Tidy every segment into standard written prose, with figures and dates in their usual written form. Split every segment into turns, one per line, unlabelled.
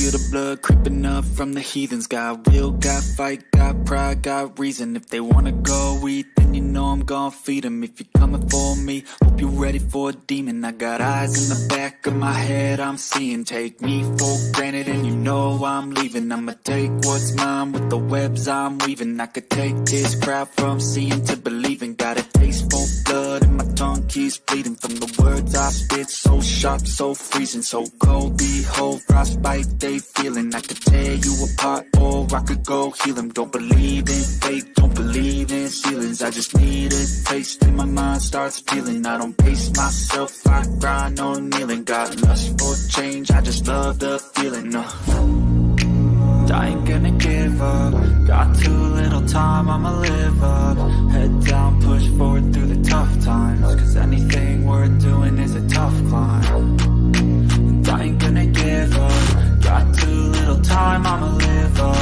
feel the blood creeping up from the heathens. Got will, got fight, got pride, got reason. If they wanna go eat, then you know I'm gon' feed them. If you're coming for me, hope you're ready for a demon. I got eyes in the back of my head, I'm seeing. Take me for granted and you know I'm leaving. I'ma take what's mine with the webs I'm weaving. I could take this crowd from seeing to believing. Got a taste for blood and my tongue keeps bleeding from the words I spit. So sharp, so freezing, so cold. Behold, frostbite they feeling. I could tear you apart or I could go heal them. Don't believe in fate, don't believe in ceilings. I just need a taste and my mind starts peeling. I don't pace myself, I grind on kneeling. Got lust for change, I just love the feeling. I ain't gonna give up. Got too little time, I'ma live up. Head down, push forward through the tough times. Cause anything worth doing is a tough climb. And I ain't gonna give up. Got too little time, I'ma live up.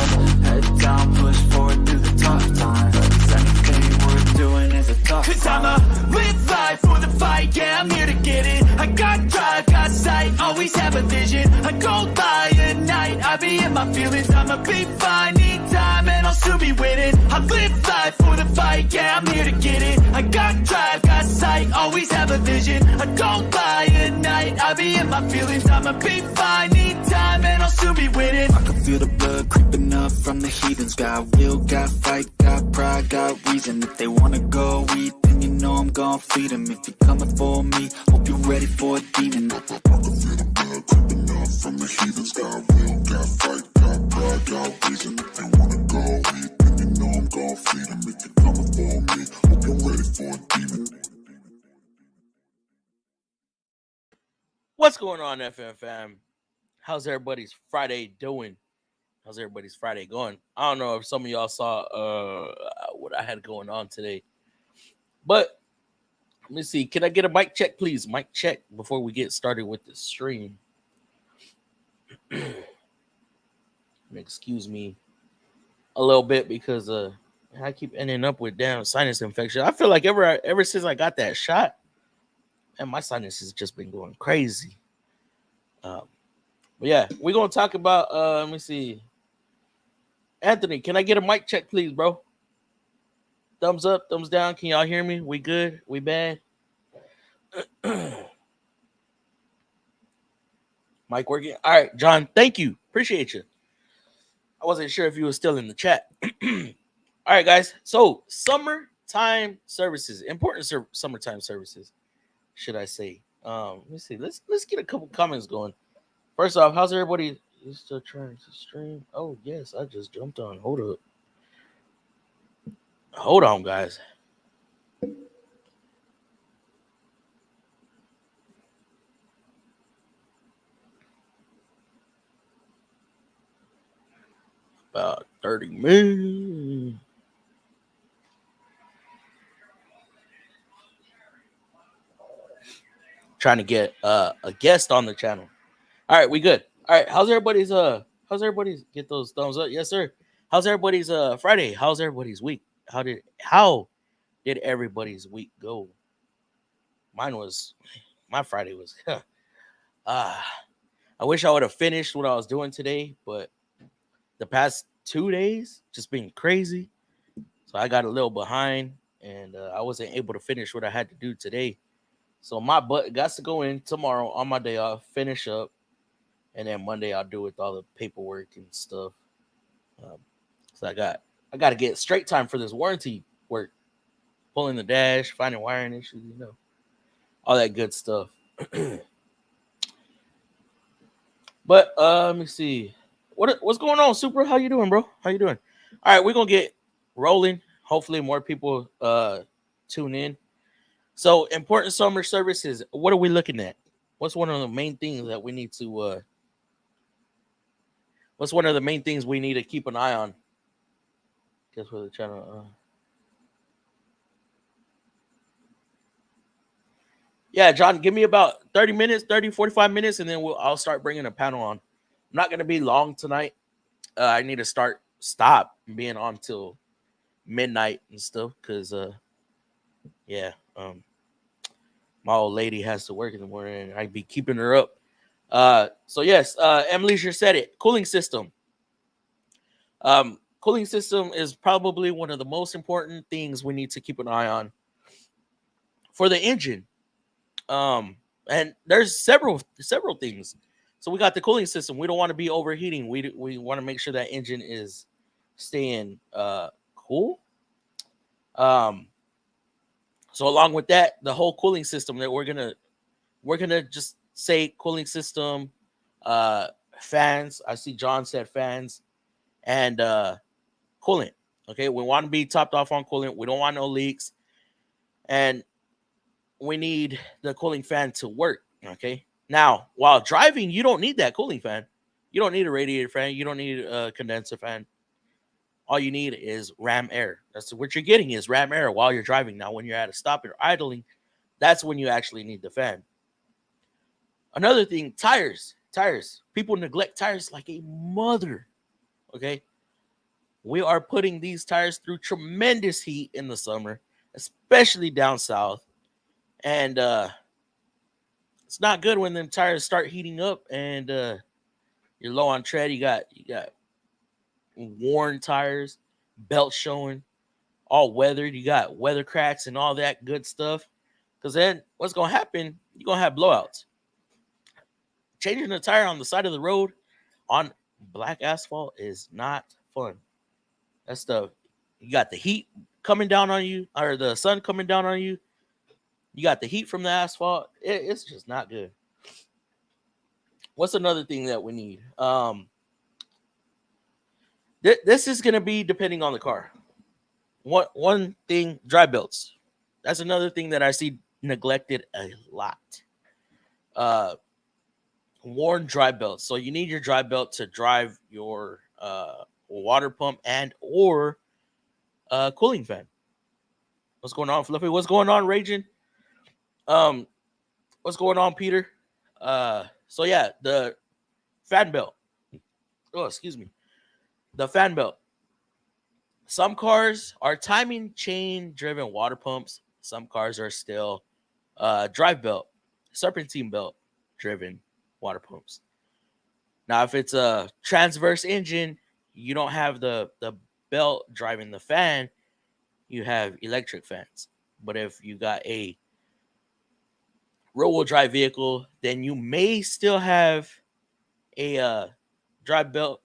Head down, push forward through the tough times. Cause anything worth doing is a tough climb. Cause I'ma live life for the fight, yeah, I'm here to get it. I got drive, got sight, always have a vision. I go by at night, I be in my feelings. I'ma be fine, need time, and I'll soon be winning. I live life for the fight, yeah, I'm here to get it. I got drive, got sight, always have a vision. I go by at night, I be in my feelings. I'ma be fine, need time, and I'll soon be winning. I can feel the blood creeping up from the heathens. Got will, got fight, got pride, got reason. If they wanna go eat, then you know I'm gon' feed them. If you're coming for me, hope you're ready for a demon. I can feel the blood creeping up from the heathens. Got will, got fight, got pride, got reason. If they wanna go eat, then you know I'm gon' feed them. If you're coming for me, hope you're ready for a demon.
What's going on, FM fam? How's everybody's Friday doing? How's everybody's Friday going? I don't know if some of y'all saw what I had going on today, but let me see. Can I get a mic check, please? Mic check before we get started with the stream. Excuse me a little bit because I keep ending up with damn sinus infection. I feel like ever since I got that shot, and my sinus has just been going crazy. But yeah, we're gonna talk about let me see. Anthony, can I get a mic check, please, bro? Thumbs up, thumbs down. Can y'all hear me? We good? We bad? Mic working? All right, John, thank you. Appreciate you. I wasn't sure if you were still in the chat. All right, guys. So, summertime services, important summertime services, should I say? Let me see. Let's get a couple comments going. First off, how's everybody? You still trying to stream? Oh, yes, I just jumped on. Hold up. Hold on, guys. About 30 minutes. Trying to get a guest on the channel. All right, we good. All right, how's everybody's get those thumbs up? Yes, sir. How's everybody's Friday? How's everybody's week? How did everybody's week go? My Friday was I wish I would have finished what I was doing today, but the past 2 days just been crazy. So I got a little behind and I wasn't able to finish what I had to do today. So my butt got to go in tomorrow on my day off, finish up, and then Monday I'll do with all the paperwork and stuff. So I got to get straight time for this warranty work, pulling the dash, finding wiring issues, all that good stuff. But let me see, what's going on, Super? How you doing, bro? How you doing? All right, we're gonna get rolling. Hopefully, more people tune in. So, important summer services. What are we looking at? What's one of the main things that we need to? What's one of the main things we need to keep an eye on? Guess what the channel. Yeah, John, give me about 30 minutes, 45 minutes, and then I'll start bringing a panel on. I'm not going to be long tonight. I need to stop being on till midnight and stuff because, my old lady has to work in the morning, and I'd be keeping her up So yes, Emily just said it. Cooling system. Cooling system is probably one of the most important things we need to keep an eye on for the engine. And there's several things. So we got the cooling system. We don't want to be overheating. We want to make sure that engine is staying cool. Um, so along with that, the whole cooling system that we're gonna just say cooling system, uh, fans. I see John said fans and coolant. Okay, we want to be topped off on coolant. We don't want no leaks, and we need the cooling fan to work. Okay. Now, while driving, you don't need that cooling fan. You don't need a radiator fan. You don't need a condenser fan. All you need is ram air. That's what you're getting is ram air while you're driving. Now, when you're at a stop or idling, that's when you actually need the fan. Another thing, tires. Tires. People neglect tires like a mother. Okay. We are putting these tires through tremendous heat in the summer, especially down south. And it's not good when them tires start heating up and you're low on tread. You got worn tires, belt showing, all weathered. You got weather cracks and all that good stuff. Because then what's gonna happen? You're gonna have blowouts. Changing the tire on the side of the road on black asphalt is not fun. That's the you got the heat coming down on you, or the sun coming down on you. You got the heat from the asphalt. It's just not good. What's another thing that we need? This is gonna be depending on the car. One thing, dry belts. That's another thing that I see neglected a lot. Uh, Worn dry belts. So you need your dry belt to drive your water pump and or cooling fan. What's going on, Fluffy? What's going on, Raging? Um, what's going on, Peter? So yeah, the fan belt. Oh, excuse me. The fan belt. Some cars are timing chain driven water pumps. Some cars are still drive belt, serpentine belt driven water pumps. Now, if it's a transverse engine, you don't have the belt driving the fan. You have electric fans. But if you got a rear wheel drive vehicle, then you may still have a drive belt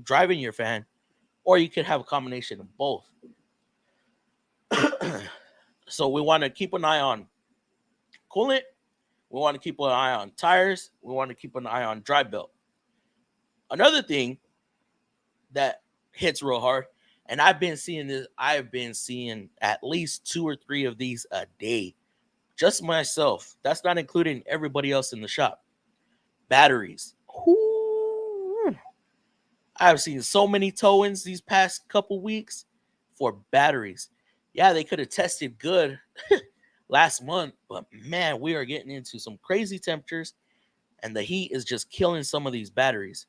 driving your fan, or you could have a combination of both. So we want to keep an eye on coolant. We want to keep an eye on tires. We want to keep an eye on dry belt. Another thing that hits real hard, and I've been seeing this, I've been seeing at least 2 or 3 of these a day. Just myself. That's not including everybody else in the shop. Batteries. Ooh. I've seen so many tow-ins these past couple weeks for batteries. Yeah, they could have tested good last month, but man, we are getting into some crazy temperatures, and the heat is just killing some of these batteries.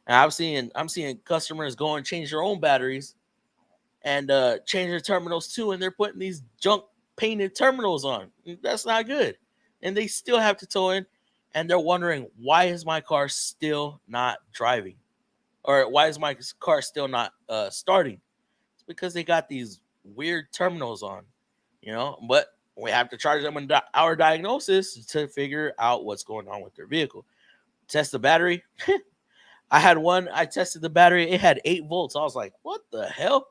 And I'm seeing customers go and change their own batteries and change their terminals too, and they're putting these junk painted terminals on. That's not good. And they still have to tow in, and they're wondering, why is my car still not driving? Or why is my car still not starting? It's because they got these weird terminals on, but we have to charge them our diagnosis to figure out what's going on with their vehicle. Test the battery. I had one, I tested the battery, it had 8 volts. I was like, what the hell?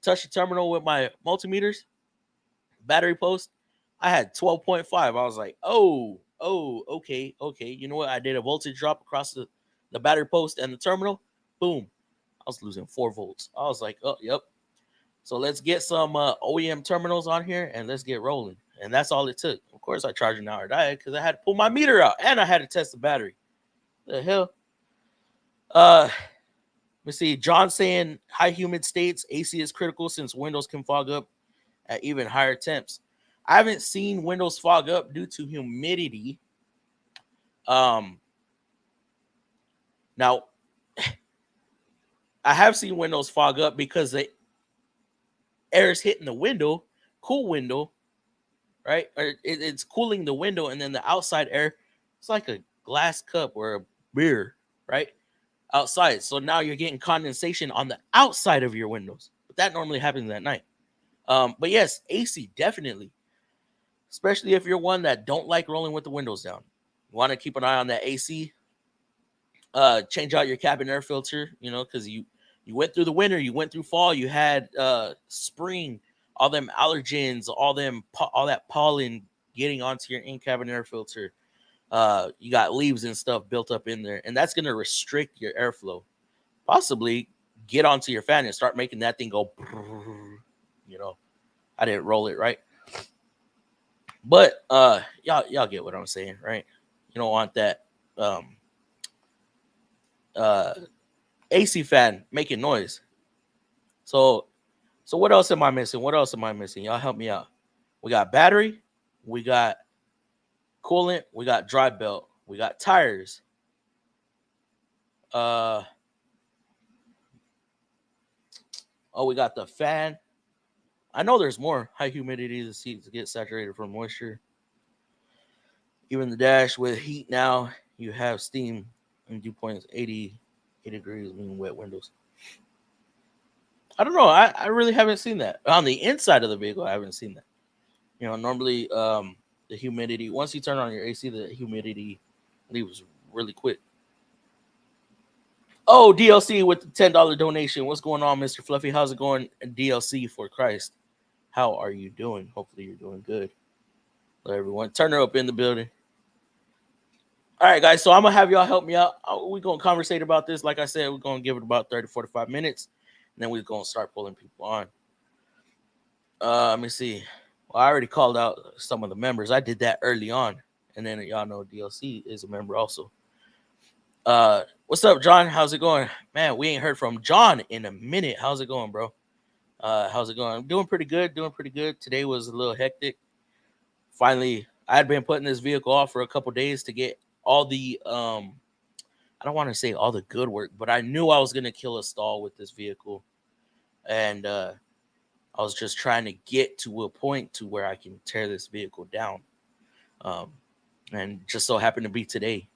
Touched the terminal with my multimeters, battery post. I had 12.5. I was like, okay. You know what? I did a voltage drop across the battery post and the terminal. Boom. I was losing 4 volts. I was like, oh, yep. So let's get some OEM terminals on here and let's get rolling. And that's all it took. Of course, I charged an hour diet because I had to pull my meter out and I had to test the battery. The hell? Let's see. John saying high humid states, AC is critical since windows can fog up at even higher temps. I haven't seen windows fog up due to humidity. Now I have seen windows fog up because the air is hitting the window, cool window, right? Or it's cooling the window, and then the outside air It's like a glass cup or a beer, right? Outside. So now you're getting condensation on the outside of your windows. But that normally happens at night. But yes, AC definitely, especially if you're one that don't like rolling with the windows down. You want to keep an eye on that AC. Change out your cabin air filter, because you went through the winter, you went through fall, you had spring, all them allergens, all that pollen getting onto your in cabin air filter. You got leaves and stuff built up in there, and that's going to restrict your airflow. Possibly get onto your fan and start making that thing go. I didn't roll it right, but y'all get what I'm saying, right? You don't want that uh AC fan making noise. So what else am I missing? What else am I missing? Y'all help me out. We got battery, we got coolant, we got dry belt, we got tires. Oh, we got the fan. I know there's more. High humidity, the seats get saturated from moisture. Even the dash with heat now, you have steam and dew points 80 degrees, meaning wet windows. I don't know. I really haven't seen that. On the inside of the vehicle, I haven't seen that. Normally the humidity, once you turn on your AC, the humidity leaves really quick. Oh, DLC with the $10 donation. What's going on, Mr. Fluffy? How's it going? DLC for Christ. How are you doing? Hopefully you're doing good. Hello, everyone. Turner up in the building. All right, guys. So I'm going to have y'all help me out. We're going to conversate about this. Like I said, we're going to give it about 30, 45 minutes. And then we're going to start pulling people on. Let me see. Well, I already called out some of the members. I did that early on. And then y'all know DLC is a member also. What's up, John? How's it going? Man, we ain't heard from John in a minute. How's it going, bro? How's it going? I'm doing pretty good. Today was a little hectic. Finally, I had been putting this vehicle off for a couple days to get all the I don't want to say all the good work, but I knew I was gonna kill a stall with this vehicle. And I was just trying to get to a point to where I can tear this vehicle down. And just so happened to be today.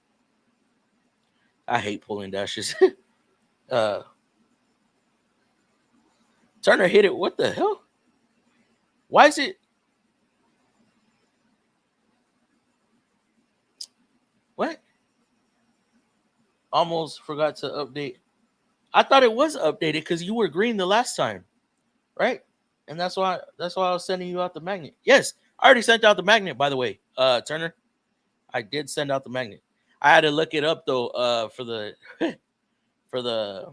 I hate pulling dashes. Turner hit it. What the hell? Why is it? What? Almost forgot to update. I thought it was updated because you were green the last time, right? And that's why I was sending you out the magnet. Yes, I already sent out the magnet, by the way. Turner, I did send out the magnet. I had to look it up though, for the for the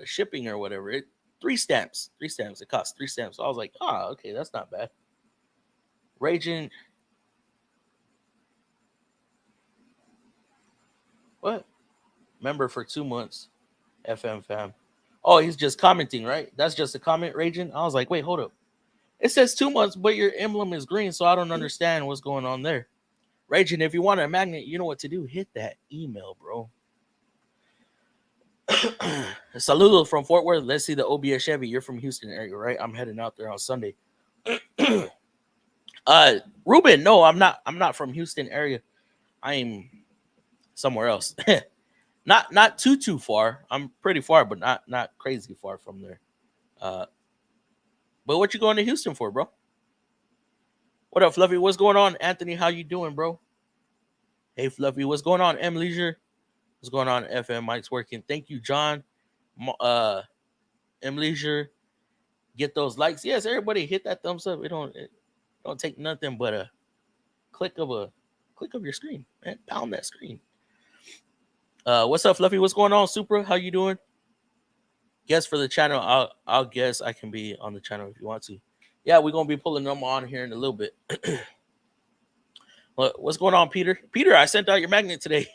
shipping or whatever. 3 stamps. It cost 3 stamps. So I was like, okay, that's not bad. Raging. What? Member for 2 months. FM fam. Oh, he's just commenting, right? That's just a comment, Raging. I was like, wait, hold up. It says 2 months, but your emblem is green, so I don't understand what's going on there. Raging, if you want a magnet, you know what to do. Hit that email, bro. Saludos from Fort Worth. Let's see the OBS Chevy. You're from Houston area, right? I'm heading out there on Sunday. Ruben, no, I'm not from Houston area. I'm somewhere else. not too far. I'm pretty far, but not crazy far from there. But what you going to Houston for, bro? What up, Fluffy? What's going on, Anthony? How you doing, bro? Hey, Fluffy. What's going on, M Leisure? What's going on, FM? Mike's working. Thank you, John. M Leisure. Get those likes. Yes, everybody hit that thumbs up. It don't take nothing but a click of your screen, man. Pound that screen. What's up, Fluffy? What's going on, Supra? How you doing? Guess for the channel. I'll guess I can be on the channel if you want to. Yeah, we're gonna be pulling them on here in a little bit. What's going on, Peter? Peter, I sent out your magnet today.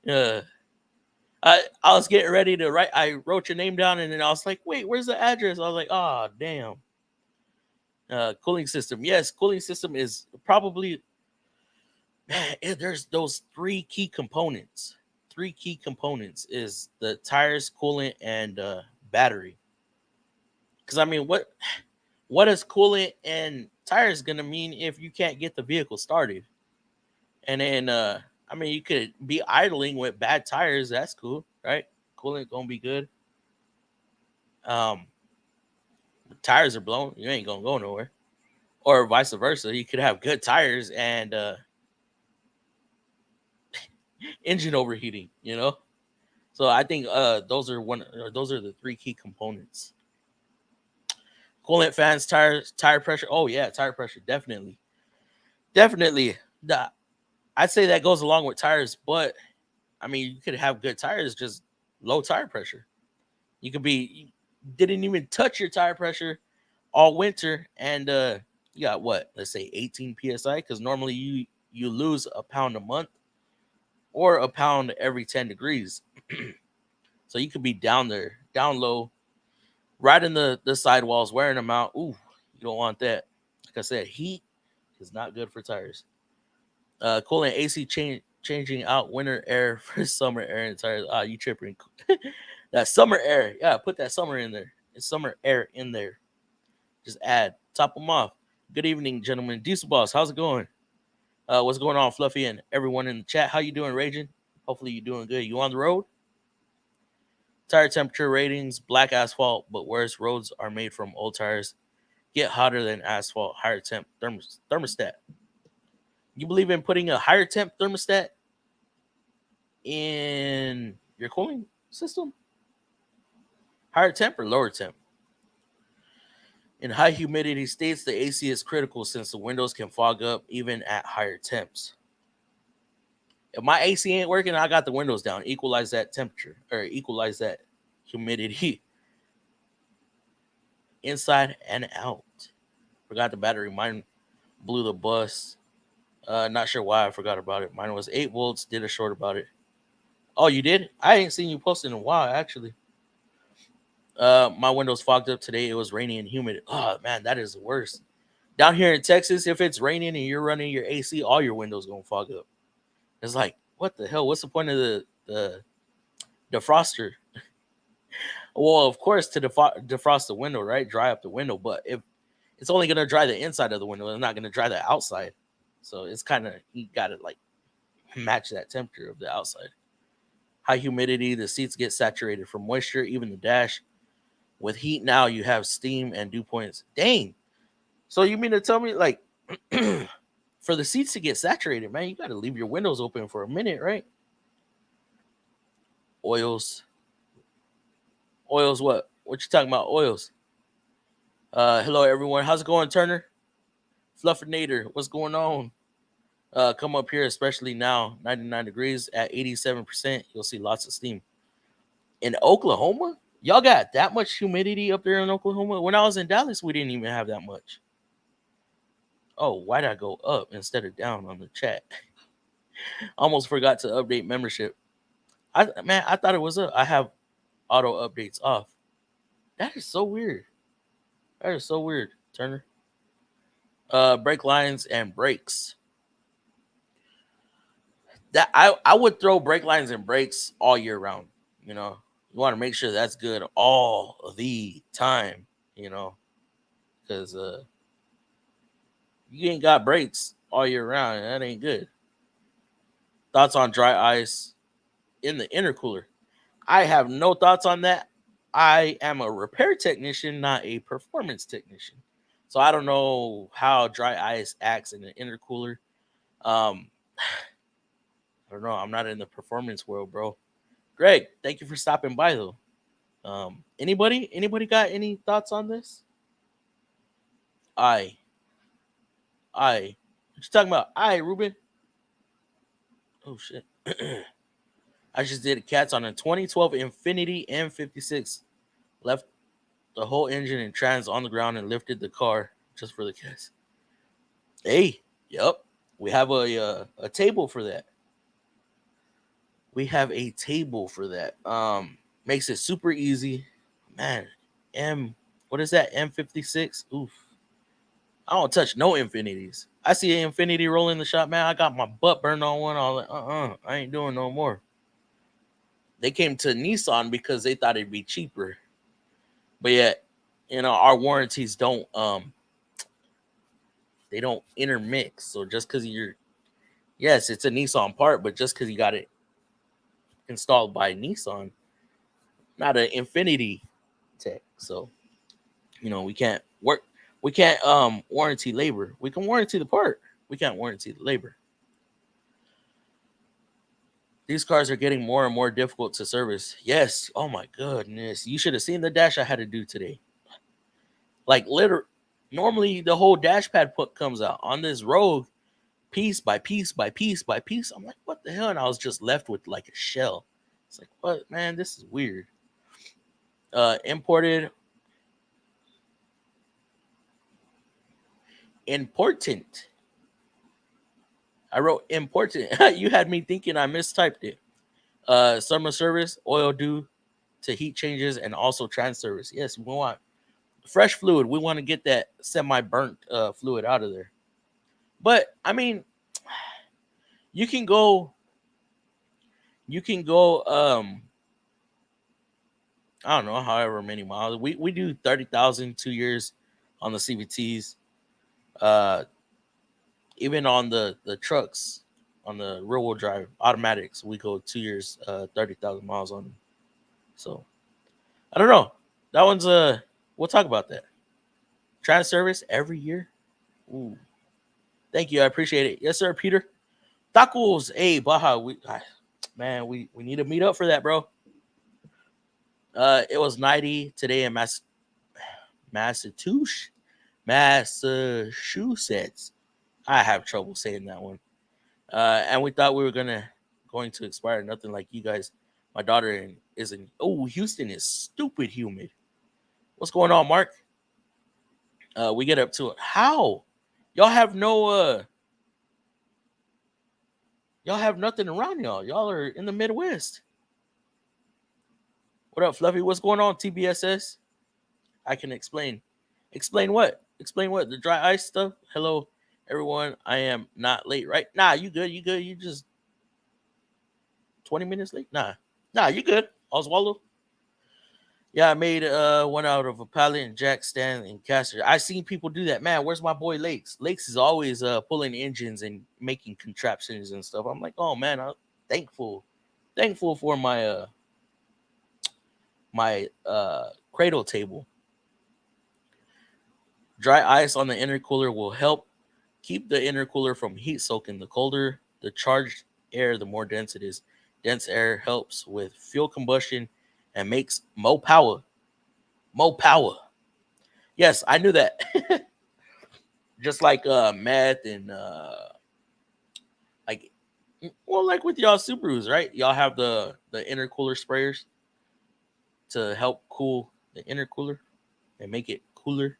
I was getting ready to write. I wrote your name down, and then I was like, wait, where's the address? I was like, damn. Cooling system. Yes, cooling system is probably, man, there's those 3 key components. 3 key components is the tires, coolant, and battery. Because, I mean, what is coolant and tires going to mean if you can't get the vehicle started? And then I mean, you could be idling with bad tires. That's cool, right? Coolant gonna be good. Um, Tires are blown, you ain't gonna go nowhere. Or vice versa, you could have good tires and engine overheating. So I think those are the three key components. Coolant, fans, tire pressure. Oh yeah, tire pressure definitely. I'd say that goes along with tires, but I mean you could have good tires, just low tire pressure. You could be you didn't even touch your tire pressure all winter, and you got what? Let's say 18 psi, because normally you lose a pound a month or a pound every 10 degrees. So you could be down there, down low, right in the sidewalls, wearing them out. Ooh, you don't want that. Like I said, heat is not good for tires. Cooling AC changing out winter air for summer air in tires. Ah, you tripping? That summer air, yeah, put that summer in there. It's summer air in there. Just add, top them off. Good evening, gentlemen. Diesel Boss, how's it going? What's going on, Fluffy, and everyone in the chat? How you doing, Raging? Hopefully you're doing good. You on the road? Tire temperature ratings: black asphalt, but worse. Roads are made from old tires. Get hotter than asphalt. Higher temp thermostat. You believe in putting a higher temp thermostat in your cooling system? Higher temp or lower temp? In high humidity states, the AC is critical since the windows can fog up even at higher temps. If my AC ain't working, I got the windows down. Equalize that temperature or equalize that humidity inside and out. Forgot the battery. Mine blew the bus. Not sure why I forgot about it. Mine was 8 volts. Did a short about it. Oh, you did? I ain't seen you post in a while, actually. My windows fogged up today. It was rainy and humid. Oh man, that is the worst. Down here in Texas, if it's raining and you're running your AC, all your windows gonna fog up. It's like, what the hell? What's the point of the defroster? Well, of course, to defrost the window, right? Dry up the window. But if it's only gonna dry the inside of the window, it's not gonna dry the outside. So it's kind of, you gotta like match that temperature of the outside. High humidity, the seats get saturated from moisture, even the dash. With heat now, you have steam and dew points. Dang. So you mean to tell me, like, for the seats to get saturated, man, you got to leave your windows open for a minute, right? Oils. Oils what? What you talking about, oils? Hello, everyone. How's it going, Turner? Fluffinator, what's going on? Come up here, especially now, 99 degrees at 87%. You'll see lots of steam. In Oklahoma? Y'all got that much humidity up there in Oklahoma? When I was in Dallas, we didn't even have that much. Oh, why did I go up instead of down on the chat? Almost forgot to update membership. I thought it was up. I have auto updates off. That is so weird. That is so weird, Turner. Brake lines and brakes. That I would throw brake lines and brakes all year round. You know, you want to make sure that's good all the time. You know, because you ain't got brakes all year round. That ain't good. Thoughts on dry ice in the intercooler? I have no thoughts on that. I am a repair technician, not a performance technician. So I don't know how dry ice acts in an intercooler. Um, I don't know. I'm not in the performance world, bro. Greg, thank you for stopping by though. Anybody got any thoughts on this? I what you talking about? Ruben. Oh shit. I just did cats on a 2012 Infinity M56. Left the whole engine and trans on the ground and lifted the car just for the cats. Hey, yep. We have a table for that. We have a table for that. Makes it super easy. Man, what is that? M56? Oof. I don't touch no Infinities. I see an Infinity roll in the shop, man. I got my butt burned on one. I was like, I ain't doing no more. They came to Nissan because they thought it'd be cheaper. But yet, our warranties don't they don't intermix. So just because Yes, it's a Nissan part, but just because you got it installed by Nissan, not an Infinity tech. So we can't work. We can't warranty labor. We can warranty the part. We can't warranty the labor. These cars are getting more and more difficult to service. Yes. Oh my goodness. You should have seen the dash I had to do today. Like literally, normally the whole dash pad comes out on this Rogue, piece by piece by piece by piece. I'm like, what the hell? And I was just left with like a shell. It's like, what, man? This is weird. Imported, important. I wrote important. You had me thinking I mistyped it. Summer service, oil due to heat changes, and also trans service. Yes, we want fresh fluid. We want to get that semi-burnt fluid out of there. But I mean, you can go. You can go. I don't know, however many miles. We do 30,000 2 years on the CVTs. Uh, Even on the trucks, on the rear wheel drive automatics, we go 2 years, 30,000 miles on them. So I don't know. That one's we'll talk about that. Trans service every year. Ooh, thank you, I appreciate it. Yes, sir, Peter. Tacos, hey Baja, man, we need to meet up for that, bro. It was 90 today in Massachusetts. Massachusetts. I have trouble saying that one. And we thought we were going to expire. Nothing like you guys. My daughter is in. Oh, Houston is stupid humid. What's going on, Mark? We get up to it. How? Y'all have no. Y'all have nothing around y'all. Y'all are in the Midwest. What up, Fluffy? What's going on, TBSS? I can explain. Explain what? Explain what? The dry ice stuff? Hello, everyone. I am not late, right? Nah, you good. You good. You just 20 minutes late? Nah, you good. Oswaldo? Yeah, I made one out of a pallet and jack stand and caster. I seen people do that. Man, where's my boy Lakes? Lakes is always pulling engines and making contraptions and stuff. I'm like, oh man, I'm thankful for my cradle table. Dry ice on the intercooler will help keep the intercooler from heat soaking. The colder the charged air, the more dense it is. Dense air helps with fuel combustion and makes more power. More power. Yes, I knew that. Just like meth and like like with y'all Subarus, right? Y'all have the intercooler sprayers to help cool the intercooler and make it cooler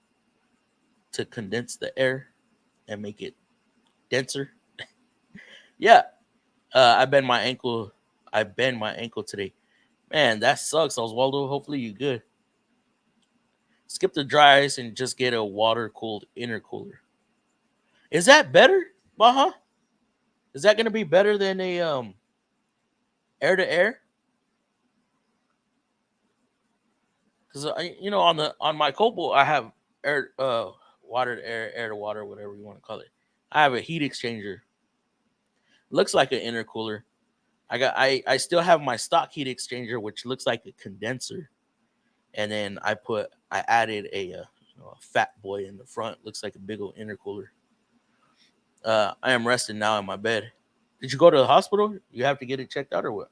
to condense the air and make it denser. Yeah. I bend my ankle. I bend my ankle today. Man, that sucks, Oswaldo. Hopefully you good. Skip the dry ice and just get a water cooled intercooler. Is that better? Baha? Is that gonna be better than a air to air? Because on my Cobalt I have air water to air, air to water, whatever you want to call it. I have a heat exchanger. Looks like an intercooler. I still have my stock heat exchanger, which looks like a condenser, and then I added a fat boy in the front. Looks like a big old intercooler. I am resting now in my bed. Did you go to the hospital? You have to get it checked out or what?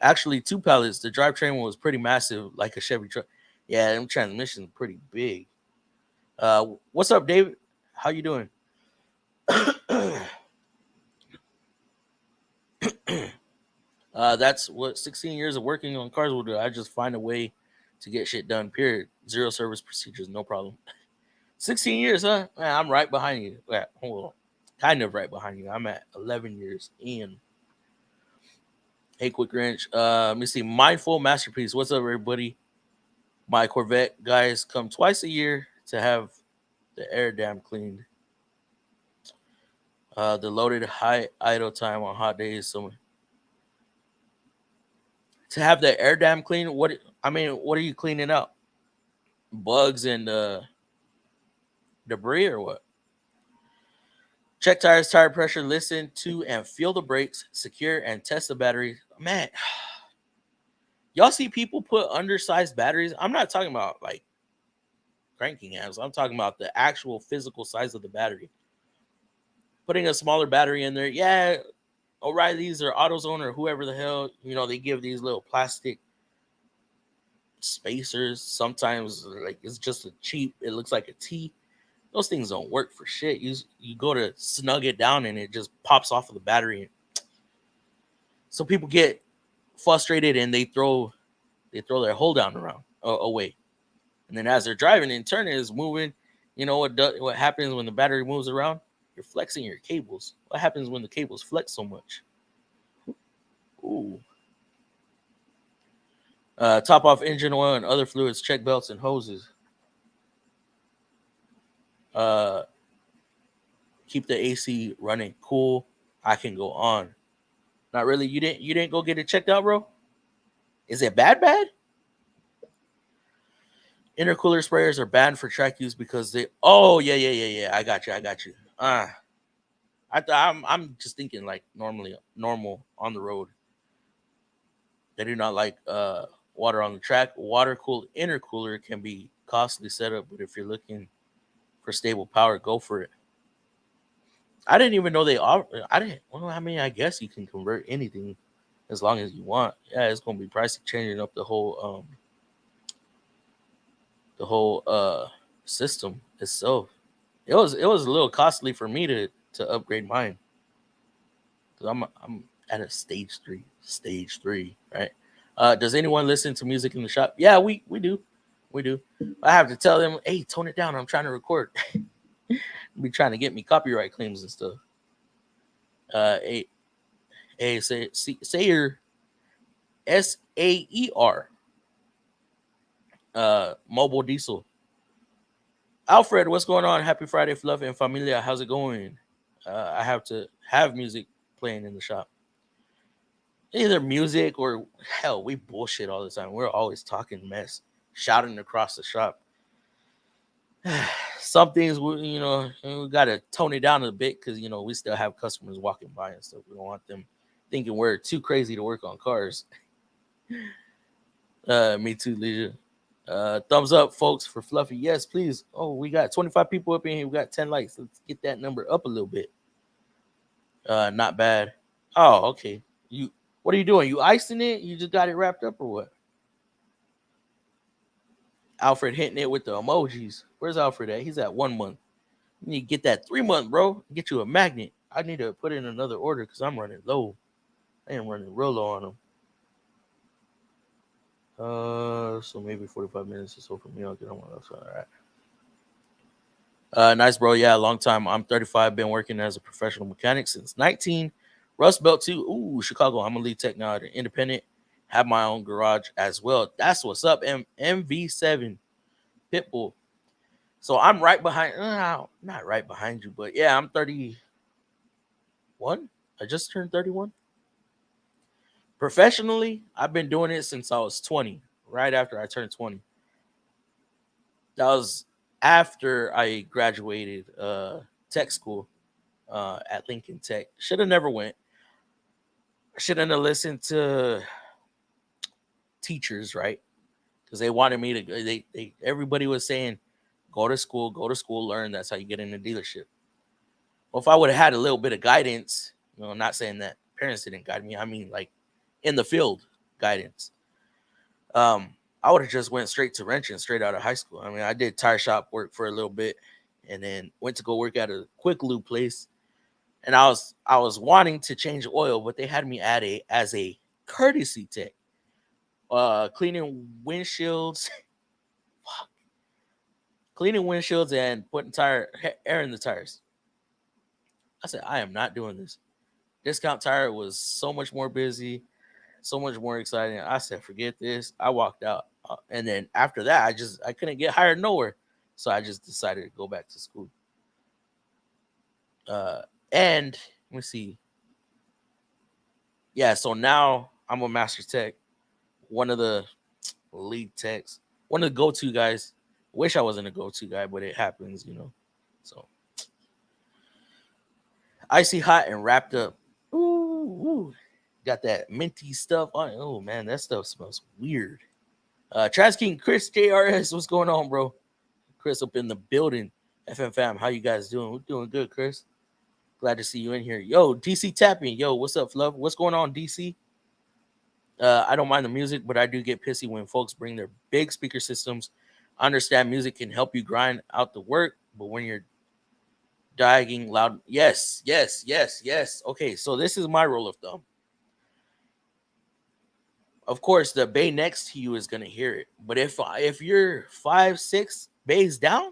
Actually, two pallets. The drivetrain was pretty massive, like a Chevy truck. Yeah, them transmissions pretty big. What's up, David? How you doing? That's what 16 years of working on cars will do. I just find a way to get shit done. Period. Zero service procedures, no problem. 16 years, huh? Man, I'm right behind you. Yeah, well, kind of right behind you. I'm at 11 years in. Hey, quick wrench. Let me see. Mindful masterpiece. What's up, everybody? My Corvette guys come twice a year to have the air dam cleaned. The loaded high idle time on hot days. So to have the air dam clean, what are you cleaning out? Bugs and debris or what? Check tires, tire pressure, listen to and feel the brakes, secure and test the battery. Man, y'all see people put undersized batteries. I'm not talking about like cranking amps. I'm talking about the actual physical size of the battery. Putting a smaller battery in there. Yeah, O'Reilly's or AutoZone or whoever the hell, they give these little plastic spacers. Sometimes like it's just a cheap, it looks like a T. Those things don't work for shit. You go to snug it down and it just pops off of the battery. So people get frustrated and they throw their hold down around away. And then as they're driving and turning is moving, what happens when the battery moves around? You're flexing your cables. What happens when the cables flex so much? Ooh. Top off engine oil and other fluids, check belts and hoses. Keep the AC running cool. I can go on. Not really. You didn't go get it checked out, bro? Is it bad? Intercooler sprayers are banned for track use because they. Oh yeah. I got you. I'm just thinking like normal on the road. They do not like water on the track. Water cooled intercooler can be costly setup, but if you're looking for stable power, go for it. I didn't even know they offer. I didn't. Well, I mean, I guess you can convert anything as long as you want. Yeah, it's gonna be pricey changing up the whole system itself. It was a little costly for me to upgrade mine because I'm at a stage three, right? Does anyone listen to music in the shop? Yeah, we do. I have to tell them, hey, tone it down. I'm trying to record. Be trying to get me copyright claims and stuff. Hey, say your SAER, mobile diesel. Alfred, what's going on? Happy Friday, Fluff and Familia. How's it going? I have to have music playing in the shop. Either music or hell, we bullshit all the time. We're always talking mess, shouting across the shop. Some things we gotta tone it down a bit because we still have customers walking by and stuff. We don't want them thinking we're too crazy to work on cars. Me too, Leisure. Thumbs up, folks, for Fluffy. Yes, please. Oh, we got 25 people up in here. We got 10 likes. Let's get that number up a little bit. Not bad. Oh, okay. What are you doing? You icing it? You just got it wrapped up or what? Alfred hitting it with the emojis. Where's Alfred at? He's at 1 month. You need to get that 3 month, bro. Get you a magnet. I need to put in another order because I'm running low. I am running real low on them. So maybe 45 minutes or so for me. I'll get on one else. All right. Nice, bro. Yeah, long time. I'm 35. Been working as a professional mechanic since 19. Rust Belt too. Ooh, Chicago. I'm a lead tech now at an independent. Have my own garage as well. That's what's up. MV7 Pitbull. So I'm right behind. Not right behind you, but yeah, I'm 31. I just turned 31. Professionally, I've been doing it since I was 20. Right after I turned 20. That was after I graduated tech school at Lincoln Tech. Should have never went. I shouldn't have listened to teachers, right? Because they wanted me to. They everybody was saying, go to school, learn. That's how you get in the dealership. Well, if I would have had a little bit of guidance, I'm not saying that parents didn't guide me. I mean, like in the field guidance. I would have just went straight to wrenching straight out of high school. I mean, I did tire shop work for a little bit, and then went to go work at a quick lube place. And I was wanting to change oil, but they had me as a courtesy tech, cleaning windshields, cleaning windshields and putting air in the tires. I said, I am not doing this. Discount Tire was so much more busy, so much more exciting. I said, forget this. I walked out. And then after that, I couldn't get hired nowhere. So I just decided to go back to school. And let me see. Yeah, so now I'm a master tech, one of the lead techs, one of the go-to guys. Wish I wasn't a go-to guy, but it happens. So Icy hot and wrapped up. Ooh, ooh. Got that minty stuff on it. Oh man, that stuff smells weird. Trash King Chris JRS, what's going on, bro? Chris up in the building. FFM, how you guys doing? We're doing good, Chris. Glad to see you in here. Yo, DC tapping. Yo, what's up, Fluff? What's going on, DC? I don't mind the music, but I do get pissy when folks bring their big speaker systems. I understand music can help you grind out the work, but when you're dying loud, yes, yes, yes, yes. Okay, so this is my rule of thumb. Of course, the bay next to you is gonna hear it, but if you're 5, 6 bays down,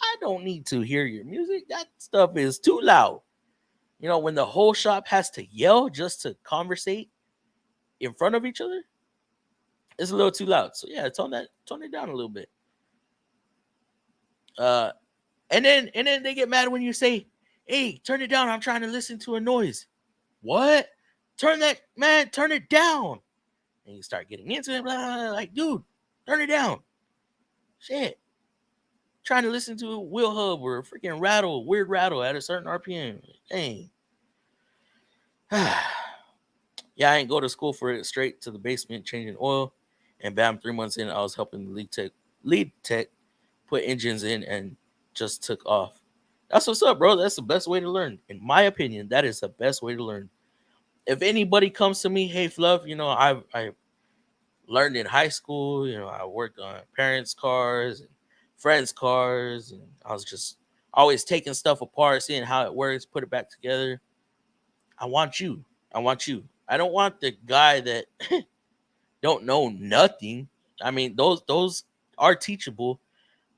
I don't need to hear your music. That stuff is too loud. You know, when the whole shop has to yell just to conversate in front of each other, it's a little too loud. So yeah, tone it down a little bit. Uh, and then they get mad when you say, "Hey, turn it down. I'm trying to listen to a noise." What? Turn it down. And you start getting into it, blah, blah, blah, like, dude, turn it down. Shit. Trying to listen to a wheel hub or a freaking weird rattle at a certain RPM. Dang. Yeah, I ain't go to school for it. Straight to the basement, changing oil. And bam, 3 months in, I was helping the lead tech put engines in and just took off. That's what's up, bro. That's the best way to learn. In my opinion, that is the best way to learn. If anybody comes to me, hey, Fluff, you know, I learned in high school, you know, I worked on parents' cars and friends' cars, and I was just always taking stuff apart, seeing how it works, put it back together. I want you. I want you. I don't want the guy that don't know nothing. I mean, those are teachable,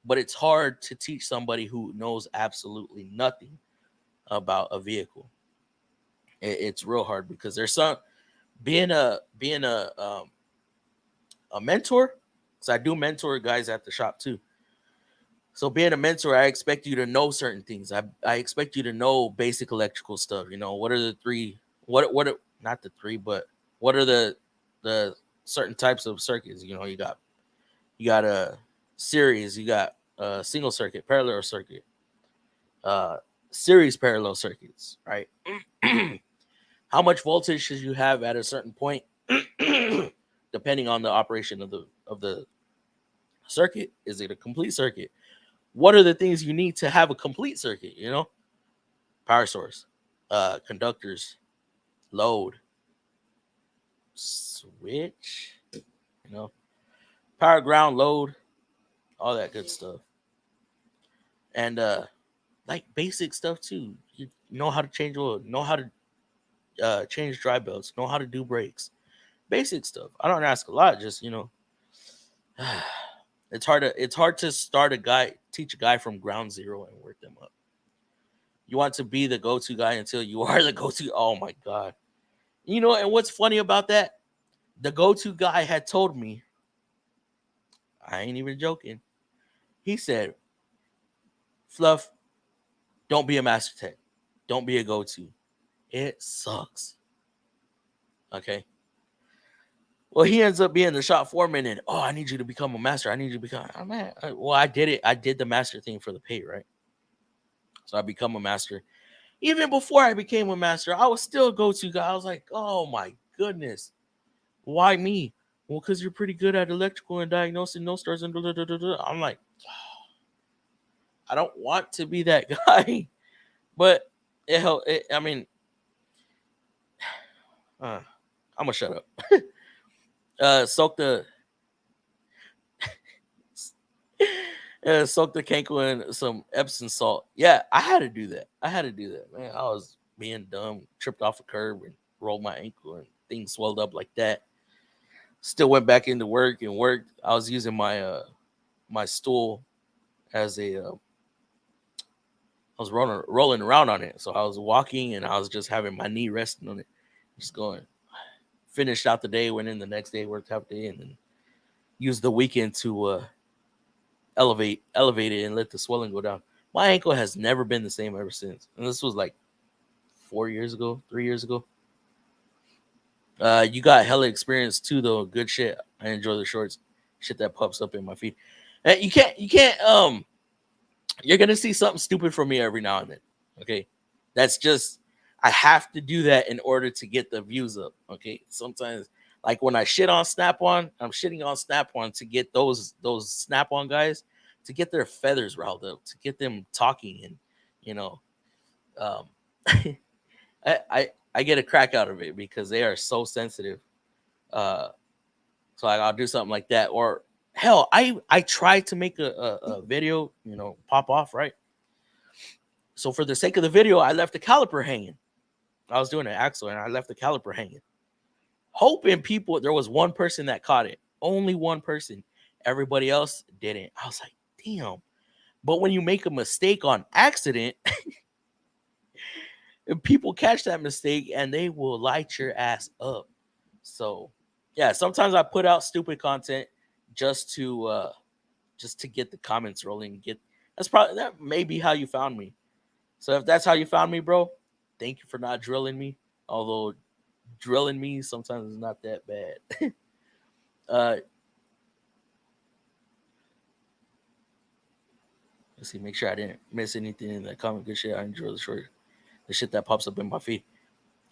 but it's hard to teach somebody who knows absolutely nothing about a vehicle. It's real hard because there's some being a mentor. Because I do mentor guys at the shop too. So being a mentor, I expect you to know certain things. I expect you to know basic electrical stuff. You know, what are the three? What are, not the three, but what are the certain types of circuits? You know, you got a series, you got a single circuit, parallel circuit, uh, series parallel circuits, right? How much voltage should you have at a certain point, depending on the operation of the circuit? Is it a complete circuit? What are the things you need to have a complete circuit? You know, power source, conductors, load, switch, you know, power ground, load, all that good stuff. And like basic stuff too. You know how to change oil, know how to change dry belts, know how to do brakes. Basic stuff. I don't ask a lot, just, you know, it's hard to start a guy, teach a guy from ground zero and work them up. You want to be the go-to guy until you are the go-to. Oh my god. You know, and what's funny about that? The go-to guy had told me, I ain't even joking. He said, Fluff, don't be a master tech. Don't be a go-to. It sucks. Okay. Well, he ends up being the shop foreman, and I need you to become a master. I need you to become. Oh, man. Well, I did it. I did the master thing for the pay, right? So I become a master. Even before I became a master, I was still a go-to guy. I was like, oh my goodness, why me? Well, because you're pretty good at electrical and diagnosing no stars and da, da, da, da. I'm like, I don't want to be that guy, but it helped. I mean, I'm gonna shut up. Soak the soak the Kenko in some Epsom salt. Yeah, I had to do that. Man. I was being dumb, tripped off a curb and rolled my ankle, and things swelled up like that. Still went back into work and worked. I was using my stool as I was rolling around on it. So I was walking and I was just having my knee resting on it, just going. Finished out the day, went in the next day, worked half the day, and then used the weekend to elevate it and let the swelling go down. My ankle has never been the same ever since, and this was like 3 years ago. You got hella experience too, though. Good shit. I enjoy the shorts. Shit that pops up in my feet. And you can't. You're gonna see something stupid from me every now and then. Okay, that's just I have to do that in order to get the views up. Okay. Sometimes like when I shit on Snap-on, I'm shitting on Snap-on to get those Snap-on guys to get their feathers riled up, to get them talking and you know, um I get a crack out of it because they are so sensitive. Uh so I'll do something like that. Or hell, I tried to make a video, pop off, right? So for the sake of the video, I left the caliper hanging. I was doing an axle and I left the caliper hanging, hoping people. There was one person that caught it, only one person. Everybody else didn't. I was like, damn. But when you make a mistake on accident, and people catch that mistake and they will light your ass up. So yeah, sometimes I put out stupid content just to get the comments rolling. That may be how you found me. So if that's how you found me, bro, thank you for not drilling me. Although drilling me sometimes is not that bad. uh let's see, make sure I didn't miss anything in that comment. Good shit. I enjoy the shit that pops up in my feed.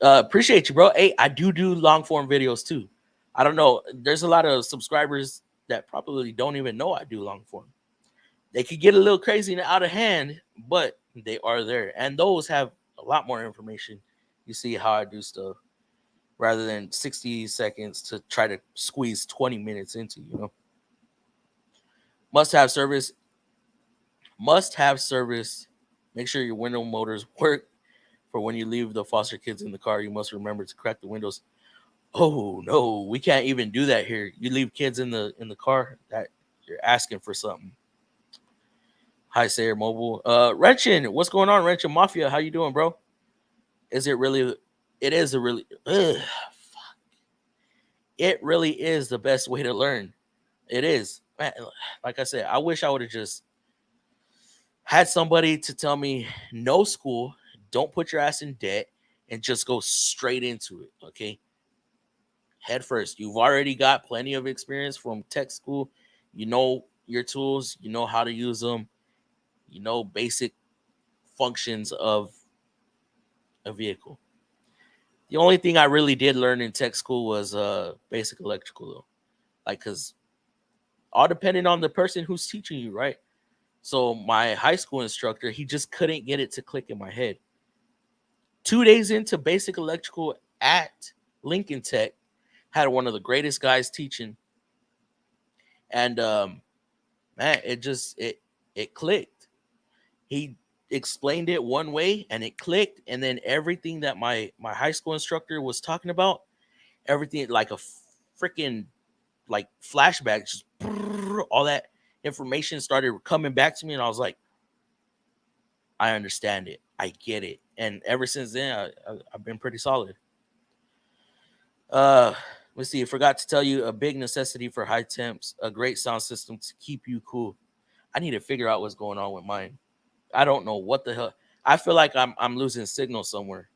Appreciate you, bro. Hey, I do long form videos too. I don't know. There's a lot of subscribers that probably don't even know I do long form. They could get a little crazy and out of hand, but they are there. And those have a lot more information. You see how I do stuff rather than 60 seconds to try to squeeze 20 minutes into. Must have service. Must have service. Make sure your window motors work. For when you leave the foster kids in the car, you must remember to crack the windows. Oh no, we can't even do that here. You leave kids in the car, that you're asking for something. Hi, Sayer Mobile. Wrenchin, what's going on, Wrenchin Mafia? How you doing, bro? Is it really? It is a really. It really is the best way to learn. It is. Man, like I said, I wish I would have just had somebody to tell me no school, don't put your ass in debt, and just go straight into it. Okay, head first. You've already got plenty of experience from tech school. You know your tools. You know how to use them. You know basic functions of a vehicle. The only thing I really did learn in tech school was basic electrical, though. Like, cause all depending on the person who's teaching you, right? So my high school instructor, he just couldn't get it to click in my head. 2 days into basic electrical at Lincoln Tech, had one of the greatest guys teaching, and man, it clicked. He explained it one way, and it clicked, and then everything that my high school instructor was talking about, everything like a freaking like flashback, just all that information started coming back to me, and I was like, I understand it, I get it, and ever since then, I've been pretty solid. Uh, let's see. I forgot to tell you a big necessity for high temps, a great sound system to keep you cool. I need to figure out what's going on with mine. I don't know what the hell. I feel like I'm losing signal somewhere.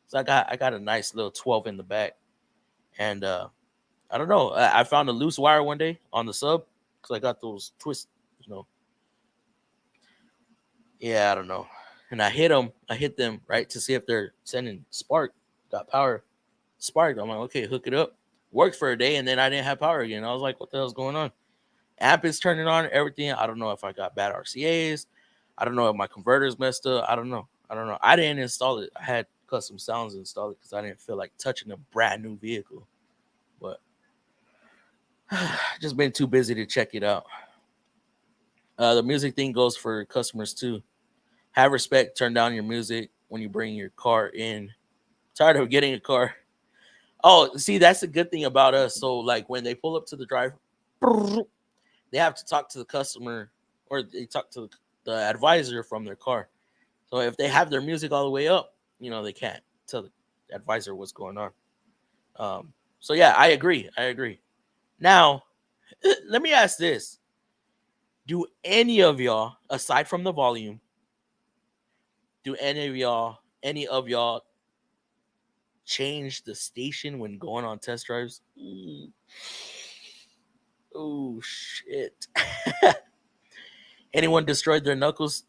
So I got a nice little 12 in the back, and I don't know. I found a loose wire one day on the sub because I got those twists. You know, yeah, I don't know. And I hit them. I hit them right to see if they're sending spark. Got power. Sparked. I'm like, okay, hook it up. Worked for a day, and then I didn't have power again. I was like, what the hell's going on? Amp is turning on, everything. I don't know if I got bad RCAs. I don't know if my converter's messed up. I don't know. I didn't install it. I had custom sounds installed because I didn't feel like touching a brand new vehicle. But just been too busy to check it out. The music thing goes for customers too. Have respect. Turn down your music when you bring your car in. Tired of getting a car. Oh, see, that's the good thing about us. So, like, when they pull up to the drive, they have to talk to the customer or they talk to the advisor from their car. So, if they have their music all the way up, they can't tell the advisor what's going on. So, yeah, I agree. I agree. Now, let me ask this. Do any of y'all, aside from the volume, do any of y'all change the station when going on test drives? Oh shit. Anyone destroyed their knuckles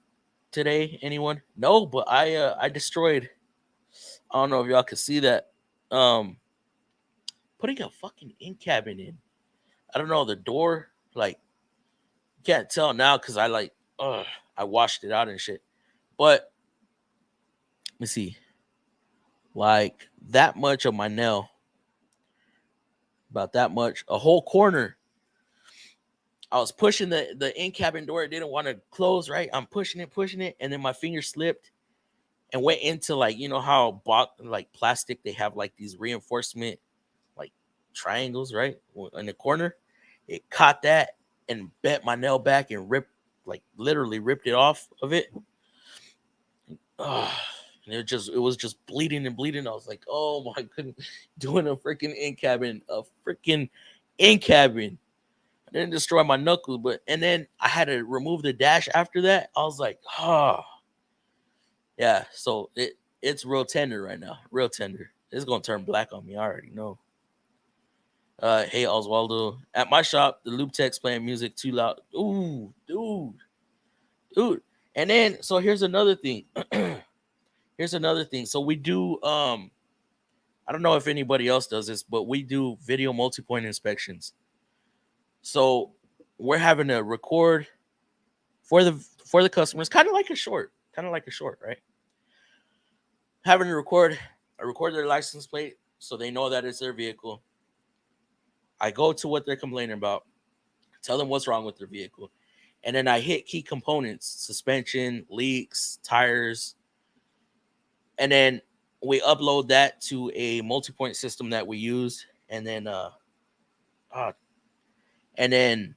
today? Anyone? No, but I destroyed I don't know if y'all can see that. Um, Putting a fucking in cabin in. I don't know the door. Like you can't tell now because I washed it out and shit. But let me see, like that much of my nail, about that much, a whole corner. I was pushing the in cabin door. It didn't want to close. Right, I'm pushing it, and then my finger slipped and went into like how like plastic they have like these reinforcement like triangles right in the corner. It caught that and bent my nail back and ripped like literally ripped it off of it. Ugh. And it was just bleeding and bleeding. I was like, oh my goodness, doing a freaking in cabin. I didn't destroy my knuckles, but and then I had to remove the dash after that. I was like, oh yeah. So it's real tender right now. Real tender. It's gonna turn black on me. I already know. Hey Oswaldo. At my shop, the loop tech's playing music too loud. Ooh, dude. And then so here's another thing. Here's another thing. So we do I don't know if anybody else does this, but we do video multi-point inspections. So we're having to record for the customers, kind of like a short, right? Having to record their license plate so they know that it's their vehicle. I go to what they're complaining about, tell them what's wrong with their vehicle, and then I hit key components, suspension, leaks, tires, and then we upload that to a multi-point system that we use, and then and then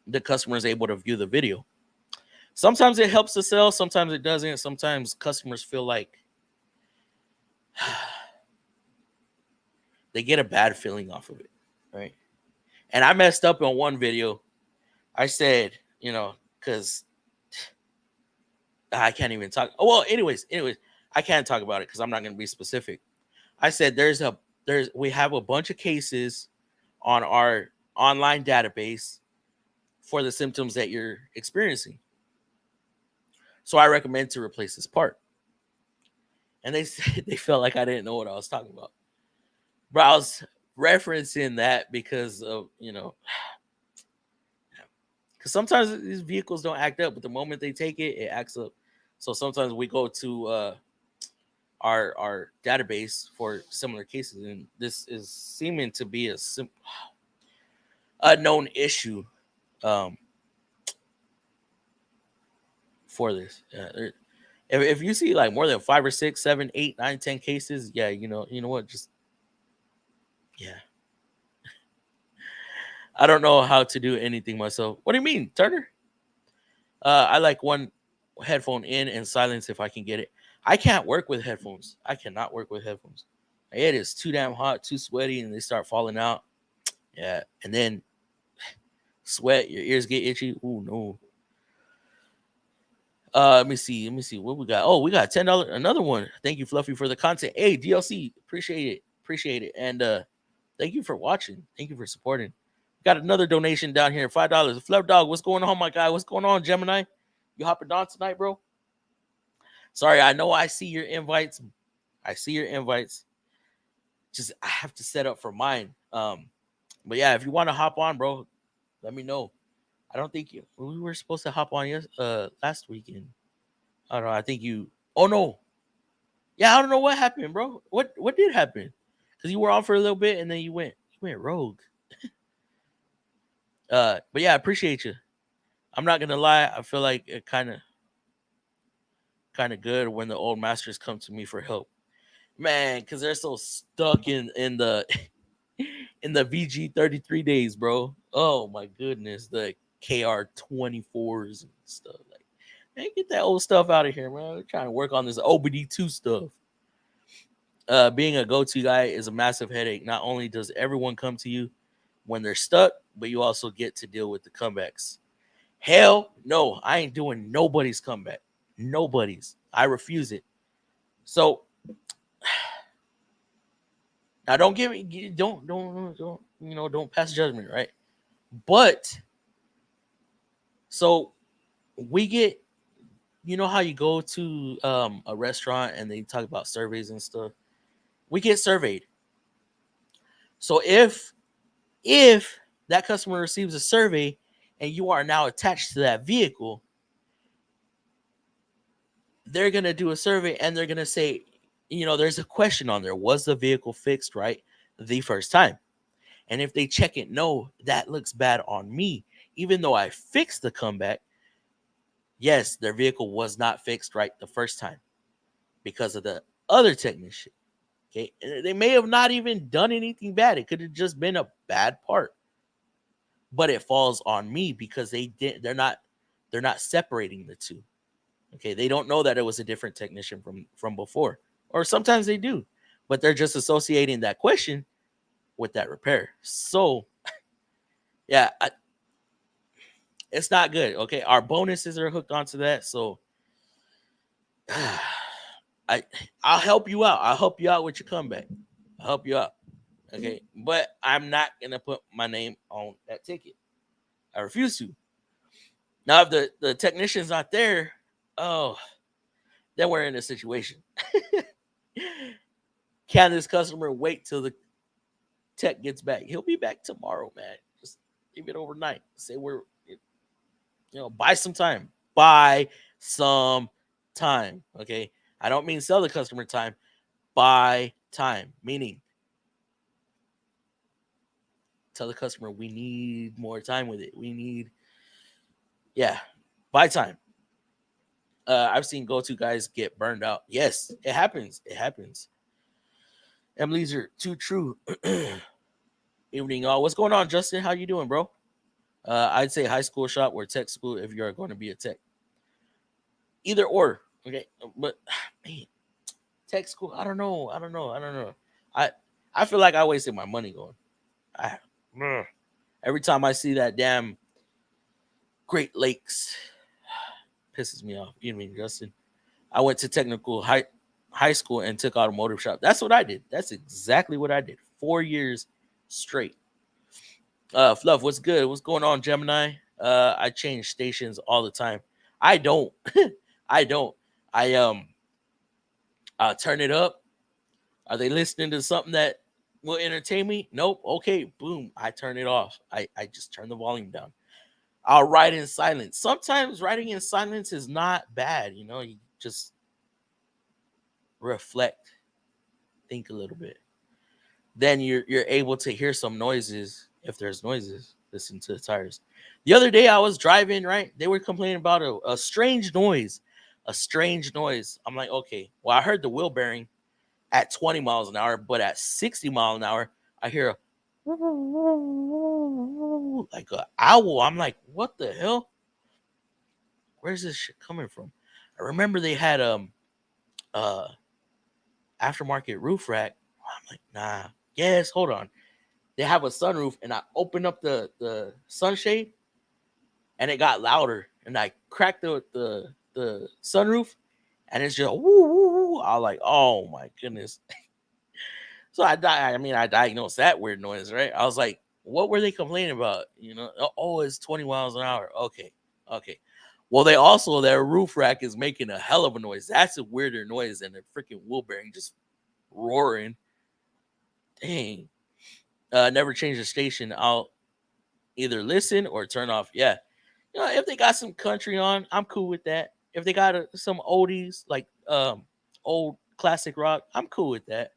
the customer is able to view the video. Sometimes it helps to sell, sometimes it doesn't. Sometimes customers feel like they get a bad feeling off of it, right? And I messed up on one video. I said, because I can't even talk. Oh, well, anyways, I can't talk about it because I'm not going to be specific. I said we have a bunch of cases on our online database for the symptoms that you're experiencing. So I recommend to replace this part. And they said they felt like I didn't know what I was talking about. But I was referencing that because of, because sometimes these vehicles don't act up, but the moment they take it, it acts up. So sometimes we go to our database for similar cases, and this is seeming to be a known issue for this. If you see like more than 5 or 6, 7, 8, 9, 10 cases, yeah, you know what, just yeah. I don't know how to do anything myself. What do you mean, Turner? I like one headphone in and silence if I can get it. I can't work with headphones. I cannot work with headphones. It is too damn hot, too sweaty, and they start falling out. Yeah, and then sweat, your ears get itchy. Ooh, no. Let me see what we got. Oh, we got $10. Another one. Thank you, Fluffy, for the content. Hey, DLC, appreciate it, and thank you for watching. Thank you for supporting. Got another donation down here, $5. Fluff Dog, what's going on, my guy? What's going on, Gemini? You hopping on tonight, bro? Sorry, I know I see your invites. Just I have to set up for mine. But yeah, if you want to hop on, bro, let me know. I don't think we were supposed to hop on last weekend. I don't know. I think you. Oh no. Yeah, I don't know what happened, bro. What did happen? Because you were on for a little bit and then you went rogue. But yeah, I appreciate you. I'm not gonna lie. I feel like it kind of good when the old masters come to me for help, man, because they're so stuck in the in the VG 33 days, bro. Oh my goodness, the KR 24s and stuff. Like, man, get that old stuff out of here, man. We're trying to work on this OBD2 stuff. Being a go-to guy is a massive headache. Not only does everyone come to you when they're stuck, but you also get to deal with the comebacks. Hell no, I ain't doing nobody's comeback. Nobody's. I refuse it. So now don't give me don't pass judgment, right? But so we get you know how you go to a restaurant and they talk about surveys and stuff? We get surveyed. So if that customer receives a survey and you are now attached to that vehicle, they're going to do a survey and they're going to say, there's a question on there. Was the vehicle fixed right the first time? And if they check it, no, that looks bad on me. Even though I fixed the comeback, yes, their vehicle was not fixed right the first time because of the other technician. Okay. They may have not even done anything bad. It could have just been a bad part. But it falls on me because they're not separating the two. Okay. They don't know that it was a different technician from before. Or sometimes they do. But they're just associating that question with that repair. So yeah, it's not good. Okay. Our bonuses are hooked onto that. So I I'll help you out. I'll help you out with your comeback. I'll help you out. Okay. But I'm not gonna put my name on that ticket. I refuse to. Now if the technician's not there, oh, then we're in a situation. Can this customer wait till the tech gets back? He'll be back tomorrow, man. Just leave it overnight. Say buy some time. Buy some time. Okay. I don't mean sell the customer time. Buy time. Meaning tell the customer we need more time with it. We need, yeah, buy time. I've seen go-to guys get burned out. Yes, it happens. It happens. Emily's are too true. Evening, all. What's going on, Justin? How you doing, bro? I'd say high school shop or tech school if you are going to be a tech. Either or. Okay, but man, tech school. I don't know. I I feel like I wasted my money going. I, every time I see that damn Great Lakes, pisses me off. You know what I mean, Justin? I went to technical high school and took automotive shop. That's what I did. That's exactly what I did. 4 years straight. Fluff, what's good? What's going on, Gemini? I change stations all the time. I don't. I don't. I turn it up. Are they listening to something that will entertain me? Nope. Okay, boom. I turn it off. I just turn the volume down. I'll write in silence. Sometimes writing in silence is not bad. You just reflect, think a little bit. Then you're able to hear some noises. If there's noises, listen to the tires. The other day I was driving, right? They were complaining about a strange noise. A strange noise. I'm like, okay, well, I heard the wheel bearing at 20 miles an hour, but at 60 miles an hour, I hear a like an owl. I'm like, what the hell? Where's this shit coming from? I remember they had uh aftermarket roof rack. I'm like, nah. Yes, hold on. They have a sunroof, and I opened up the sunshade, and it got louder. And I cracked the sunroof, and it's just woo woo woo. I was like, oh my goodness. So I diagnosed that weird noise, right? I was like, what were they complaining about? Oh, it's 20 miles an hour. Okay, okay. Well, their roof rack is making a hell of a noise. That's a weirder noise than the freaking wheel bearing just roaring. Dang. Never change the station. I'll either listen or turn off. Yeah. If they got some country on, I'm cool with that. If they got some oldies like old classic rock, I'm cool with that.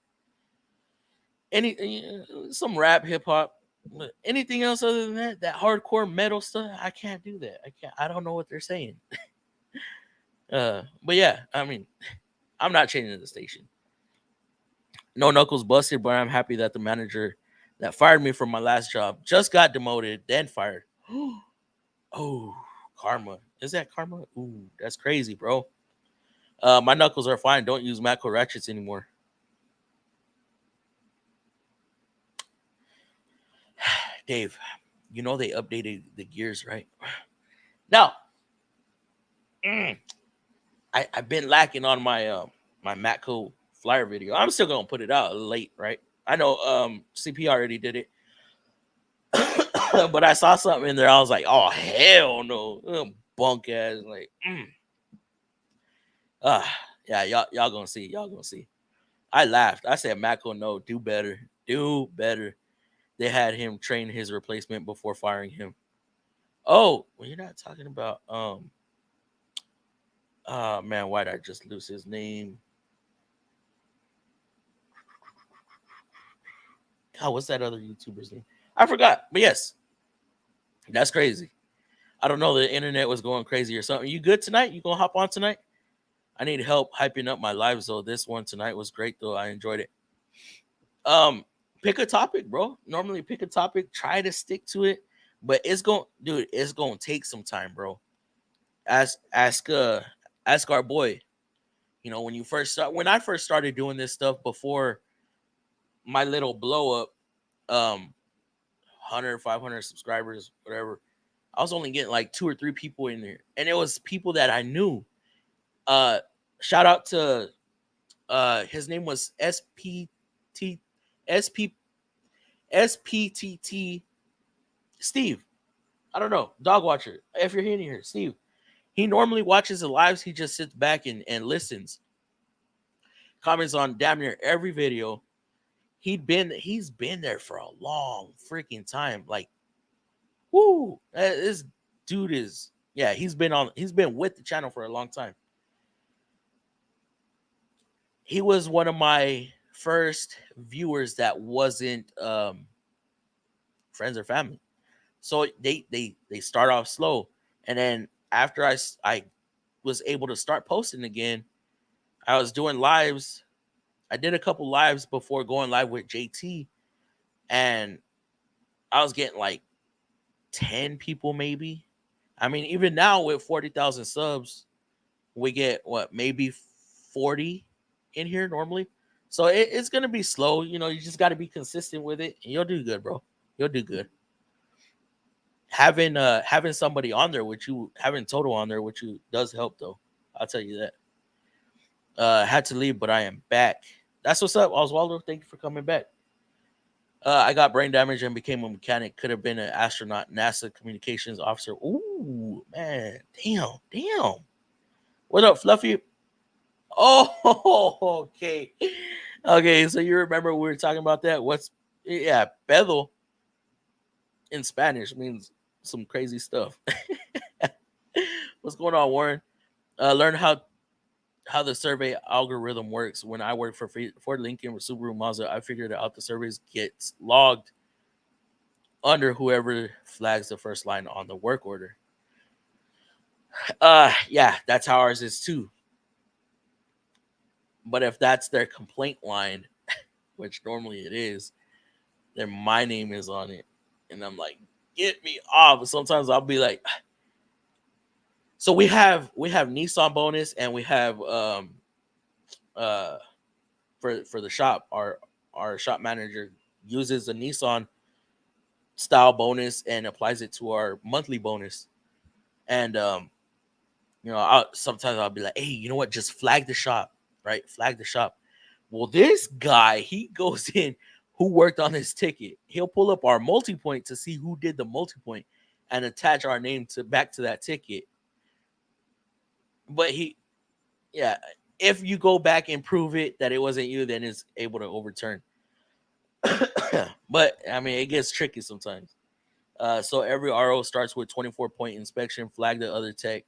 Some rap, hip hop, anything else other than that hardcore metal stuff, I can't do that. I can't. I don't know what they're saying. But yeah, I mean, I'm not changing the station. No knuckles busted, but I'm happy that the manager that fired me from my last job just got demoted, then fired. Oh, karma. Is that karma? Ooh, that's crazy, bro. My knuckles are fine. Don't use macro ratchets anymore. Dave, they updated the gears, right? Now, I've been lacking on my Matco flyer video. I'm still gonna put it out late, right? I know CP already did it. But I saw something in there. I was like, oh hell no, bunk ass. Like, Yeah, y'all gonna see. Y'all gonna see. I laughed. I said, Mako, no, do better. Do better. They had him train his replacement before firing him. Oh, well, you're not talking about man, why'd I just lose his name? God, what's that other YouTuber's name? I forgot. But yes, that's crazy. I don't know. The internet was going crazy or something. You good tonight? You gonna hop on tonight? I need help hyping up my lives though. This one tonight was great though. I enjoyed it. Um, Pick a topic, bro. Normally pick a topic, try to stick to it, but it's gonna take some time, bro. Ask our boy. You know, when I first started doing this stuff before my little blow up, 100, 500 subscribers, whatever, I was only getting like 2 or 3 people in there, and it was people that I knew. Uh, Shout out to his name was SPT SP SPTT Steve. I don't know, dog watcher. If you're hearing here, Steve. He normally watches the lives. He just sits back and listens. Comments on damn near every video. He's been there for a long freaking time. Like, whoo, this dude is, yeah, he's been with the channel for a long time. He was one of my first viewers that wasn't friends or family. So they start off slow, and then after I was able to start posting again, I was doing lives. I did a couple lives before going live with JT, and I was getting like 10 people maybe. I mean, even now with 40,000 subs, we get what, maybe 40 in here normally. So it's gonna be slow. You know, you just got to be consistent with it, and you'll do good, bro. You'll do good. Having somebody on there with you, having Total on there with you does help though. I'll tell you that. Had to leave, but I am back. That's what's up, Oswaldo. Thank you for coming back. I got brain damage and became a mechanic. Could have been an astronaut, NASA communications officer. Ooh, man. Damn. What up, Fluffy? Oh, okay. Okay, so you remember we were talking about that? Yeah, pedo in Spanish means some crazy stuff. What's going on, Warren? Learn how the survey algorithm works. When I worked for Ford Lincoln or Subaru Mazda, I figured out the surveys gets logged under whoever flags the first line on the work order. Yeah, that's how ours is too. But if that's their complaint line, which normally it is, then my name is on it. And I'm like, get me off. But sometimes I'll be like, so we have Nissan bonus, and we have uh for the shop, our shop manager uses the Nissan style bonus and applies it to our monthly bonus. And you know, sometimes I'll be like, hey, you know what? Just flag the shop, right? Flag the shop. Well, this guy, he goes in who worked on his ticket. He'll pull up our multi-point to see who did the multi-point and attach our name to back to that ticket. But yeah, if you go back and prove it that it wasn't you, then it's able to overturn. But I mean, it gets tricky sometimes. So every RO starts with 24-point inspection. Flag the other tech.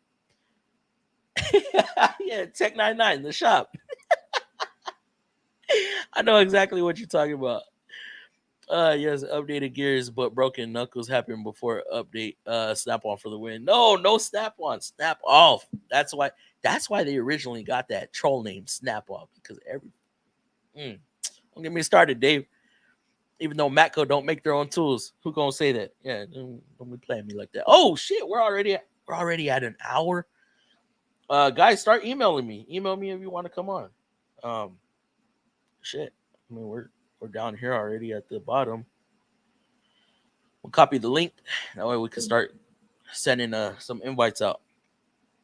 Yeah, Tech 99, the shop. I know exactly what you're talking about. Yes, updated gears, but broken knuckles happened before update. Snap on for the win. No snap on, snap off. That's why they originally got that troll name, Snap Off, because don't get me started, Dave. Even though Matco don't make their own tools, who gonna say that? Yeah, don't be playing me like that. Oh shit, we're already at an hour. Guys, start emailing me. Email me if you want to come on. Um, Shit. I mean, we're down here already at the bottom. We'll copy the link. That way we can start sending some invites out.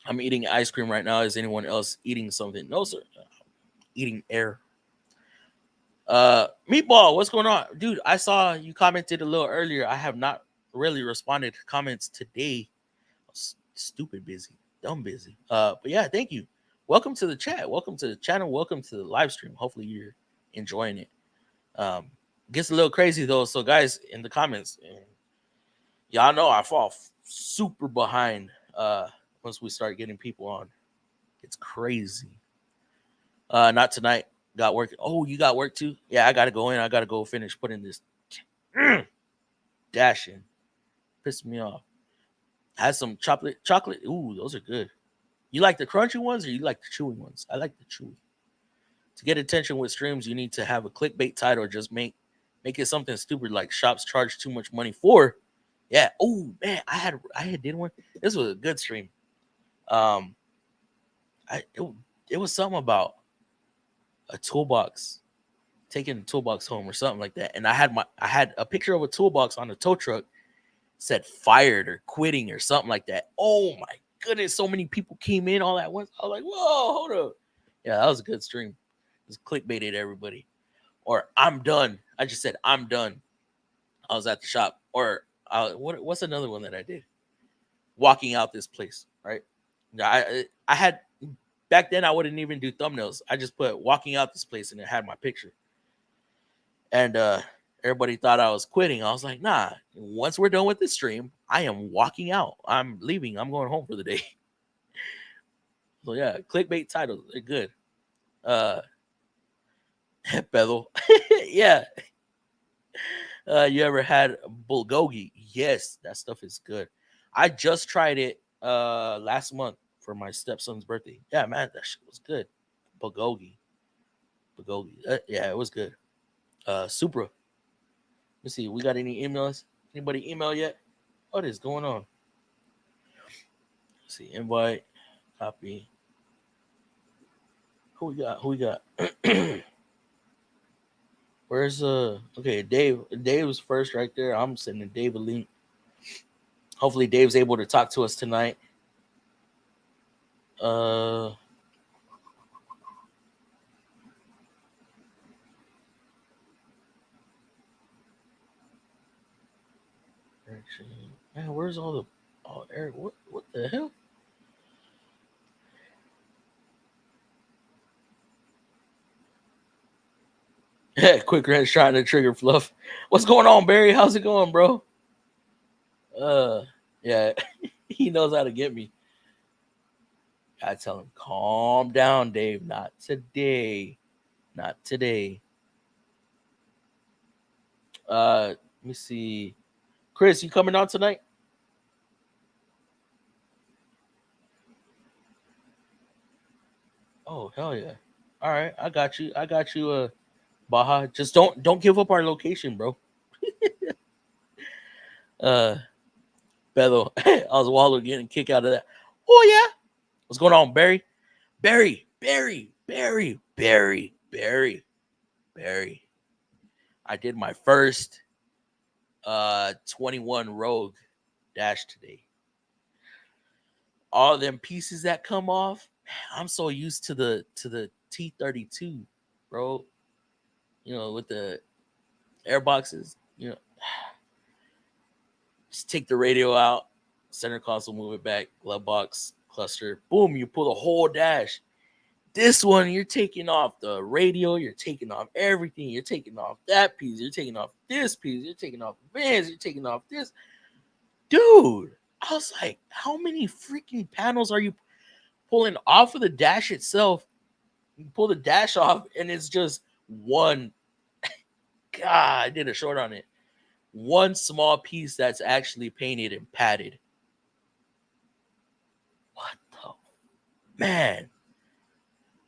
I'm eating ice cream right now. Is anyone else eating something? No, sir. Eating air. Meatball, what's going on? Dude, I saw you commented a little earlier. I have not really responded to comments today. I was stupid busy. Dumb busy. But yeah, thank you. welcome to the chat. Welcome to the channel. Welcome to the live stream. Hopefully you're enjoying it. Gets a little crazy though. So guys, in the comments, y'all know I fall super behind once we start getting people on. It's crazy. Not tonight. Got work. Oh, you got work too? Yeah, I gotta go in. I gotta go finish putting this dash in. Pissed me off. Had some chocolate. Ooh, those are good. You like the crunchy ones or you like the chewy ones? I like the chewy. To get attention with streams, you need to have a clickbait title or just make it something stupid like shops charge too much money for. Yeah. Oh man, I had did one. This was a good stream. It was something about a toolbox, taking a toolbox home or something like that. And I had a picture of a toolbox on the tow truck, said fired or quitting or something like that. Oh my goodness, so many people came in all at once. I was like, whoa, hold up. Yeah, that was a good stream. Just clickbaited everybody. Or I'm done. I just said I'm done. I was at the shop. Or what's another one that I did? Walking out this place, right? I had back then I wouldn't even do thumbnails. I just put walking out this place and it had my picture. And everybody thought I was quitting. I was like, nah, once we're done with this stream, I am walking out. I'm leaving. I'm going home for the day. So yeah, clickbait titles, they're good. Pedal. Yeah. You ever had bulgogi? Yes, that stuff is good. I just tried it last month for my stepson's birthday. Yeah, man, that shit was good. Bulgogi. Yeah, it was good. Supra. Let's see, we got any emails? Anybody email yet? What is going on? Let's see, invite, copy. Who we got? Where's okay, Dave. Dave was first right there. I'm sending Dave a link. Hopefully Dave's able to talk to us tonight. Man, where's all the Eric? What the hell? Yeah, Quick Ranch trying to trigger Fluff. What's going on, Barry? How's it going, bro? Yeah, he knows how to get me. I tell him, calm down, Dave. Not today. Not today. Let me see. Chris, you coming out tonight? Oh, hell yeah. All right, I got you. Baja. Just don't give up our location, bro. Beto, Oswaldo getting a kick out of that. Oh yeah. What's going on, Barry? Barry. I did my first 21 Rogue dash today. All them pieces that come off, I'm so used to the T32, bro. You know, with the air boxes, you know. Just take the radio out, center console, move it back, glove box, cluster, boom, you pull the whole dash. This one, you're taking off the radio, you're taking off everything, you're taking off that piece, you're taking off this piece, you're taking off vans, you're taking off this. Dude, I was like, how many freaking panels are you pulling off of the dash itself? You pull the dash off, and it's just one. God, I did a short on it. One small piece that's actually painted and padded. What the man?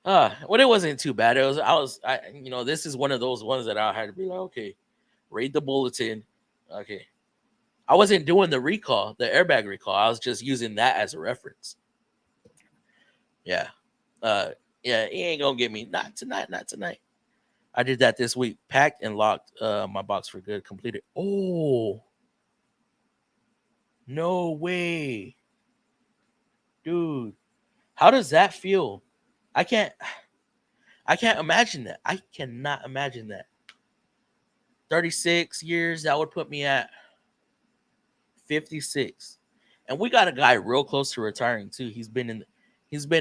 Well, it wasn't too bad. This is one of those ones that I had to be like, okay, read the bulletin. Okay. I wasn't doing the recall, the airbag recall. I was just using that as a reference. Yeah. Yeah, he ain't gonna get me. Not tonight. I did that this week. Packed and locked my box for good. Completed. Oh. No way. Dude. How does that feel? I can't imagine that. I cannot imagine that. 36 years, that would put me at 56. And we got a guy real close to retiring too. He's been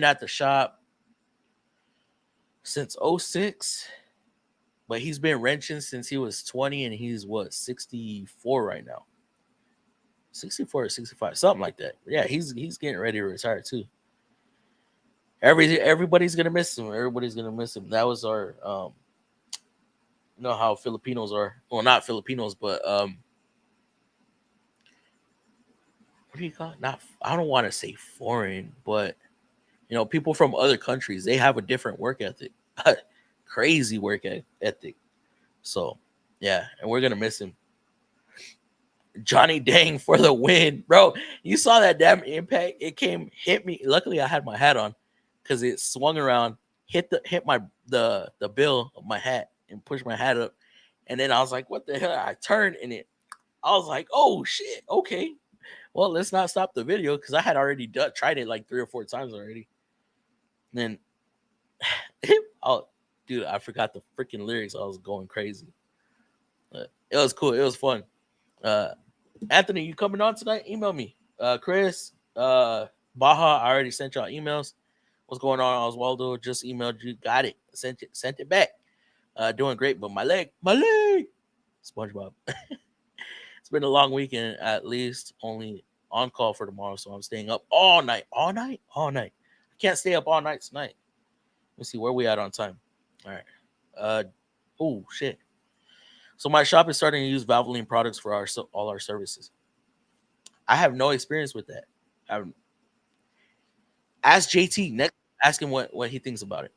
at the shop. since '06, but he's been wrenching since he was 20, and he's what 64 right now. 64 or 65, something like that. Yeah, he's getting ready to retire too. Everybody's gonna miss him. Everybody's gonna miss him. That was our you know how Filipinos are. Well, not Filipinos, but what do you call it? Not, I don't want to say foreign, but you know, people from other countries, they have a different work ethic. Crazy work ethic. So yeah, and we're gonna miss him. Johnny Dang for the win, bro. You saw that damn impact. It hit me. Luckily, I had my hat on because it swung around, hit the bill of my hat and pushed my hat up. And then I was like, "What the hell?" I turned and I was like, "Oh shit, okay. Well, let's not stop the video because I had already tried it like 3 or 4 times already." And then, oh, dude, I forgot the freaking lyrics. I was going crazy. But it was cool. It was fun. Anthony, you coming on tonight? Email me. Chris, Baja, I already sent y'all emails. What's going on, Oswaldo? Just emailed you. Got it. Sent it back. Doing great, but my leg. SpongeBob. It's been a long weekend, at least only on call for tomorrow, so I'm staying up all night. I can't stay up all night tonight. Let's see where we at on time. All right. Oh shit. So my shop is starting to use Valvoline products for all our services. I have no experience with that. Ask JT next. Ask him what he thinks about it.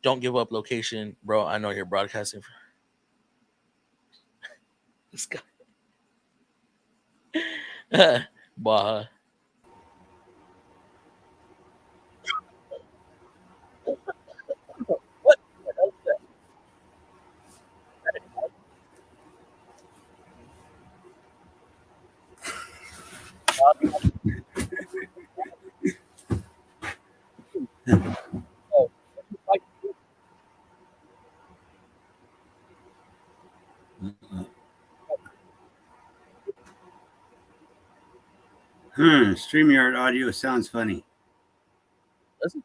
Don't give up location, bro. I know you're broadcasting. This guy. Baja. What?
StreamYard audio sounds funny.
Listen,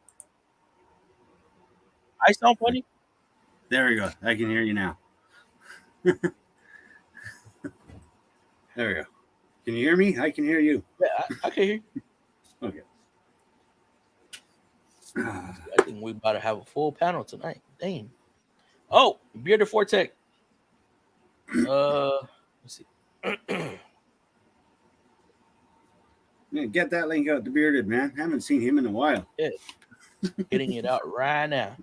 I sound funny.
There we go. I can hear you now. There we go. Can you hear me? I can hear you.
Yeah, I can hear you.
Okay.
I think we about to have a full panel tonight. Dang. Oh, Bearded Fortec. Let's see.
Yeah, get that link out to Bearded, man. Haven't seen him in a while.
Yeah. Getting it out right now.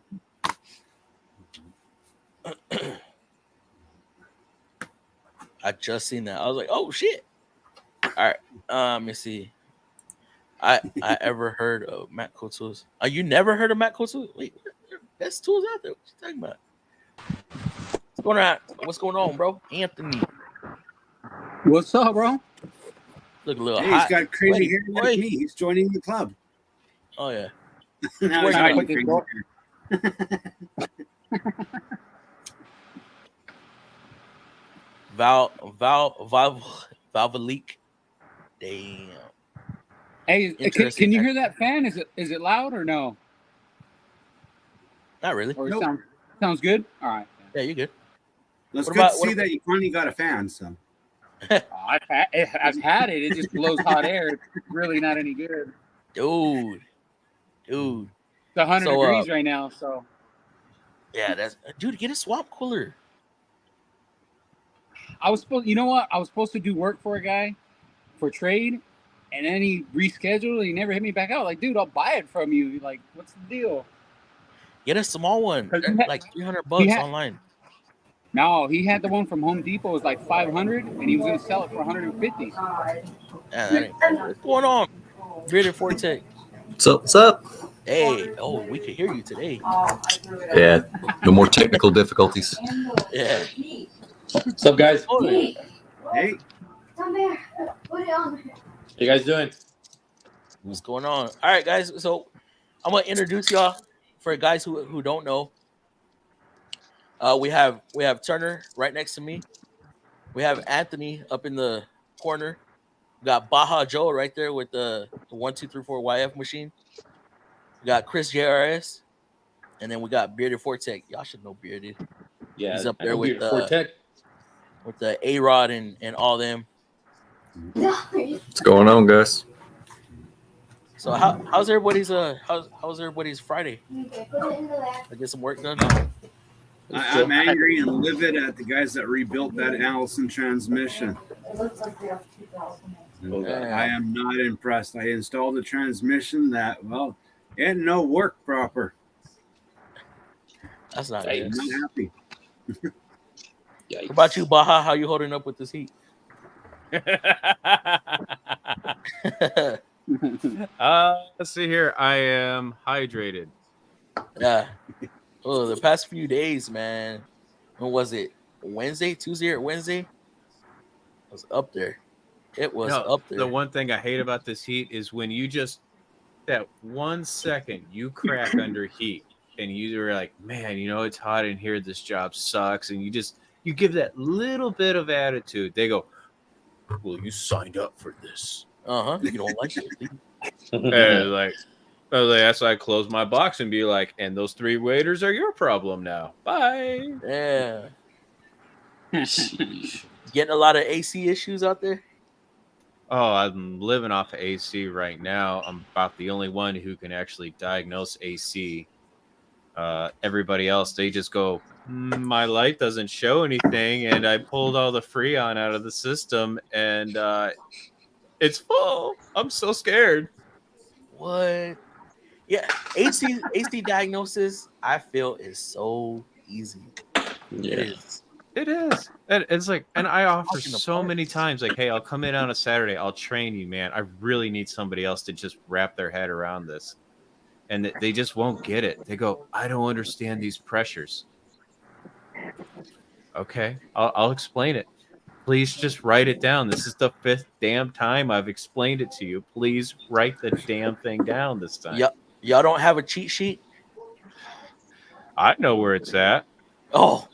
I just seen that. I was like, oh shit. All right. Let me see. I ever heard of Matt Tools. You never heard of Matt Tools? Wait, best tools out there. What you talking about? What's going on, bro? Anthony.
What's up, bro?
Look a little
Hey,
hot.
he's got crazy hair like me. He's joining the club.
Oh yeah.
Now he's got crazy hair.
Valvoleak. Damn.
Hey, can you hear that fan? Is it loud or no?
Not really.
Or sounds good? All right.
Yeah, you good.
Well, it's good to see that you finally got a fan, so.
I've had it. It just blows hot air. It's really not any good.
Dude.
It's 100 degrees right now, so.
Yeah, dude, get a swamp cooler.
You know what? I was supposed to do work for a guy for trade, and then he rescheduled and he never hit me back out. Like, dude, I'll buy it from you. Like, what's the deal?
Get a small one. Like $300 online.
No, he had the one from Home Depot. It was like $500, and he was going to sell it for $150.
Yeah, what's going on? Bearded Forte.
What's up?
Hey, we can hear you today.
Yeah, no more technical difficulties.
Yeah.
What's up, guys?
Hey.
Down there. Put it on.
How you guys doing?
What's going on? All right, guys. So I'm gonna introduce y'all for guys who don't know. We have Turner right next to me. We have Anthony up in the corner. We got Baja Joe right there with the 1 2 3 4 YF machine. We got Chris JRS. And then we got Bearded Fortec. Y'all should know Bearded.
Yeah,
He's up
I
there
know
with
Fortec.
the A-Rod and all them.
What's going on, guys?
So how's everybody's how's everybody's Friday? I get some work done.
I'm angry and livid at the guys that rebuilt that Allison transmission. I am not impressed. I installed a transmission that, well, it didn't no work proper.
That's not
I'm
good.
not happy.
What about you, Baja? How you holding up with this heat?
Let's see here. I am hydrated.
Yeah. Oh, the past few days, man. When was it? Wednesday, Tuesday, or Wednesday? It was up there. It was up there.
The one thing I hate about this heat is when you just that 1 second you crack under heat and you're like, man, you know, it's hot in here. This job sucks. And you give that little bit of attitude. They go, well, you signed up for this.
You don't like it.
And like, that's why I close my box and be like, and those 3 waiters are your problem now. Bye.
Yeah. Getting a lot of AC issues out there.
Oh, I'm living off of AC right now. I'm about the only one who can actually diagnose AC. Everybody else, they just go, my light doesn't show anything, and I pulled all the Freon out of the system, and it's full. I'm so scared.
What? Yeah, AC diagnosis, I feel, is so easy.
Yeah.
It is.
It is. And it's like, and I offer
Fucking
so
apart.
many times, like, hey, I'll come in on a Saturday. I'll train you, man. I really need somebody else to just wrap their head around this. And they just won't get it. They go, I don't understand these pressures. Okay, I'll explain it. Please just write it down. This is the 5th damn time I've explained it to you. Please write the damn thing down this time.
Yep. Y'all don't have a cheat sheet?
I know where it's at.
Oh.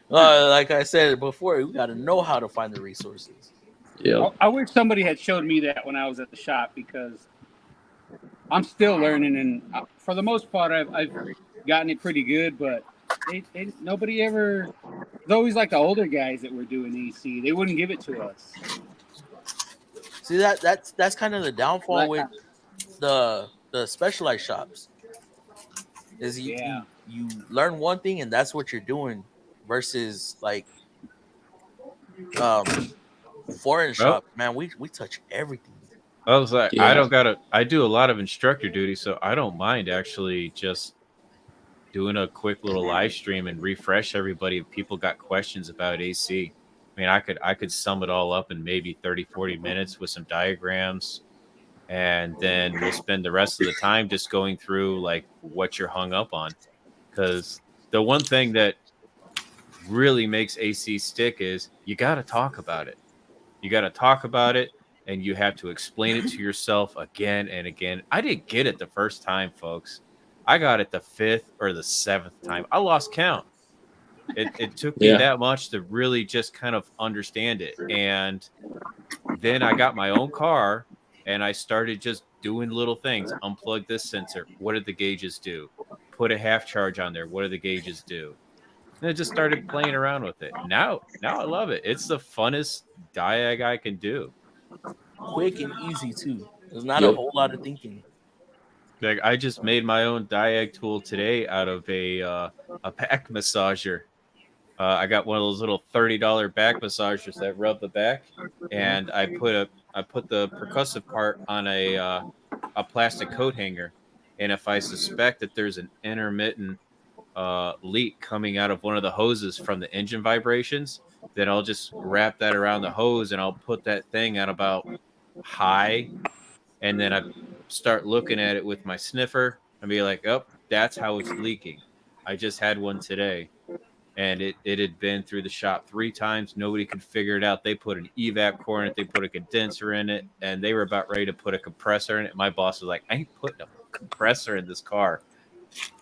Like I said before, we got to know how to find the resources.
Yeah.
I wish somebody had showed me that when I was at the shop, because I'm still learning, and for the most part, I've gotten it pretty good. But nobody ever. It's always like the older guys that were doing AC. They wouldn't give it to us.
See, that's kind of the downfall with the specialized shops. Is you learn one thing and that's what you're doing, versus like foreign shop. Man, we touch everything.
I was like,
Yeah.
I do a lot of instructor duty, so I don't mind actually just doing a quick little live stream and refresh everybody if people got questions about AC. I mean, I could sum it all up in maybe 30-40 minutes with some diagrams, and then we'll spend the rest of the time just going through like what you're hung up on. Because the one thing that really makes AC stick is you got to talk about it. You got to talk about it, and you have to explain it to yourself again and again. I didn't get it the first time, folks. I got it the 5th or the 7th time. I lost count. It took me that much to really just kind of understand it. And then I got my own car, and I started just doing little things. Unplug this sensor. What did the gauges do? Put a half charge on there. What do the gauges do? And I just started playing around with it. Now I love it. It's the funnest diag I can do.
Quick and easy too. There's not a whole lot of thinking.
Like, I just made my own diag tool today out of a back massager. I got one of those little $30 back massagers that rub the back, and I put the percussive part on a plastic coat hanger. And if I suspect that there's an intermittent leak coming out of one of the hoses from the engine vibrations, then I'll just wrap that around the hose, and I'll put that thing at about high, and then I start looking at it with my sniffer and be like, oh, that's how it's leaking. I just had one today, and it had been through the shop 3 times. Nobody could figure it out. They put an evap core in it. They put a condenser in it, and they were about ready to put a compressor in it. My boss was like, I ain't putting a compressor in this car.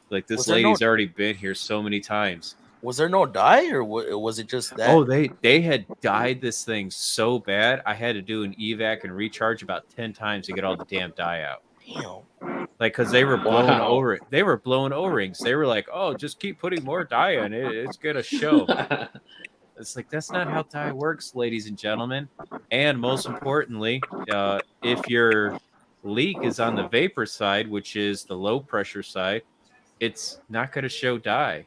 Like, this lady's already been here so many times.
Was there no dye, or was it just that?
Oh, they had dyed this thing so bad. I had to do an evac and recharge about 10 times to get all the damn dye out.
Damn.
Like, because they were blowing O-rings. They were like, "Oh, just keep putting more dye in it. It's gonna show." It's like, that's not how dye works, ladies and gentlemen. And most importantly, if your leak is on the vapor side, which is the low pressure side, it's not going to show dye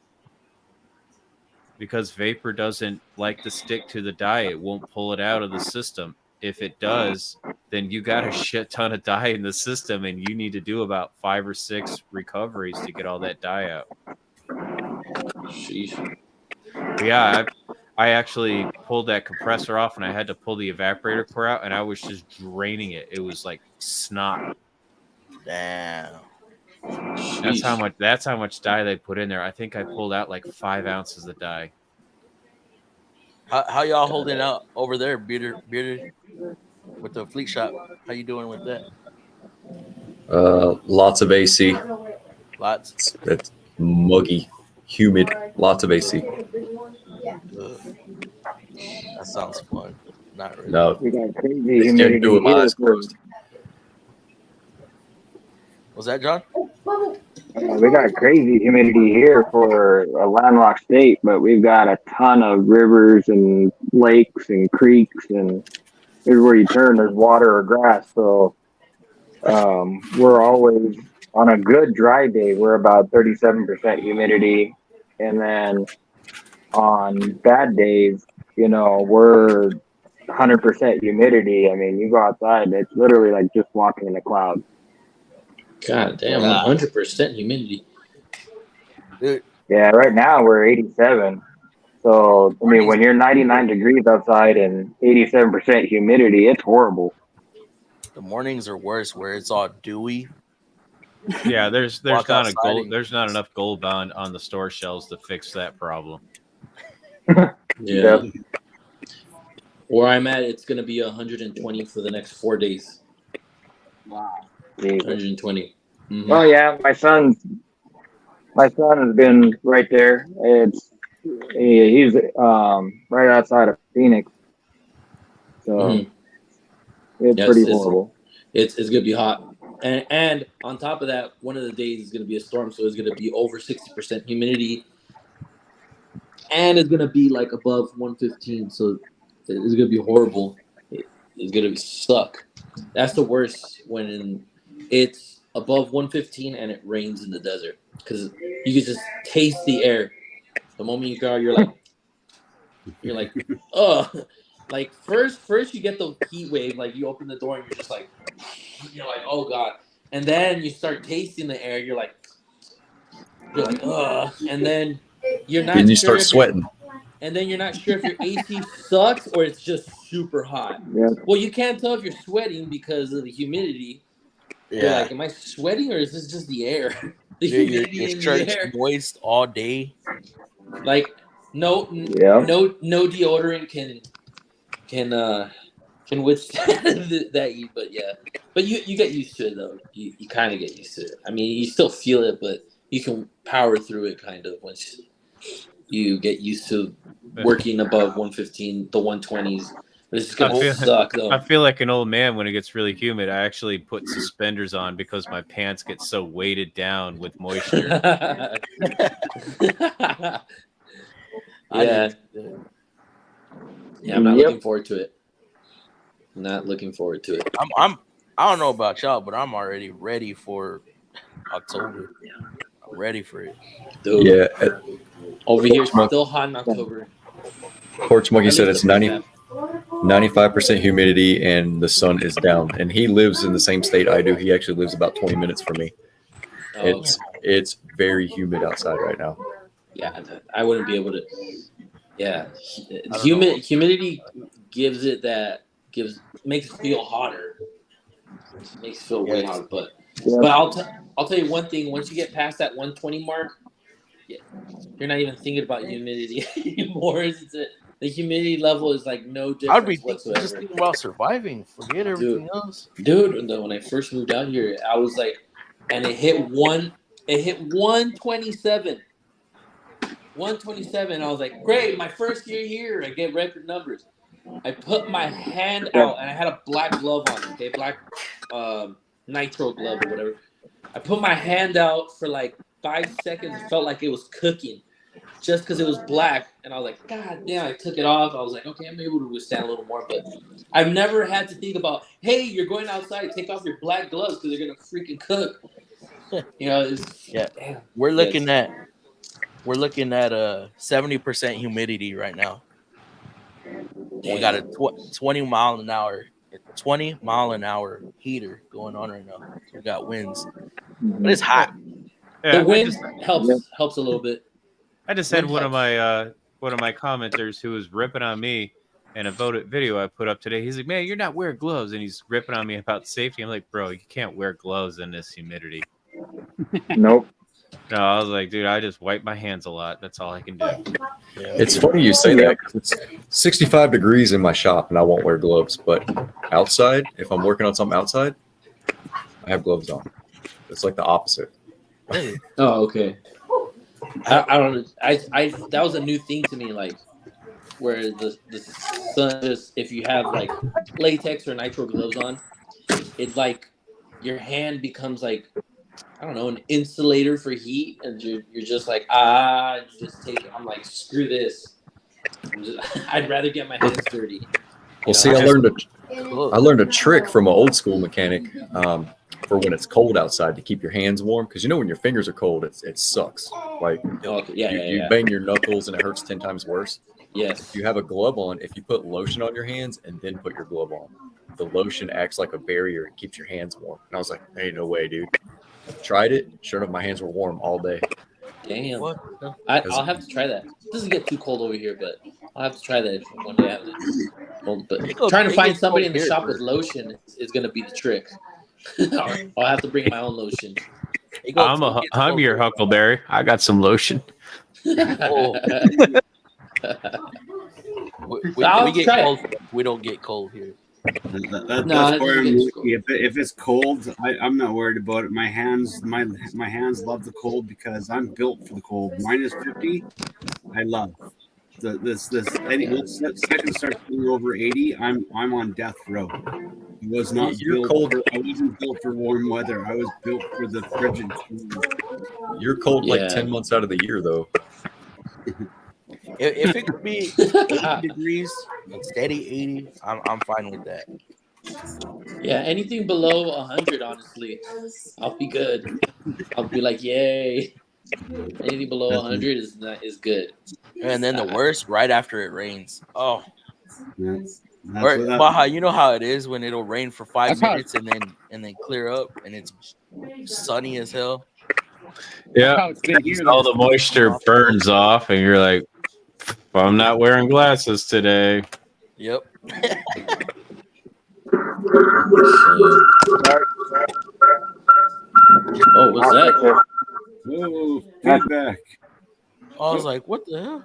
because vapor doesn't like to stick to the dye. It won't pull it out of the system. If it does, then you got a shit ton of dye in the system, and you need to do about 5 or 6 recoveries to get all that dye out.
Sheesh.
But yeah, I actually pulled that compressor off, and I had to pull the evaporator core out, and I was just draining it. It was like snot.
Damn.
Sheesh.
That's how much dye they put in there. I think I pulled out like 5 ounces of dye.
How y'all holding out over there, bearded, with the fleet shop? How you doing with that?
Lots of AC.
Lots.
It's muggy, humid. Lots of AC.
Ugh. That sounds fun. Not really.
No,
We got crazy
you can't
humidity
do it with my
here.
eyes closed.
Was that John?
We got crazy humidity here for a landlocked state, but we've got a ton of rivers and lakes and creeks, and everywhere you turn, there's water or grass. So we're always on a good dry day. We're about 37% humidity, and then on bad days, we're 100% humidity. I mean, you go outside, it's literally like just walking in a cloud.
God damn, 100% humidity.
Dude,
Yeah, right now we're 87. So, I mean, when you're 99 degrees outside and 87% humidity, it's horrible.
the mornings are worse where it's all dewy.
Yeah, there's
Walk
not
outside
there's not enough gold bond on the store shelves to fix that problem.
Yeah. Where I'm at, it's going to be 120 for the next 4 days.
Wow.
120. Mm-hmm.
Oh yeah, my son has been right there. He's right outside of Phoenix, so it's pretty horrible.
It's going to be hot, and on top of that, one of the days is going to be a storm, so it's going to be over 60% humidity, and it's going to be like above 115. So it's going to be horrible. It's going to suck. That's the worst when it's above 115 and it rains in the desert, because you can just taste the air. The moment you go, you're like, oh, like first you get the heat wave, like you open the door and you're like, oh god, and then you start tasting the air, you're like, ugh, and then you're not.
And you start sweating.
And then you're not sure if your AC sucks or it's just super hot.
Yeah.
Well, you can't tell if you're sweating because of the humidity.
Yeah.
You're like, am I sweating or is this just the air? The
Dude,
humidity
your
in
shirt's
the air.
moist all day.
Like no deodorant can withstand that heat. But yeah, but you get used to it though. You kind of get used to it. I mean, you still feel it, but you can power through it kind of once you get used to working above 115, the 120s. But it's just gonna suck though.
I feel like an old man when it gets really humid. I actually put suspenders on because my pants get so weighted down with moisture.
Yeah, I'm not looking forward to it. Not looking forward to it.
I don't know about y'all, but I'm already ready for October. I'm ready for it.
Dude.
Yeah.
Over here, it's still hot in October.
Porch Monkey said it's 95% humidity and the sun is down. And he lives in the same state I do. He actually lives about 20 minutes from me.
Oh,
It's very humid outside right now.
Yeah, I wouldn't be able to. Yeah, humidity makes it feel hotter. Makes it feel way hotter. But I'll tell you one thing. Once you get past that 120 mark, you're not even thinking about humidity anymore. The humidity level is like no difference
I'd be
whatsoever.
just thinking about surviving. Forget everything else.
Dude, when I first moved out here, I was like, and it hit 127. 127. I was like, great, my first year here, I get record numbers. I put my hand out and I had a black glove on, okay, black nitro glove or whatever. I put my hand out for like 5 seconds. It felt like it was cooking, just because it was black. And I was like, God damn! I took it off. I was like, okay, I'm able to withstand a little more. But I've never had to think about, hey, you're going outside. Take off your black gloves because they're gonna freaking cook. You know, damn.
We're looking at 70% humidity right now. We got a 20 mile an hour heater going on right now. So we got winds, but it's hot.
Yeah,
The wind helps a little bit.
I just had one of my commenters who was ripping on me in a video I put up today. He's like, "Man, you're not wearing gloves," and he's ripping on me about safety. I'm like, "Bro, you can't wear gloves in this humidity."
Nope.
No, I was like, dude, I just wipe my hands a lot. That's all I can do.
It's funny you say that, 'cause it's 65 degrees in my shop and I won't wear gloves. But outside, if I'm working on something outside, I have gloves on. It's like the opposite.
Oh, okay. I don't know. I that was a new thing to me, like where the sun just, if you have like latex or nitro gloves on, it's like your hand becomes like, I don't know, an insulator for heat, and you're just like, just take it. I'm like, screw this. I'd rather get my hands dirty.
Well, see, I learned a trick from an old school mechanic for when it's cold outside to keep your hands warm, because when your fingers are cold, it sucks. Like you bang your knuckles and it hurts 10 times worse.
Yes.
If you have a glove on, if you put lotion on your hands and then put your glove on, the lotion acts like a barrier and keeps your hands warm. And I was like, ain't no way, dude. Tried it. Sure enough, my hands were warm all day.
Damn. I'll have to try that. It doesn't get too cold over here, but I'll have to try that one day. But trying to find somebody in the shop with lotion is going to be the trick. I'll have to bring my own lotion.
I'm your Huckleberry. I got some lotion.
We get cold. We don't get cold here.
That's where I'm lucky. If it's cold, I'm not worried about it. My hands love the cold because I'm built for the cold. Minus 50, I love. This second starts going over 80, I'm on death row. I was not I wasn't built for warm weather. I was built for the frigid cold.
You're cold like 10 months out of the year, though.
If it could be 80 degrees and steady 80, I'm fine with that.
Yeah, anything below 100, honestly, I'll be good. I'll be like, yay. Anything below 100 is good.
And then the worst, right after it rains. Oh,
Baja,
you know how it is when it'll rain for 5 minutes and then clear up and it's sunny as hell.
Yeah, all the moisture burns off, and you're like, I'm not wearing glasses today.
Yep.
Oh, what's that?
Whoa, feedback.
I was like, what the hell?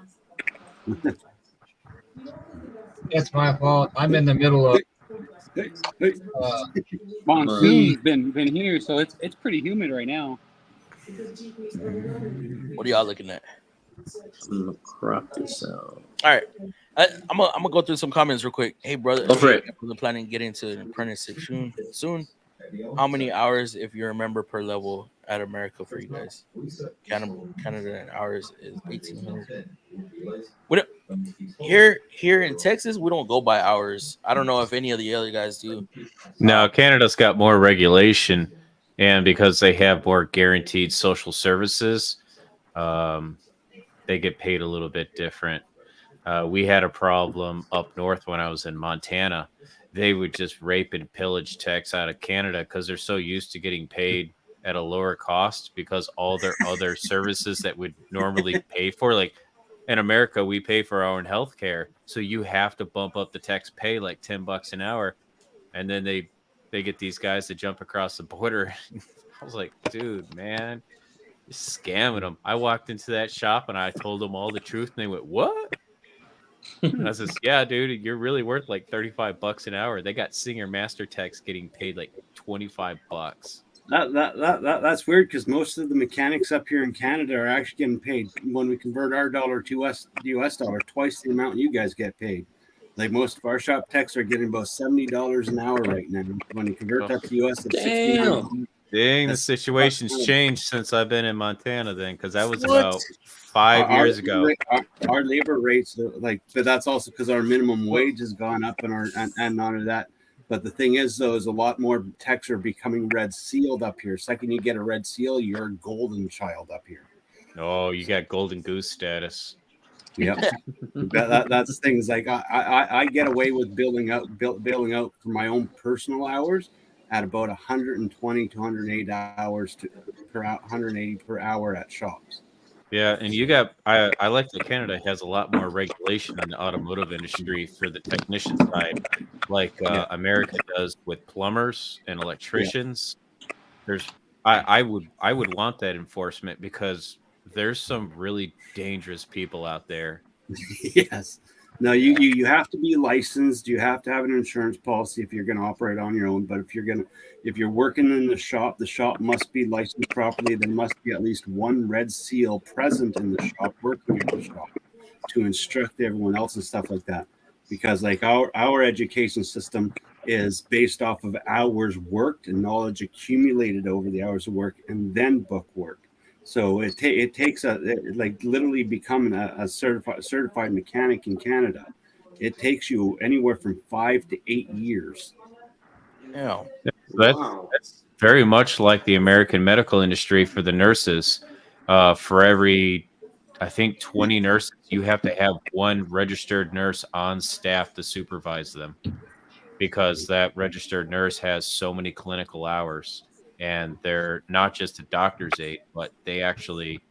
It's my fault. I'm in the middle of
monsoon's been here, so it's pretty humid right now.
What are y'all looking at?
I'm gonna crop this out.
All right, I'm gonna go through some comments real quick. Hey, brother, I'm planning to get into an apprenticeship soon. How many hours, if you remember, per level at America for you guys? Canada in hours is 1,800. Here in Texas, we don't go by hours. I don't know if any of the other guys do.
No, Canada's got more regulation, and because they have more guaranteed social services, they get paid a little bit different. We had a problem up north when I was in Montana. They would just rape and pillage techs out of Canada because they're so used to getting paid at a lower cost because all their other services that would normally pay for, like in America, we pay for our own health care. So you have to bump up the tech's pay like $10 an hour. And then they get these guys to jump across the border. I was like, dude, man, you're scamming them. I walked into that shop and I told them all the truth. And they went, what? And I says, yeah, dude, you're really worth like $35 an hour. They got senior master techs getting paid like $25.
That's weird because most of the mechanics up here in Canada are actually getting paid when we convert our dollar to US dollar twice the amount you guys get paid. Like most of our shop techs are getting about $70 an hour right now. When you convert that to US, it's
Dang, the situation's changed since I've been in Montana then, because that was
What?
about 5 years ago.
Our labor rates are like, but that's also because our minimum wage has gone up, and none of that. But the thing is, though, is a lot more techs are becoming red sealed up here. Second you get a red seal, you're a golden child up here.
Oh, you got golden goose status.
Yep. That's things like I get away with billing out for my own personal hours at about 120 to 180 hours per 180 per hour at shops.
Yeah, and you got I like that Canada has a lot more regulation in the automotive industry for the technician side, like America does with plumbers and electricians. There's I would want that enforcement because there's some really dangerous people out there.
Yes. No, you have to be licensed. You have to have an insurance policy if you're going to operate on your own. But if you're working in the shop must be licensed properly. There must be at least one red seal present in the shop, working at the shop, to instruct everyone else and stuff like that. Because like our education system is based off of hours worked and knowledge accumulated over the hours of work, and then book work. So it takes like literally becoming a certified mechanic in Canada. It takes you anywhere from 5 to 8 years.
Yeah,
that's very much like the American medical industry for the nurses. For every, I think, 20 nurses, you have to have one registered nurse on staff to supervise them, because that registered nurse has so many clinical hours. And they're not just a doctor's aide, but they actually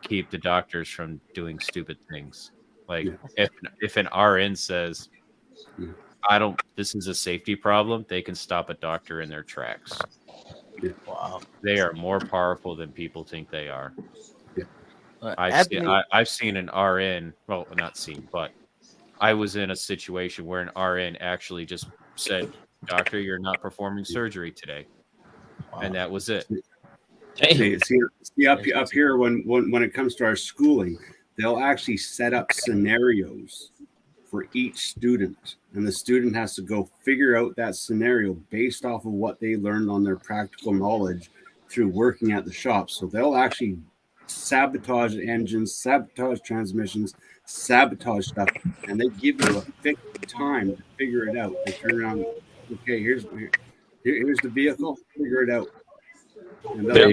keep the doctors from doing stupid things. Like if an RN says, this is a safety problem, they can stop a doctor in their tracks.
Wow.
They are more powerful than people think they are.
Anthony,
I've seen an RN, well, not seen, but I was in a situation where an RN actually just said, "Doctor, you're not performing surgery today." And that was it.
See up here when it comes to our schooling, they'll actually set up scenarios for each student, and the student has to go figure out that scenario based off of what they learned on their practical knowledge through working at the shop. So they'll actually sabotage engines, sabotage transmissions, sabotage stuff, and they give you a fixed time to figure it out. They turn around, okay, here's the vehicle, figure it out.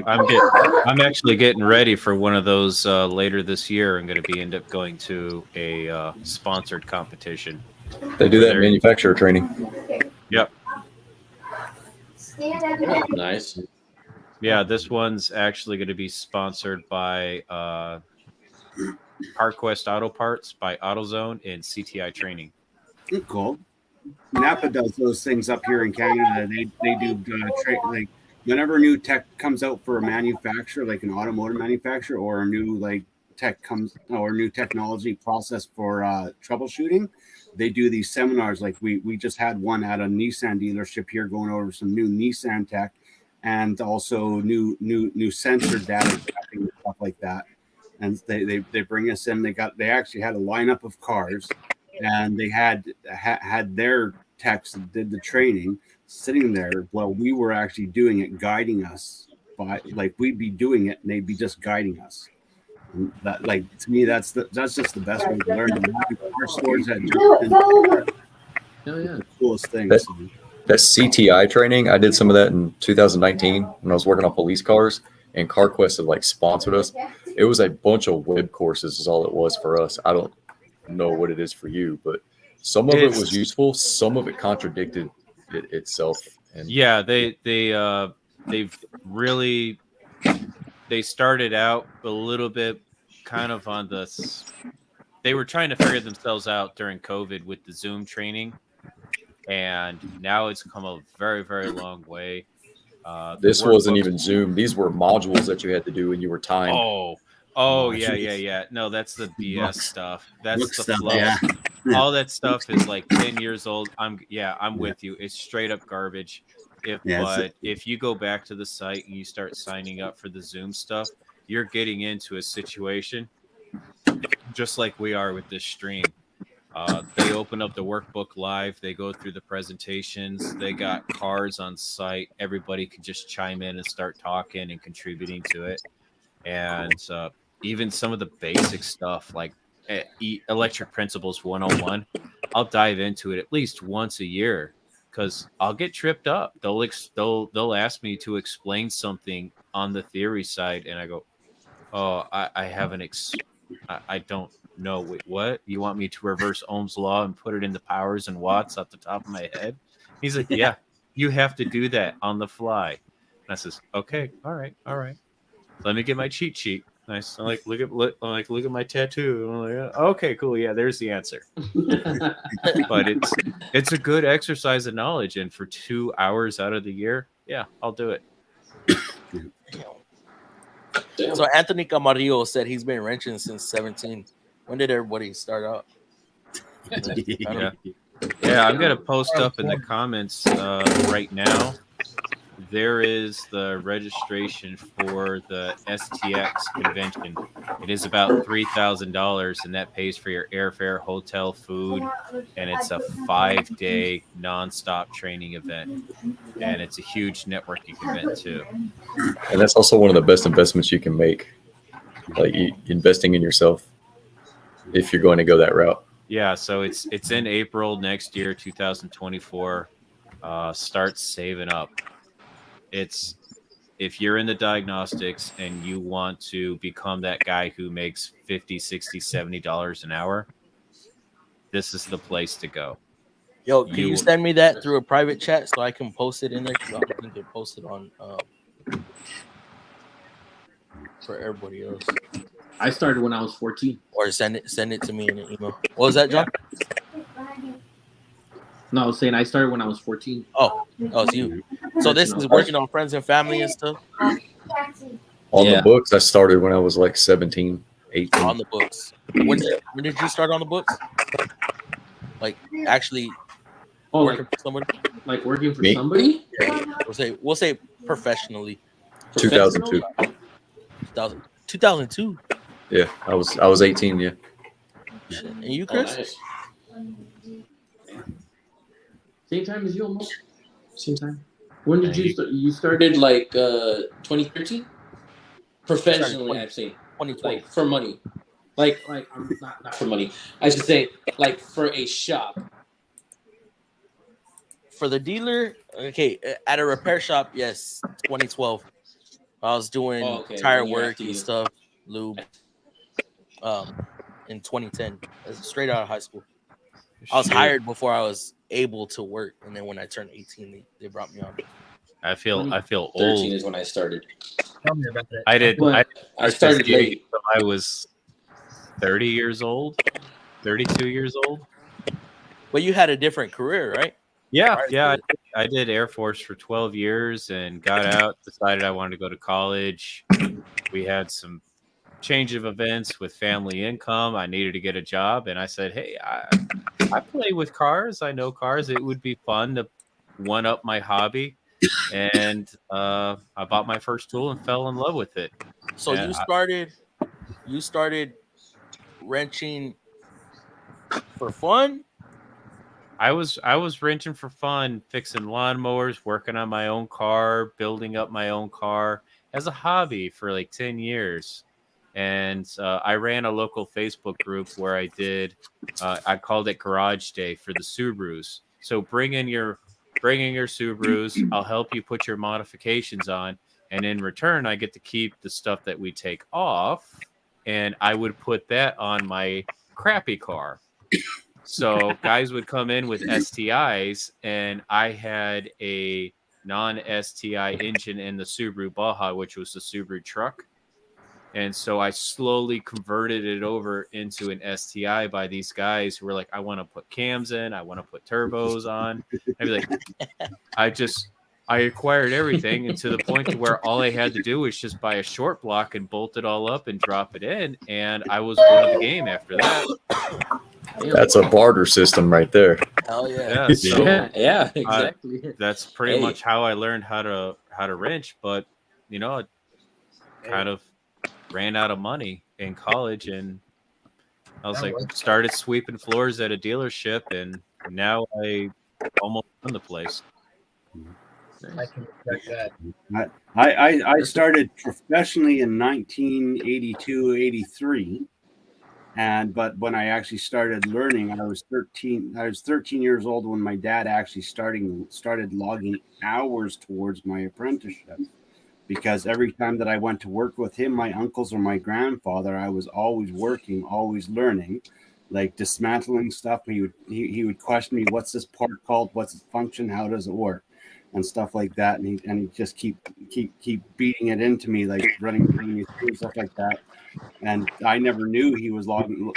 I'm actually getting ready for one of those later this year. I'm going to end up going to a sponsored competition.
They do that in manufacturer training.
Yep.
Nice.
Yeah, this one's actually going to be sponsored by CarQuest Auto Parts, by AutoZone, and CTI Training.
Cool. Napa does those things up here in Canada. They do like whenever a new tech comes out for a manufacturer, like an automotive manufacturer, or a new new technology process for troubleshooting, they do these seminars. Like we just had one at a Nissan dealership here, going over some new Nissan tech, and also new sensor data tracking and stuff like that. And they bring us in. They actually had a lineup of cars, and they had their techs that did the training sitting there while we were actually doing it, guiding us by, like, we'd be doing it and they'd be just guiding us. And that, like, to me, that's just the best way to learn. Our stores had the coolest things.
That CTI training, I did some of that in 2019 when I was working on police cars, and CarQuest had like sponsored us. It was a bunch of web courses is all it was for us. I don't know what it is for you, but some of it was useful. Some of it contradicted itself. And
yeah, they've really, they started out a little bit kind of on they were trying to figure themselves out during COVID with the Zoom training, and now it's come a very, very long way.
This wasn't even Zoom. These were modules that you had to do, and you were timed.
Oh, yeah. No, that's the BS stuff. That's the
stuff,
flow.
yeah.
All that stuff is like 10 years old. I'm with you. It's straight up garbage. If you go back to the site and you start signing up for the Zoom stuff, you're getting into a situation just like we are with this stream. They open up the workbook live. They go through the presentations. They got cars on site. Everybody can just chime in and start talking and contributing to it. And even some of the basic stuff like electric principles 101, I'll dive into it at least once a year because I'll get tripped up. They'll ask me to explain something on the theory side, and I go, "Oh, I haven't. I don't know. Wait, what? You want me to reverse Ohm's law and put it into powers and watts off the top of my head?" He's like, "Yeah, you have to do that on the fly." And I says, "Okay, all right. Let me get my cheat sheet." Nice. I'm like, look at my tattoo. I'm like, okay, cool. Yeah, there's the answer. But it's a good exercise of knowledge, and for 2 hours out of the year, yeah, I'll do it.
Damn. So Anthony Camarillo said he's been wrenching since 17. When did everybody start out?
Yeah, I'm gonna post up in the comments right now. There is the registration for the STX convention. It is about $3,000, and that pays for your airfare, hotel, food, and it's a 5-day nonstop training event. And it's a huge networking event too.
And that's also one of the best investments you can make, like investing in yourself, if you're going to go that route.
Yeah, so it's in April next year, 2024. Start saving up. It's if you're in the diagnostics and you want to become that guy who makes $50, $60, $70 an hour, this is the place to go.
Yo, can you send me that through a private chat so I can post it in there? So I can get posted on for everybody else.
I started when I was 14.
Or send it to me in an email. What was that, John?
No, I was saying I started when I was 14.
Oh, it's you. So this is working on friends and family and stuff?
On the books, I started when I was like 17, 18.
On the books. When did you start on the books? Like actually working for somebody?
Like working for somebody?
Yeah. We'll say professionally.
2002.
2002.
Yeah, I was 18. Yeah.
And you, Chris?
Nice. Same time as you, almost. Same time. When did you start? You started like 2013. Professionally, I've seen
2012
like for money. Like I'm not for money. I should say like for a shop.
For the dealer, okay, at a repair shop, yes, 2012. I was doing tire work and stuff, lube. In 2010, straight out of high school. I was hired before I was able to work, and then when I turned 18, they brought me on.
I feel old.
13 is when I started.
Tell me about that.
I
started late.
I was 30 years old, 32 years old.
But you had a different career, right?
Yeah, yeah. I did Air Force for 12 years and got out, decided I wanted to go to college. We had some change of events with family income. I needed to get a job, and I said, hey, I play with cars. I know cars. It would be fun to one up my hobby. And I bought my first tool and fell in love with it.
So
and
you started wrenching for fun?
I was wrenching for fun, fixing lawnmowers, working on my own car, building up my own car as a hobby for like 10 years. And I ran a local Facebook group where I did, I called it Garage Day for the Subarus. So bring in your Subarus. I'll help you put your modifications on. And in return, I get to keep the stuff that we take off. And I would put that on my crappy car. So guys would come in with STIs, and I had a non-STI engine in the Subaru Baja, which was the Subaru truck. And so I slowly converted it over into an STI by these guys who were like, I want to put cams in. I want to put turbos on. I'd be like, I acquired everything, and to the point to where all I had to do was just buy a short block and bolt it all up and drop it in. And I was one of the game after that.
That's a barter system right there.
Hell yeah.
Yeah, exactly.
That's pretty much how I learned how to wrench. But, you know, it kind of ran out of money in college, and I was like, started sweeping floors at a dealership, and now I almost run the place.
I can respect that.
I started professionally in 1982, 83. But when I actually started learning, I was 13. I was 13 years old when my dad actually started logging hours towards my apprenticeship. Because every time that I went to work with him, my uncles or my grandfather, I was always working, always learning, like dismantling stuff. He would question me, "What's this part called? What's its function? How does it work?" and stuff like that. And he just keep beating it into me, like running me through and stuff like that. And I never knew he was logging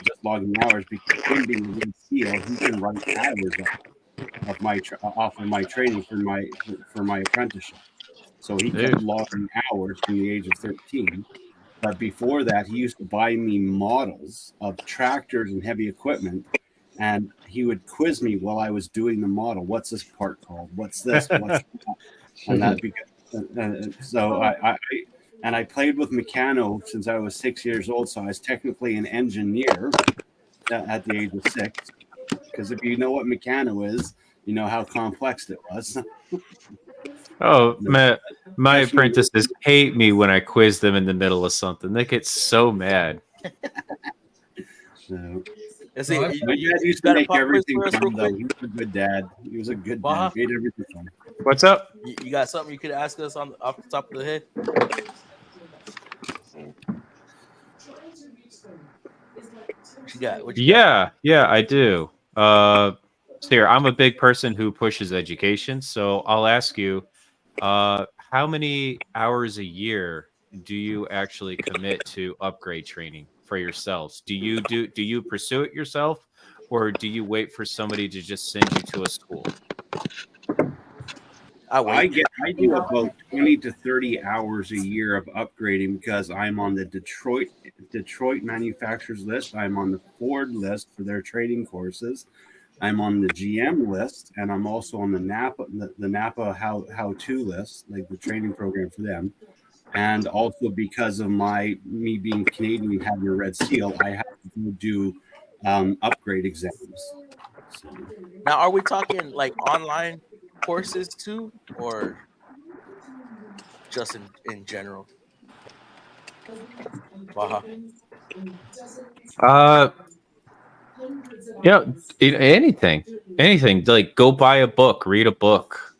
hours, because him being a good SEAL, he can write hours off of my training for my apprenticeship. So he kept logging hours from the age of 13. But before that, he used to buy me models of tractors and heavy equipment, and he would quiz me while I was doing the model. What's this part called? What's this? What's that? And that so I played with Meccano since I was 6 years old. So I was technically an engineer at the age of 6. Because if you know what Meccano is, you know how complex it was.
Oh, my apprentices hate me when I quiz them in the middle of something. They get so mad.
My
dad
used to make everything fun, though. He was a good dad. He was a good dad. Made everything fun.
What's up?
You got something you could ask us off the top of the head? What you got?
Yeah, I do. So here, I'm a big person who pushes education. So I'll ask you, how many hours a year do you actually commit to upgrade training for yourselves? Do you pursue it yourself, or do you wait for somebody to just send you to a school?
I do about 20 to 30 hours a year of upgrading, because I'm on the Detroit manufacturers list. I'm on the Ford list for their training courses. I'm on the GM list, and I'm also on the Napa how-to list, like the training program for them. And also, because of me being Canadian and having a Red Seal, I have to do upgrade exams. So.
Now, are we talking like online courses too, or just in general? Baja.
Anything. Like, go buy a book, read a book.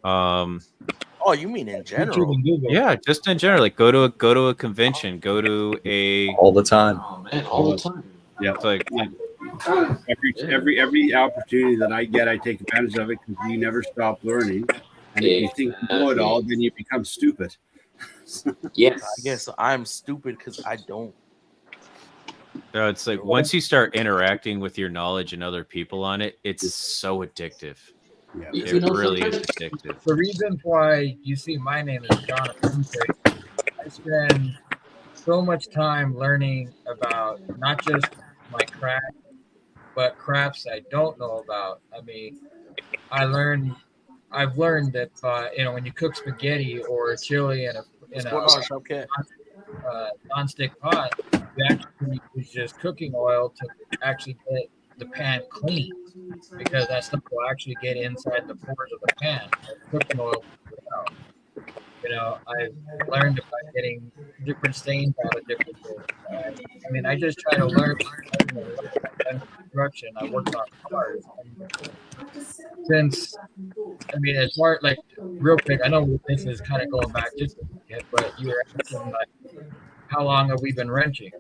Oh, you mean in general?
Yeah, just in general. Like, go to a convention, go to a
all the time.
All the time.
Yeah,
it's like
every opportunity that I get, I take advantage of it, because you never stop learning. And if you think you know it all, then you become stupid.
Yes,
I guess I'm stupid because I don't.
It's like once you start interacting with your knowledge and other people on it, it's so addictive.
Yeah.
It really is addictive.
The reason why you see my name is John Apprentice. I spend so much time learning about not just my craft, but crafts I don't know about. I mean, I've learned that when you cook spaghetti or chili in a non-stick pot, you actually use just cooking oil to actually get the pan clean, because that stuff will actually get inside the pores of the pan. Cooking oil will out. I've learned about getting different stains out of different things. I mean, I just try to learn. Construction. I worked on cars. Since, as far like real quick, I know this is kind of going back just a bit, but you were asking like, how long have we been wrenching?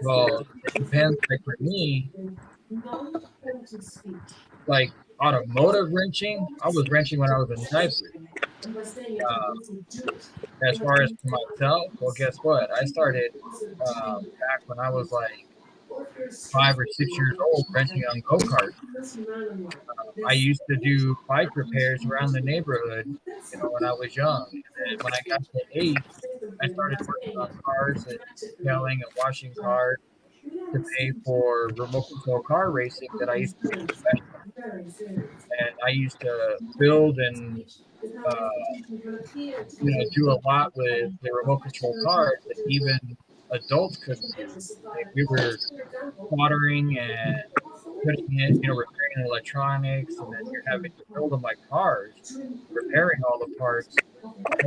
Well, it depends. Like for me, like automotive wrenching, I was wrenching when I was in diapers. As far as for myself, well, guess what? I started back when I was like 5 or 6 years old, wrenching on go-karts. I used to do bike repairs around the neighborhood, when I was young. And when I got to 8, I started working on cars and detailing and washing cars to pay for remote control car racing that I used to do. And I used to build and do a lot with the remote control cars that even adults couldn't do. Like we were soldering and putting it, repairing electronics, and then you're having to build them like cars, repairing all the parts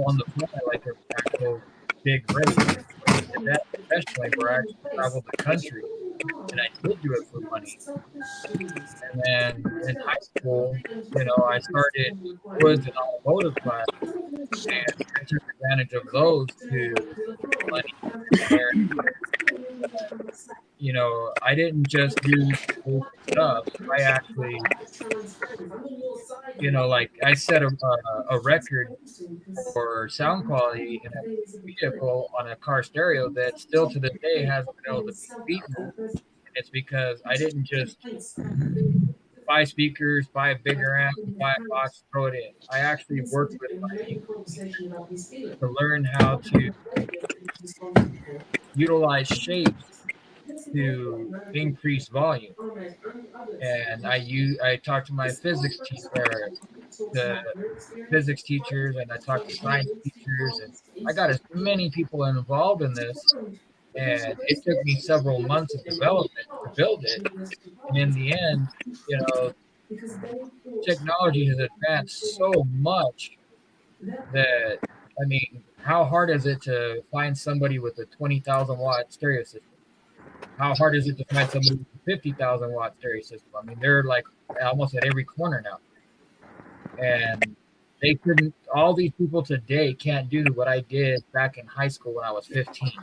on the fly like an actual big rig. I did that professionally where I actually traveled the country and I did do it for money. And then in high school, I started woods and automotive class, and I took advantage of those to make money and learn. I didn't just do basic stuff. I actually, like I set a record for sound quality in a vehicle on a car stereo that still to this day hasn't been able to be beaten. And it's because I didn't just buy speakers, buy a bigger amp, buy a box, throw it in. I actually worked with my to learn how to utilize shapes to increase volume. And I talked to my physics teacher, the physics teachers, and I talked to science teachers, and I got as many people involved in this. And it took me several months of development to build it. And in the end, technology has advanced so much that, I mean, how hard is it to find somebody with a 20,000 watt stereo system? How hard is it to find somebody with a 50,000 watt stereo system? I mean, they're like almost at every corner now. And all these people today can't do what I did back in high school when I was 15.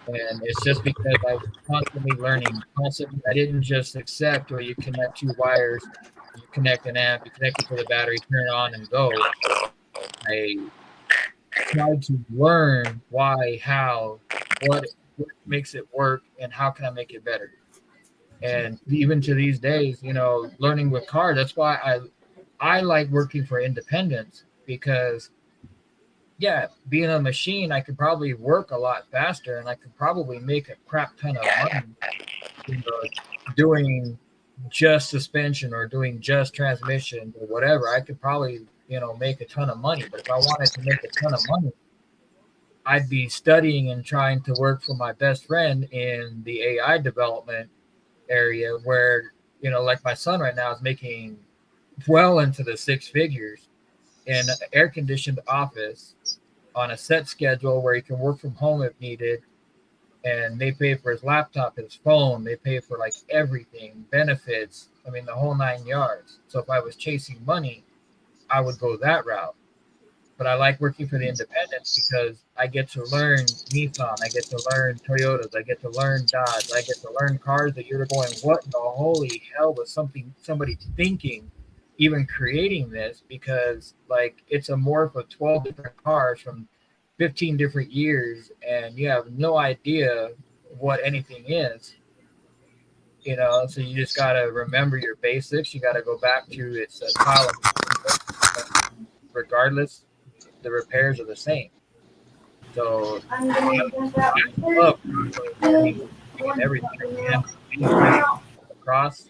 And it's just because I was constantly learning, I didn't just accept where you connect two wires, you connect an amp, you connect it to the battery, turn it on and go. I tried to learn why, how, what makes it work, and how can I make it better. And even to these days, learning with cars, that's why I like working for independents, because being a machine, I could probably work a lot faster and I could probably make a crap ton of money, doing just suspension or doing just transmission or whatever. I could probably, make a ton of money. But if I wanted to make a ton of money, I'd be studying and trying to work for my best friend in the AI development area where, like my son right now is making well into the six figures in an air-conditioned office on a set schedule where he can work from home if needed. And they pay for his laptop, his phone, they pay for like everything, benefits, I mean, the whole 9 yards. So if I was chasing money, I would go that route. But I like working for the independents because I get to learn Nissan, I get to learn Toyotas, I get to learn Dodge, I get to learn cars that you're going, what in the holy hell was somebody thinking, even creating this? Because like it's a morph of 12 different cars from 15 different years, and you have no idea what anything is. So you just got to remember your basics. You got to go back to it's a pile of, regardless, the repairs are the same. So I love everything across,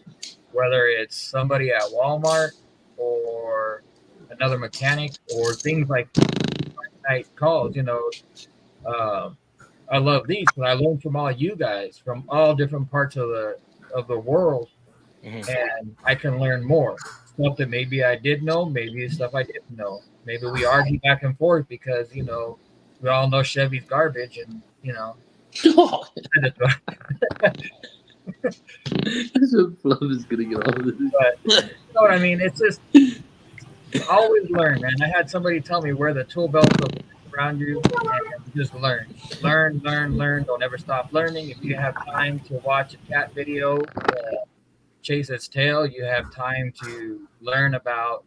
whether it's somebody at Walmart or another mechanic or things like night calls. I love these because I learned from all you guys from all different parts of the world, and I can learn more stuff that maybe I did know, maybe stuff I didn't know. Maybe we argue back and forth because we all know Chevy's garbage, and
Fluff is gonna get all this.
But you know what I mean? It's just always learn, man. I had somebody tell me wear the tool belt around you and just learn. Don't ever stop learning. If you have time to watch a cat video, chase its tail, you have time to learn about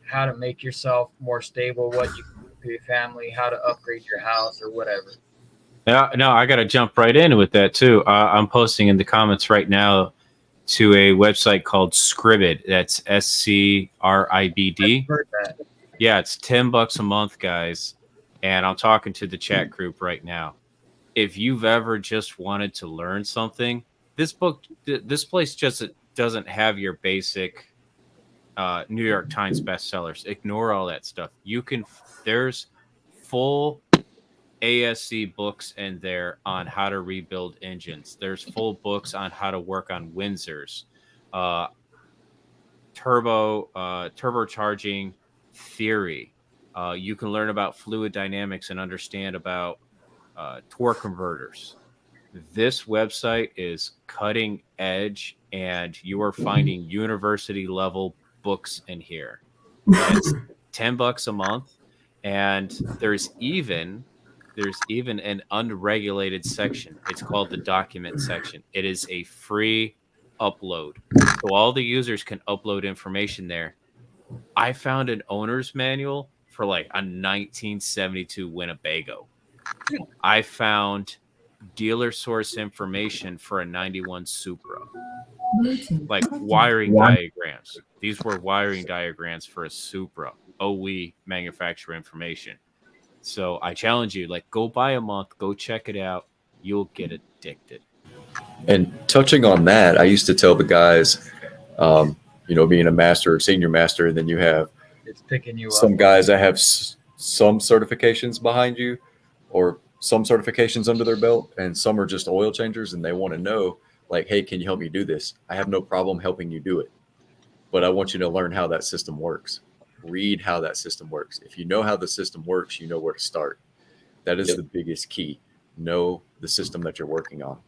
how to make yourself more stable, what you can do for your family, how to upgrade your house or whatever.
No, I got to jump right in with that too. I'm posting in the comments right now to a website called Scribd. That's SCRIBD. Yeah, it's $10 a month, guys. And I'm talking to the chat group right now. If you've ever just wanted to learn something, this place just doesn't have your basic New York Times bestsellers. Ignore all that stuff. There's full ASC books in there on how to rebuild engines. There's full books on how to work on Windsors, turbocharging theory. You can learn about fluid dynamics and understand about torque converters. This website is cutting edge, and you are finding university level books in here. And it's $10 a month, and there's even an unregulated section. It's called the document section. It is a free upload, so all the users can upload information there. I found an owner's manual for like a 1972 Winnebago. I found dealer source information for a 91 Supra, like wiring diagrams. These were wiring diagrams for a Supra. OE manufacturer information. So I challenge you, like, go buy a month, go check it out. You'll get addicted.
And touching on that, I used to tell the guys, being a master or senior master, and then you have
It's picking you
some
up.
guys that have some certifications behind you or some certifications under their belt, and some are just oil changers, and they want to know, like, hey, can you help me do this? I have no problem helping you do it, but I want you to learn how that system works. Read how that system works. If you know how the system works, you know where to start. That is the biggest key. Know the system that you're working on.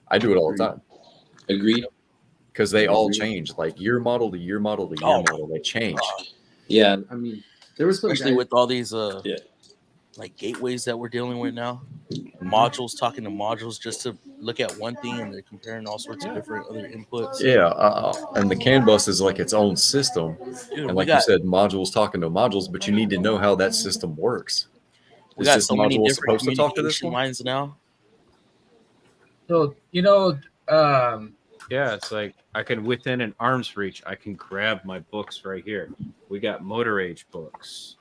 I do it all the time.
Agreed.
Because they all change, like year model to year model to year model. They change.
Yeah, I mean, there was
especially with all these like gateways that we're dealing with now, modules talking to modules just to look at one thing, and they're comparing all sorts of different other inputs.
Yeah, and the CAN bus is like its own system.
Dude,
and like you said, modules talking to modules, but you need to know how that system works.
We got so many different communication lines now.
So,
yeah, it's like I can, within an arm's reach, I can grab my books right here. We got motor age books.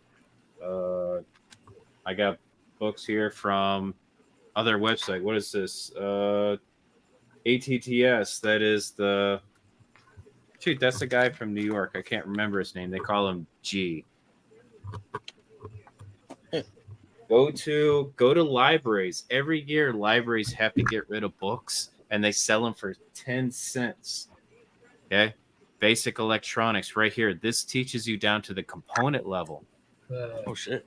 I got books here from other website. What is this? ATTS. That is that's the guy from New York. I can't remember his name. They call him G. Go to libraries. Every year, libraries have to get rid of books, and they sell them for 10 cents. Okay? Basic electronics right here. This teaches you down to the component level.
Oh, shit.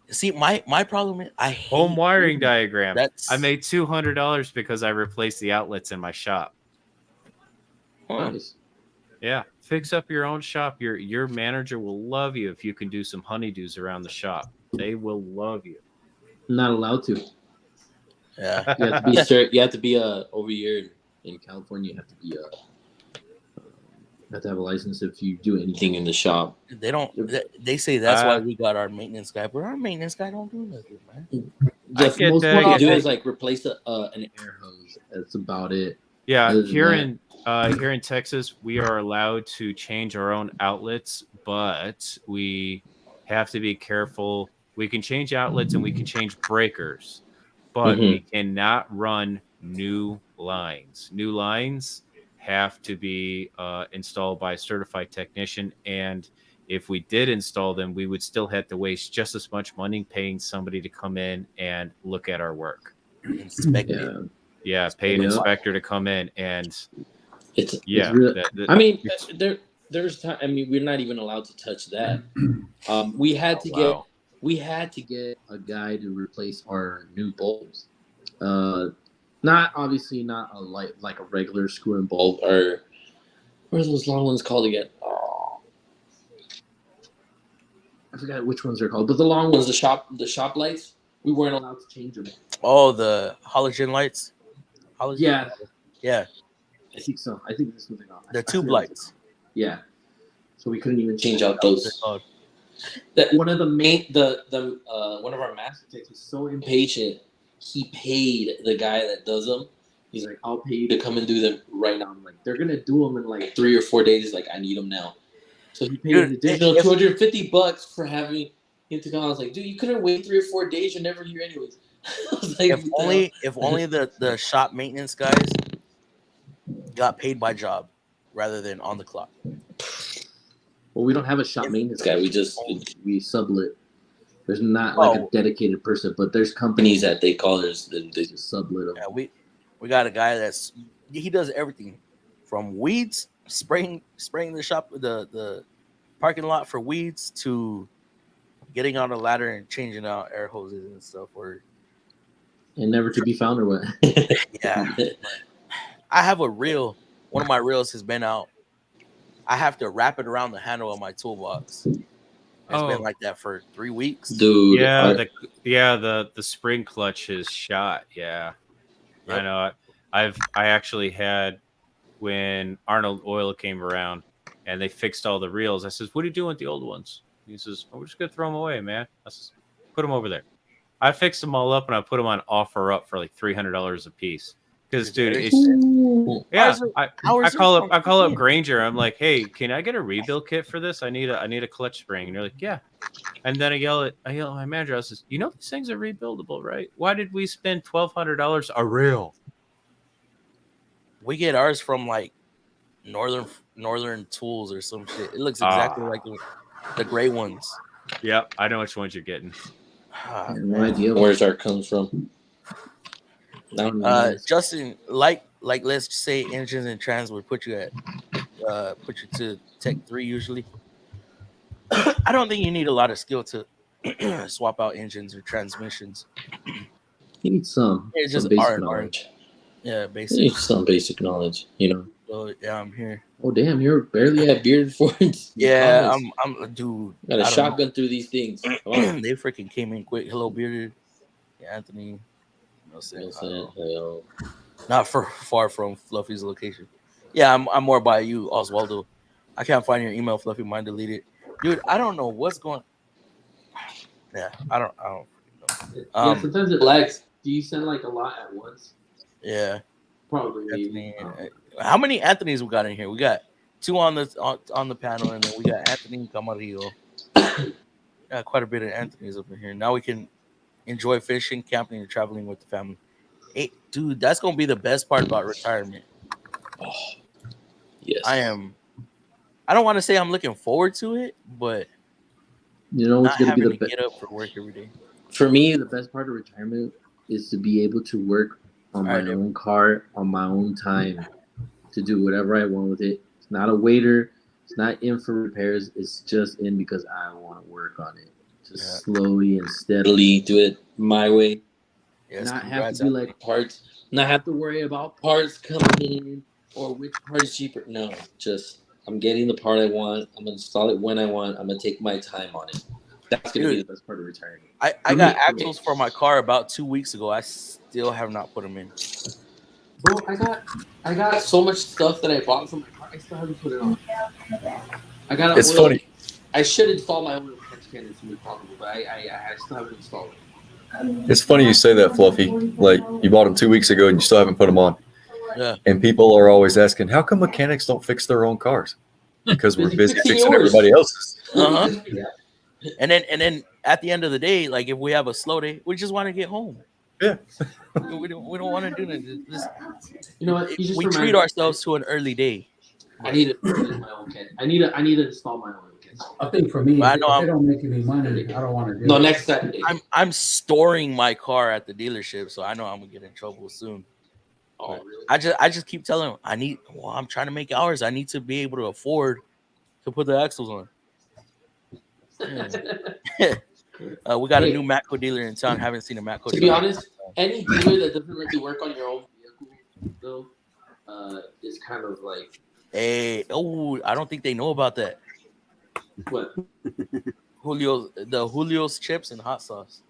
See, my problem is I hate
home wiring diagram. I made $200 because I replaced the outlets in my shop.
Nice.
Yeah, fix up your own shop. Your manager will love you if you can do some honeydews around the shop. They will love you.
Not allowed to.
Yeah,
you have to be you have to be over here in California. You have to be you have to have a license if you do anything in the shop.
They don't. They say that's why we got our maintenance guy, but our maintenance guy don't do nothing, man.
Just most what you do is like replace an air hose. That's about it.
Yeah, here in Texas, we are allowed to change our own outlets, but we have to be careful. We can change outlets and we can change breakers, but we cannot run new lines. New lines have to be installed by a certified technician, and if we did install them, we would still have to waste just as much money paying somebody to come in and look at our work.
Inspect it.
Yeah, pay an inspector to come in, and
it's really, I mean, there's time. I mean, we're not even allowed to touch that. We had to get a guy to replace our new bulbs. Not obviously not a like a regular screw and bulb, or what are those long ones called again? Oh, I forgot which ones they're called, but the long ones, the shop lights, we weren't allowed to change them.
Oh, the halogen lights.
Yeah.
I
think so. I think that's what they're called.
The tube lights.
Yeah. So we couldn't even change out those. That one of one of our master techs was so impatient. He paid the guy that does them. He's like, I'll pay you to come and do them right now. I'm like, they're gonna do them in like 3 or 4 days. He's like, I need them now. So he paid an additional $250 for having him to come. I was like, dude, you couldn't wait 3 or 4 days. You're never here anyways. Like,
if only the shop maintenance guys got paid by job rather than on the clock.
Well, we don't have a shop maintenance guy. We sublet. There's not like a dedicated person, but there's companies that they call they just sublet them.
Yeah, we got a guy he does everything from weeds, spraying the shop, the parking lot for weeds, to getting on a ladder and changing out air hoses and stuff.
And never to be found, or what?
Yeah. I have a reel. One of my reels has been out. I have to wrap it around the handle of my toolbox. It's been like that for 3 weeks,
dude.
Yeah, the spring clutch is shot. Yeah, yep. I know. I actually had, when Arnold Oil came around and they fixed all the reels. I says, "What are you doing with the old ones?" He says, "Oh, we're just gonna throw them away, man." I says, "Put them over there." I fixed them all up and I put them on offer up for like $300 a piece. Because, dude, I call up Granger. I'm like, "Hey, can I get a rebuild kit for this? I need a clutch spring." And they're like, "Yeah." And then I yell at my manager. I says, "You know these things are rebuildable, right? Why did we spend $1,200 a reel?"
We get ours from like Northern Tools or some shit. It looks exactly like the gray ones.
Yep, I know which ones you're getting.
I have no idea where ours comes from.
Justin, like let's just say engines and trans would put you to Tech 3 usually. I don't think you need a lot of skill to swap out engines or transmissions.
You need some basic knowledge.
Yeah, basic.
You need some basic knowledge, you know.
So yeah, I'm here.
Oh damn, you're barely at beard for it.
Yeah, I'm a dude.
Got a shotgun through these things.
They freaking came in quick. Hello, bearded. Yeah, Anthony. Not far from Fluffy's location. Yeah, I'm more by you, Oswaldo. I can't find your email, Fluffy. Mine deleted. Dude, I don't know what's going. Yeah, I don't know.
Yeah, sometimes it lags. Do you send like a lot at once?
Yeah,
probably.
Anthony. How many Anthonys we got in here? We got 2 on the panel, and then we got Anthony Camarillo. Got quite a bit of Anthonys up in here. Now we can enjoy fishing, camping, and traveling with the family. Hey, dude, that's gonna be the best part about retirement.
Oh, yes,
I don't want to say I'm looking forward to it, but
you know what's gonna be the
best? Get up for work every day.
For me, the best part of retirement is to be able to work on my own car on my own time, to do whatever I want with it. It's not a waiter. It's not in for repairs. It's just in because I want to work on it. Just slowly and steadily do it my way. Yes, not have to be like parts. Not have to worry about parts coming in or which part is cheaper. No, just I'm getting the part I want. I'm gonna install it when I want. I'm gonna take my time on it. That's gonna be the best part of retirement.
I got axles for my car about 2 weeks ago. I still have not put them in.
Bro, I got so much stuff that I bought from my car. I still haven't put it on.
It's funny.
I should install my own catch can as soon as possible, but I still haven't installed it.
It's funny you say that, Fluffy. Like, you bought them 2 weeks ago and you still haven't put them on.
Yeah.
And people are always asking, how come mechanics don't fix their own cars? Because we're busy fixing everybody else's.
Uh-huh. And then at the end of the day, like if we have a slow day, we just want to get home.
Yeah.
we don't want to do that.
You know what?
We treat ourselves to an early day.
I need to fix my own kit. I need to install my own kit.
I think for me, if they don't make any money, I don't want to do it.
No, next Saturday.
I'm storing my car at the dealership, so I know I'm gonna get in trouble soon.
Oh, really?
I just keep telling them I'm trying to make hours. I need to be able to afford to put the axles on. Yeah. We got a new Matco dealer in town. Haven't seen a Matco dealer.
To be honest, any dealer that doesn't let you work on your own vehicle, though, is kind of like.
Hey, I don't think they know about that.
What?
Julio's chips and hot sauce.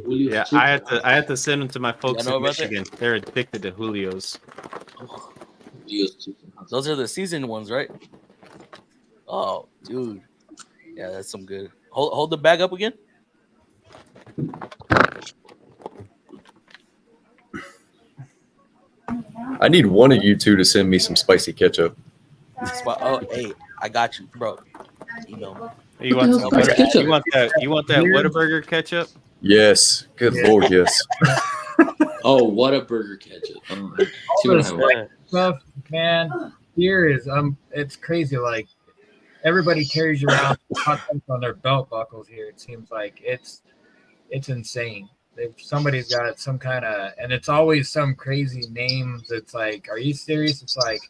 Yeah, I had to send them to my folks in Michigan. They're addicted to Julio's.
Those are the seasoned ones, right? Oh, dude. Yeah, that's some good. Hold the bag up again.
I need one of you two to send me some spicy ketchup.
Oh, hey, I got you, bro. Email me.
You want that Whataburger ketchup?
Yes. Good Lord, yes.
Oh, Whataburger ketchup.
Stuff, man. Here is it's crazy. Like everybody carries around hot stuff on their belt buckles here. It seems like it's insane. If somebody's got some kind of, and it's always some crazy names. It's like, are you serious? It's like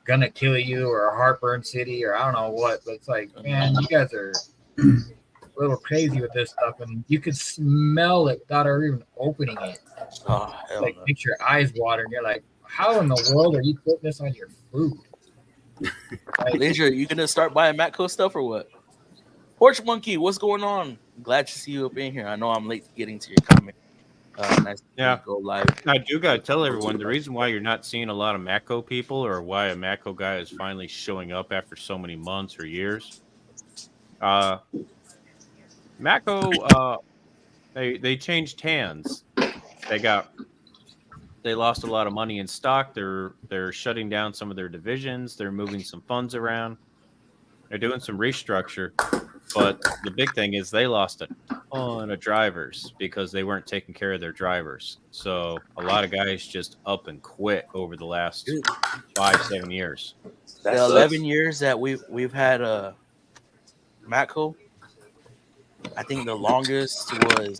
gonna kill you or Heartburn City or I don't know what. But it's like, man, you guys are a little crazy with this stuff, and you could smell it without ever even opening it.
Oh, hell
like
no.
makes your eyes water, and you're like, how in the world are you putting this on your food? Like,
Leisure, you gonna start buying Matco stuff or what? Porch Monkey, what's going on? Glad to see you up in here. I know I'm late getting to your comment. Nice to go live.
I do gotta tell everyone the reason why you're not seeing a lot of Matco people, or why a Matco guy is finally showing up after so many months or years. Matco, they changed hands. They lost a lot of money in stock. They're shutting down some of their divisions. They're moving some funds around. They're doing some restructure. But the big thing is they lost a ton of drivers because they weren't taking care of their drivers. So a lot of guys just up and quit over the last 5-7 years.
The 11 years that we've had Matco, I think the longest was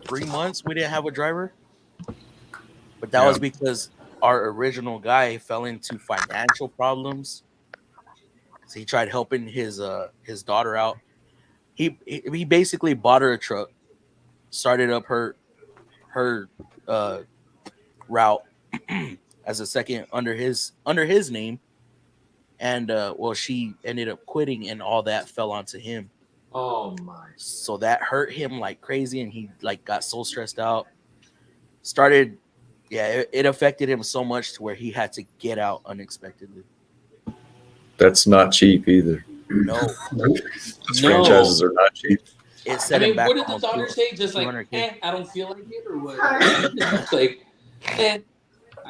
3 months we didn't have a driver. But that was because our original guy fell into financial problems. So he tried helping his daughter out. He basically bought her a truck, started up her route as a second under his name, and she ended up quitting, and all that fell onto him.
Oh my!
So that hurt him like crazy, and he like got so stressed out. It affected him so much to where he had to get out unexpectedly.
That's not cheap either.
No.
Franchises are not cheap.
It set him back.
What did the daughter say? Just like, I don't feel like it, or what? It's like, I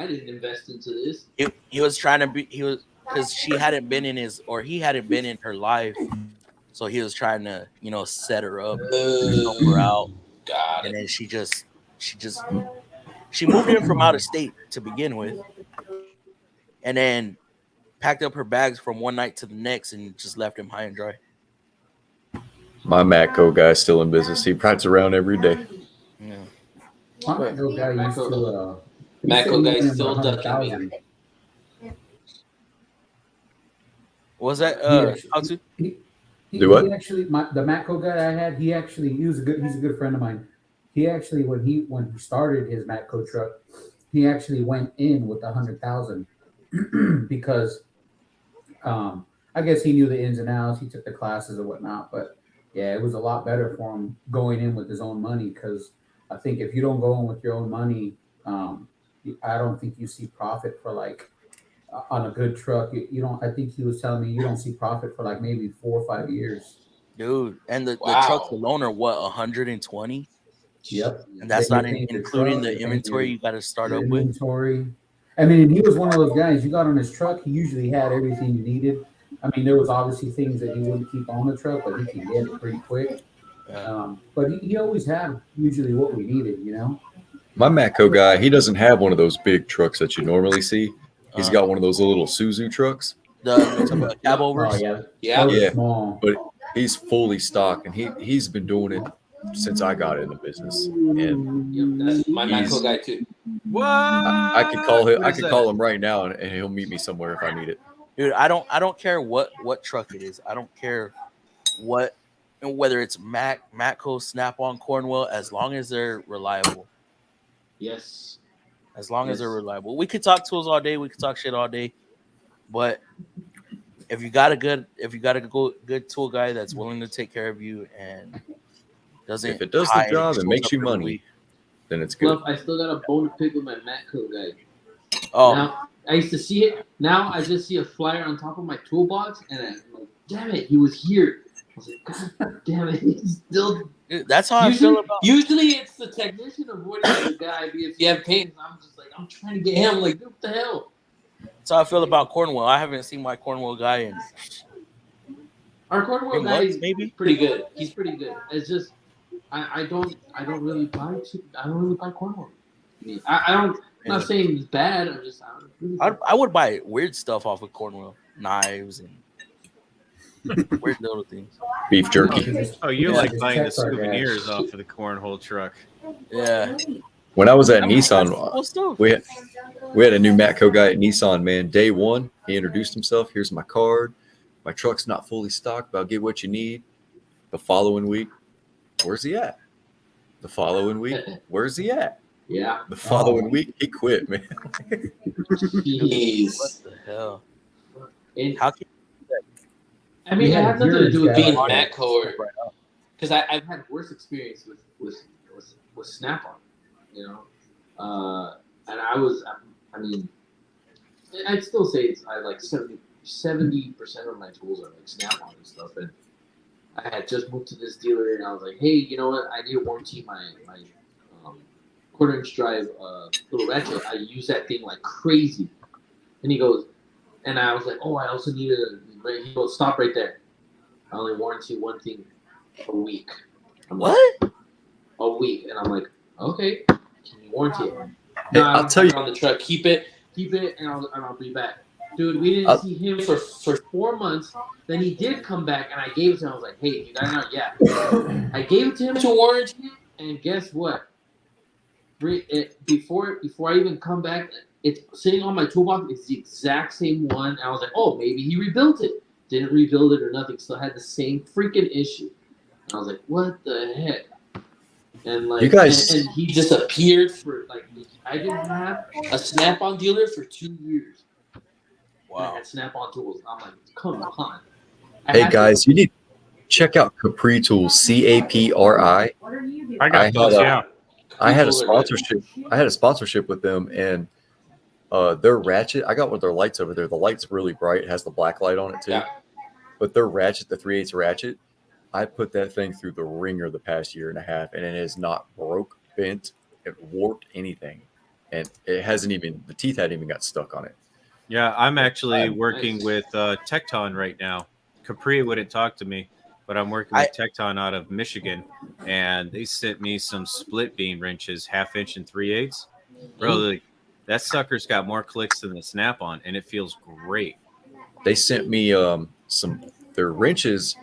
didn't invest into this.
He was trying to be. He was because he hadn't been in her life, so he was trying to set her up, help her out. And then she moved in from out of state to begin with, and then packed up her bags from one night to the next and just left him high and dry.
My Matco guy's still in business. He rides around every day.
Yeah.
My Matco guy used to.
Matco guy still ducking me.
What was that? How to?
Do what?
He actually, the Matco guy I had, he's a good friend of mine. He actually, when he started his Matco truck, he actually went in with 100,000 because I guess he knew the ins and outs. He took the classes and whatnot, but yeah, it was a lot better for him going in with his own money, because I think if you don't go in with your own money, I don't think you see profit for like on a good truck. You don't. I think he was telling me you don't see profit for like maybe 4 or 5 years.
Dude, and the trucks alone are what, 120?
Yep.
And that's not including the inventory you got to start up with.
Inventory. I mean, he was one of those guys. You got on his truck, he usually had everything you needed. I mean, there was obviously things that he wouldn't keep on the truck, but he can get it pretty quick. But he always had usually what we needed,
My Matco guy, he doesn't have one of those big trucks that you normally see. He's got one of those little Suzu trucks.
The cab overs?
Yeah. But he's fully stocked, and he's been doing it since I got in the business. And
that's my Matco guy too.
What?
I could call him. I could call him right now, and he'll meet me somewhere if I need it.
Dude, I don't care what truck it is. I don't care whether it's Matco, Snap-on, Cornwell, as long as they're reliable.
Yes.
As long as they're reliable. We could talk tools all day. We could talk shit all day. But if you got a good tool guy that's willing to take care of you and doesn't,
if it does the job and makes you money, then it's good.
Well, I still got a bone to pick with my Matco guy.
Oh,
now, I used to see it. Now I just see a flyer on top of my toolbox, and I'm like, damn it, he was here. I was like, God damn it, he's still.
Dude, that's how I feel about.
Usually it's the technician avoiding the guy. If you have pains, I'm just like, I'm trying to get him. Like, what the hell?
That's how I feel about Cornwell. I haven't seen my Cornwell guy in.
Our Cornwell guy is pretty good. He's pretty good. It's just I don't really buy Cornwell. I don't. I'm not saying it's bad. I'm just.
I would buy weird stuff off of Cornwell, knives and. Weird little things.
Beef jerky.
Oh, you
Yeah.
like buying the
Checks our
souvenirs
gas.
off of the cornhole truck.
Yeah.
When I was at
That's
Nissan,
cool stuff.
we had a new Matco guy at Nissan, man. Day one, he introduced himself. Here's my card. My truck's not fully stocked, but I'll get what you need. The following week, where's he at? The following week, where's he at?
Yeah.
The following week, he quit, man.
Jeez.
What the hell?
And,
How can
I mean, it
Yeah,
has nothing to do with
yours
being
got-
Matco or because I've had worse experience with Snap-on, you know, and I mean, I'd still say I like 70% of my tools are like Snap-on and stuff, and I had just moved to this dealer and I was like, hey, you know what? I need to warranty my quarter-inch drive little ratchet. I use that thing like crazy, and he goes, and I was like, oh, I also need he goes, stop right there. I only warranty one thing a week. I'm like,
what?
a week, and I'm like, okay, can you warranty it?
Hey,
No,
I'll tell you.
on the truck, keep it, and I'll be back. Dude, we didn't see him for 4 months. Then he did come back, and I gave it to him. I was like, hey, you got it out? Yeah. I gave it to him to warranty, and guess what? Before I even come back, it's sitting on my toolbox. It's the exact same one. I was like, oh, maybe he rebuilt it. Didn't rebuild it or nothing. Still had the same freaking issue. And I was like, what the heck? And like,
You guys-
and he disappeared for like, I didn't have a Snap-on dealer for 2 years.
Wow.
I had Snap-on tools. I'm like, come on.
Hey guys, you need to check out Capri Tools, CAPRI.
I got those, yeah.
I had a sponsorship. I had a sponsorship with them, and their ratchet. I got one of their lights over there. The light's really bright. It has the black light on it too.
Yeah.
But their ratchet, the 3/8 ratchet, I put that thing through the ringer the past year and a half, and it is not broke, bent, it warped anything, and it hasn't even the teeth hadn't even got stuck on it.
Yeah, I'm actually working with Tecton right now. Capri wouldn't talk to me, but I'm working with Tecton out of Michigan, and they sent me some split beam wrenches, 1/2 inch and 3/8. Bro, that sucker's got more clicks than the Snap-on, and it feels great.
They sent me their wrenches.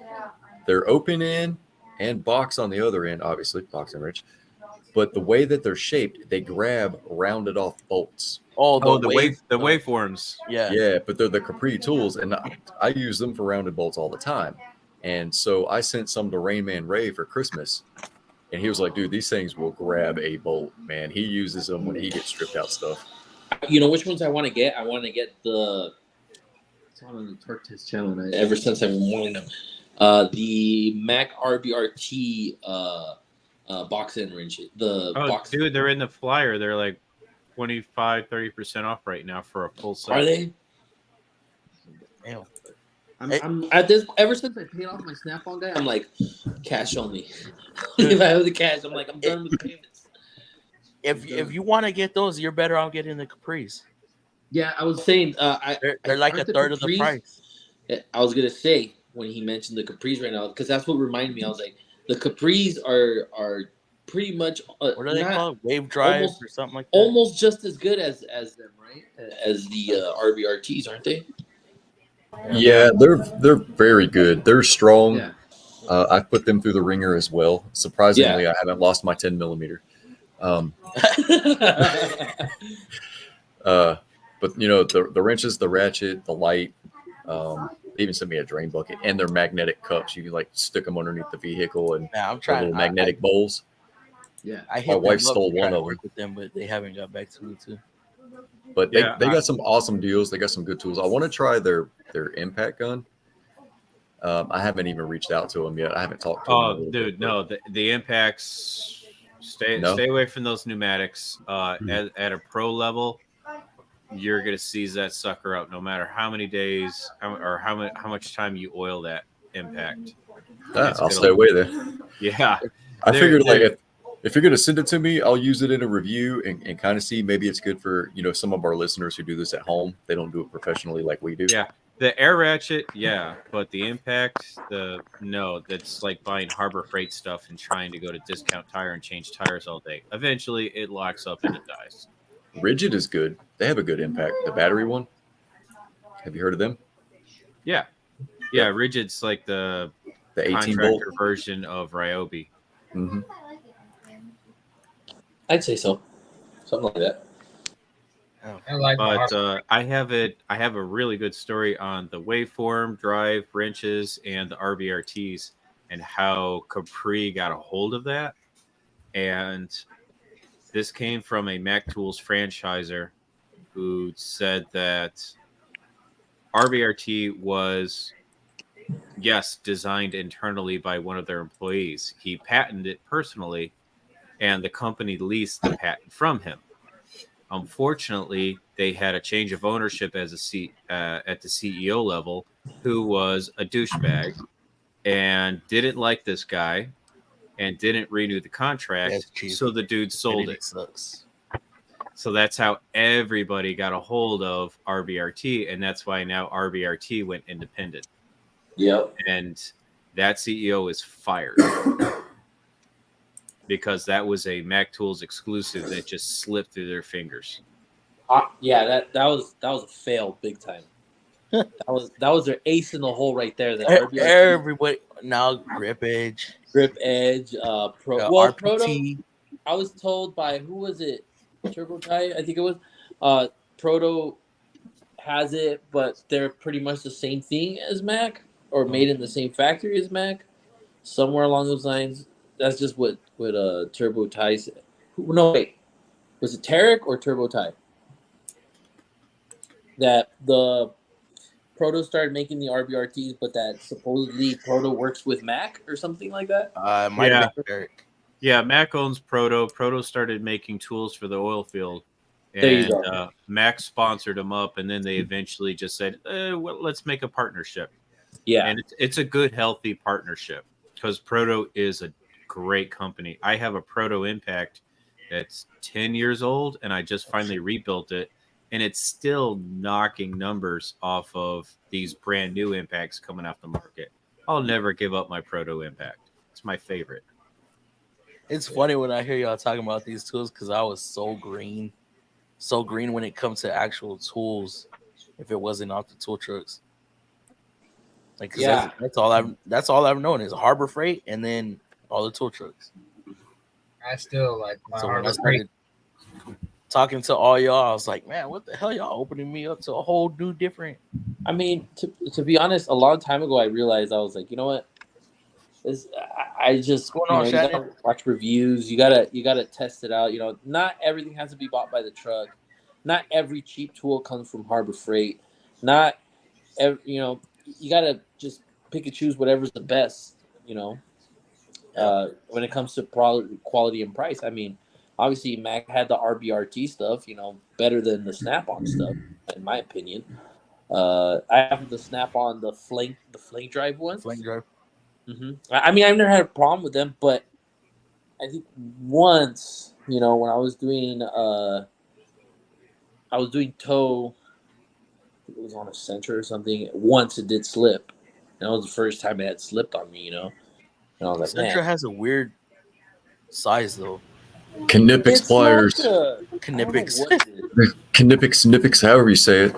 They're open end and box on the other end, obviously box and wrench. But the way that they're shaped, they grab rounded off bolts.
Oh,
the waveforms.
Yeah.
Yeah, but they're the Capri tools, and I use them for rounded bolts all the time. And so I sent some to Rain Man Ray for Christmas, and he was like, "Dude, these things will grab a bolt, man." He uses them when he gets stripped out stuff.
You know which ones I want to get? I want to get the. It's on the Torque Test channel. And ever since I've been wanting them, the Mac RBRT box end wrench.
Dude, they're in the flyer. They're like 25-30% off right now for a full set.
Are they?
Damn.
I'm at this ever since I paid off my Snap-on guy. I'm like, cash only. If I have the cash, I'm like, I'm done with payments.
If you want to get those, you're better off getting the Capris.
Yeah, I was saying
they're like a third of the price.
I was gonna say when he mentioned the Capris right now, because that's what reminded me. I was like, the Capris are pretty much
what are they called? Wave drive or something like that.
Almost just as good as them, right? As the RBRTs, aren't they?
Yeah, they're very good. They're strong.
Yeah.
I put them through the ringer as well. Surprisingly, I haven't lost my 10 millimeter. But you know, the wrenches, the ratchet, the light, they even sent me a drain bucket, and they're magnetic cups. You can like stick them underneath the vehicle, and
I'm trying
little magnetic bowls.
Yeah,
my wife stole one of
them with them, but they haven't got back to me too.
But they got some awesome deals. They got some good tools. I want to try their impact gun. I haven't even reached out to them yet. I haven't talked to them.
Oh, dude, no, the impacts. Stay away from those pneumatics. At a pro level, you're gonna seize that sucker out no matter how many days or how much time you oil that impact.
I'll stay away then.
Yeah,
I figured like if you're gonna send it to me, I'll use it in a review and kind of see maybe it's good for some of our listeners who do this at home. They don't do it professionally like we do.
Yeah. The air ratchet, but the impact, that's like buying Harbor Freight stuff and trying to go to Discount Tire and change tires all day. Eventually, it locks up and it dies.
Rigid is good. They have a good impact. The battery one. Have you heard of them?
Yeah. Yeah, Rigid's like the
18 volt
contractor version of Ryobi.
Mm-hmm.
I'd say so, something like that.
I like
But I have a really good story on the waveform, drive, wrenches, and the RBRTs, and how Capri got a hold of that. And this came from a Mac Tools franchiser who said that RBRT was, yes, designed internally by one of their employees. He patented it personally, and the company leased the patent from him. Unfortunately, they had a change of ownership at the CEO level, who was a douchebag and didn't like this guy and didn't renew the contract. So the dude sold it.
Sucks.
So that's how everybody got a hold of RBRT, and that's why now RBRT went independent.
Yep.
And that CEO is fired because that was a Mac Tools exclusive that just slipped through their fingers.
Yeah, that was a fail big time. that was their ace in the hole right there. That
Everybody now Grip Edge,
RPT. Proto. I was told by who was it? Turbo Tie, I think it was. Proto has it, but they're pretty much the same thing as Mac, or made in the same factory as Mac, somewhere along those lines. That's just what Turbo Tie said. No, wait, was it Tarek or Turbo Tie? That the Proto started making the RBRTs, but that supposedly Proto works with Mac or something like that.
Might have been Tarek.
Yeah, Mac owns Proto. Proto started making tools for the oil field,
and
Mac sponsored them up, and then they eventually just said, well, let's make a partnership.
Yeah.
And it's a good, healthy partnership because Proto is a great company. I have a Proto Impact that's 10 years old, and I just finally rebuilt it, and it's still knocking numbers off of these brand new Impacts coming off the market. I'll never give up my Proto Impact. It's my favorite.
It's funny when I hear y'all talking about these tools because I was so green when it comes to actual tools. If it wasn't off the tool trucks, like that's all I've known is Harbor Freight and then all the tool trucks.
I still like my
so when
Harbor
I started talking to all y'all, I was like, man, what the hell, y'all opening me up to a whole new different.
I mean, to be honest, a long time ago, I realized I was like, you know what. I just you gotta watch reviews. You gotta test it out. Not everything has to be bought by the truck. Not every cheap tool comes from Harbor Freight. Not you gotta just pick and choose whatever's the best. When it comes to quality and price. I mean, obviously Mac had the RBRT stuff. Better than the Snap-on stuff, in my opinion. I have the Snap-on the flank drive ones.
Flank drive.
Mm-hmm. I mean, I've never had a problem with them, but I think once, when I was doing tow, it was on a Sentra or something. Once it did slip. That was the first time it had slipped on me, And I was like,
Sentra has a weird size though.
Knipex pliers. Knipex, however you say it.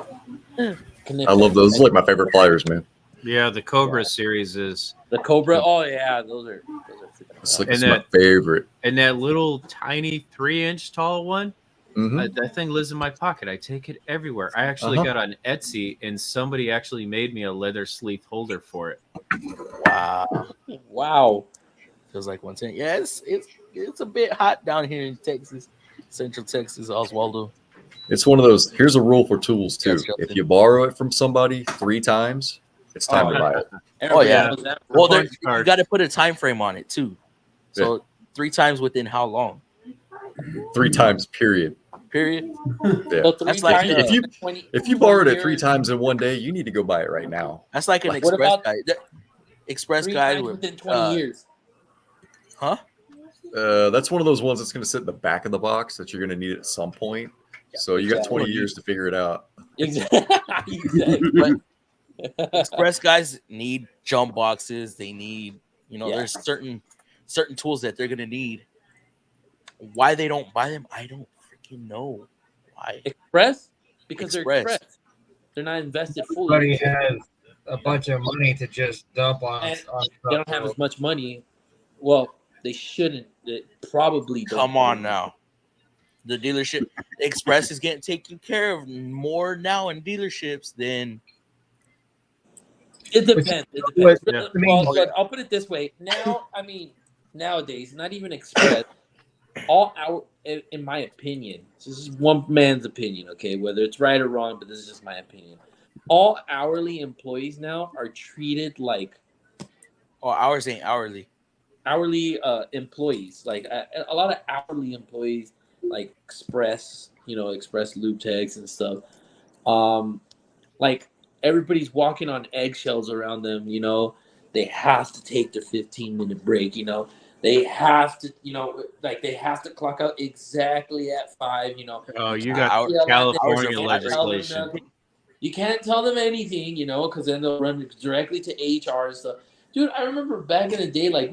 I love those. Those are like my favorite pliers, man.
Yeah, the Cobra series is
the Cobra. Oh yeah, those are
it's like it's my favorite.
And that little tiny 3-inch tall one,
mm-hmm.
That thing lives in my pocket. I take it everywhere. I actually got on Etsy, and somebody actually made me a leather sleeve holder for it.
Wow.
Feels like 110. Yeah, it's a bit hot down here in Texas, Central Texas, Oswaldo.
It's one of those. Here's a rule for tools too. If you borrow it from somebody 3 times, it's time to buy it.
Yeah. Well, you got to put a time frame on it too. So 3 times within how long?
3 times. Period.
Yeah.
So
that's like
if you borrowed it 3 times in one day, you need to go buy it right now.
That's like an express guide. Express guide
within 20 years.
Huh?
That's one of those ones that's going to sit in the back of the box that you're going to need at some point. So you got 20 years to figure it out.
Exactly.
But express guys need jump boxes. They need, there's certain tools that they're going to need. Why they don't buy them, I don't freaking know. Why?
Express? Because they're express. They're not invested fully.
Everybody has a bunch of money to just dump on
And
stuff.
they don't have as much money. Well, they shouldn't. They probably don't.
Come on now. The dealership Express is getting taken care of more now in dealerships than
It depends. It depends.
Yeah.
Well, look, I'll put it this way. Now, I mean, nowadays, not even Express. All our, in my opinion, this is one man's opinion, okay? Whether it's right or wrong, but this is just my opinion. All hourly employees now are treated like
ours ain't hourly.
Hourly employees, like a lot of hourly employees, like Express, Express lube techs and stuff. Like everybody's walking on eggshells around them. They have to take their 15-minute break. They have to, like they have to clock out exactly at 5.
Oh, you got California legislation.
You can't tell them anything, because then they'll run directly to HR and stuff. Dude, I remember back in the day, like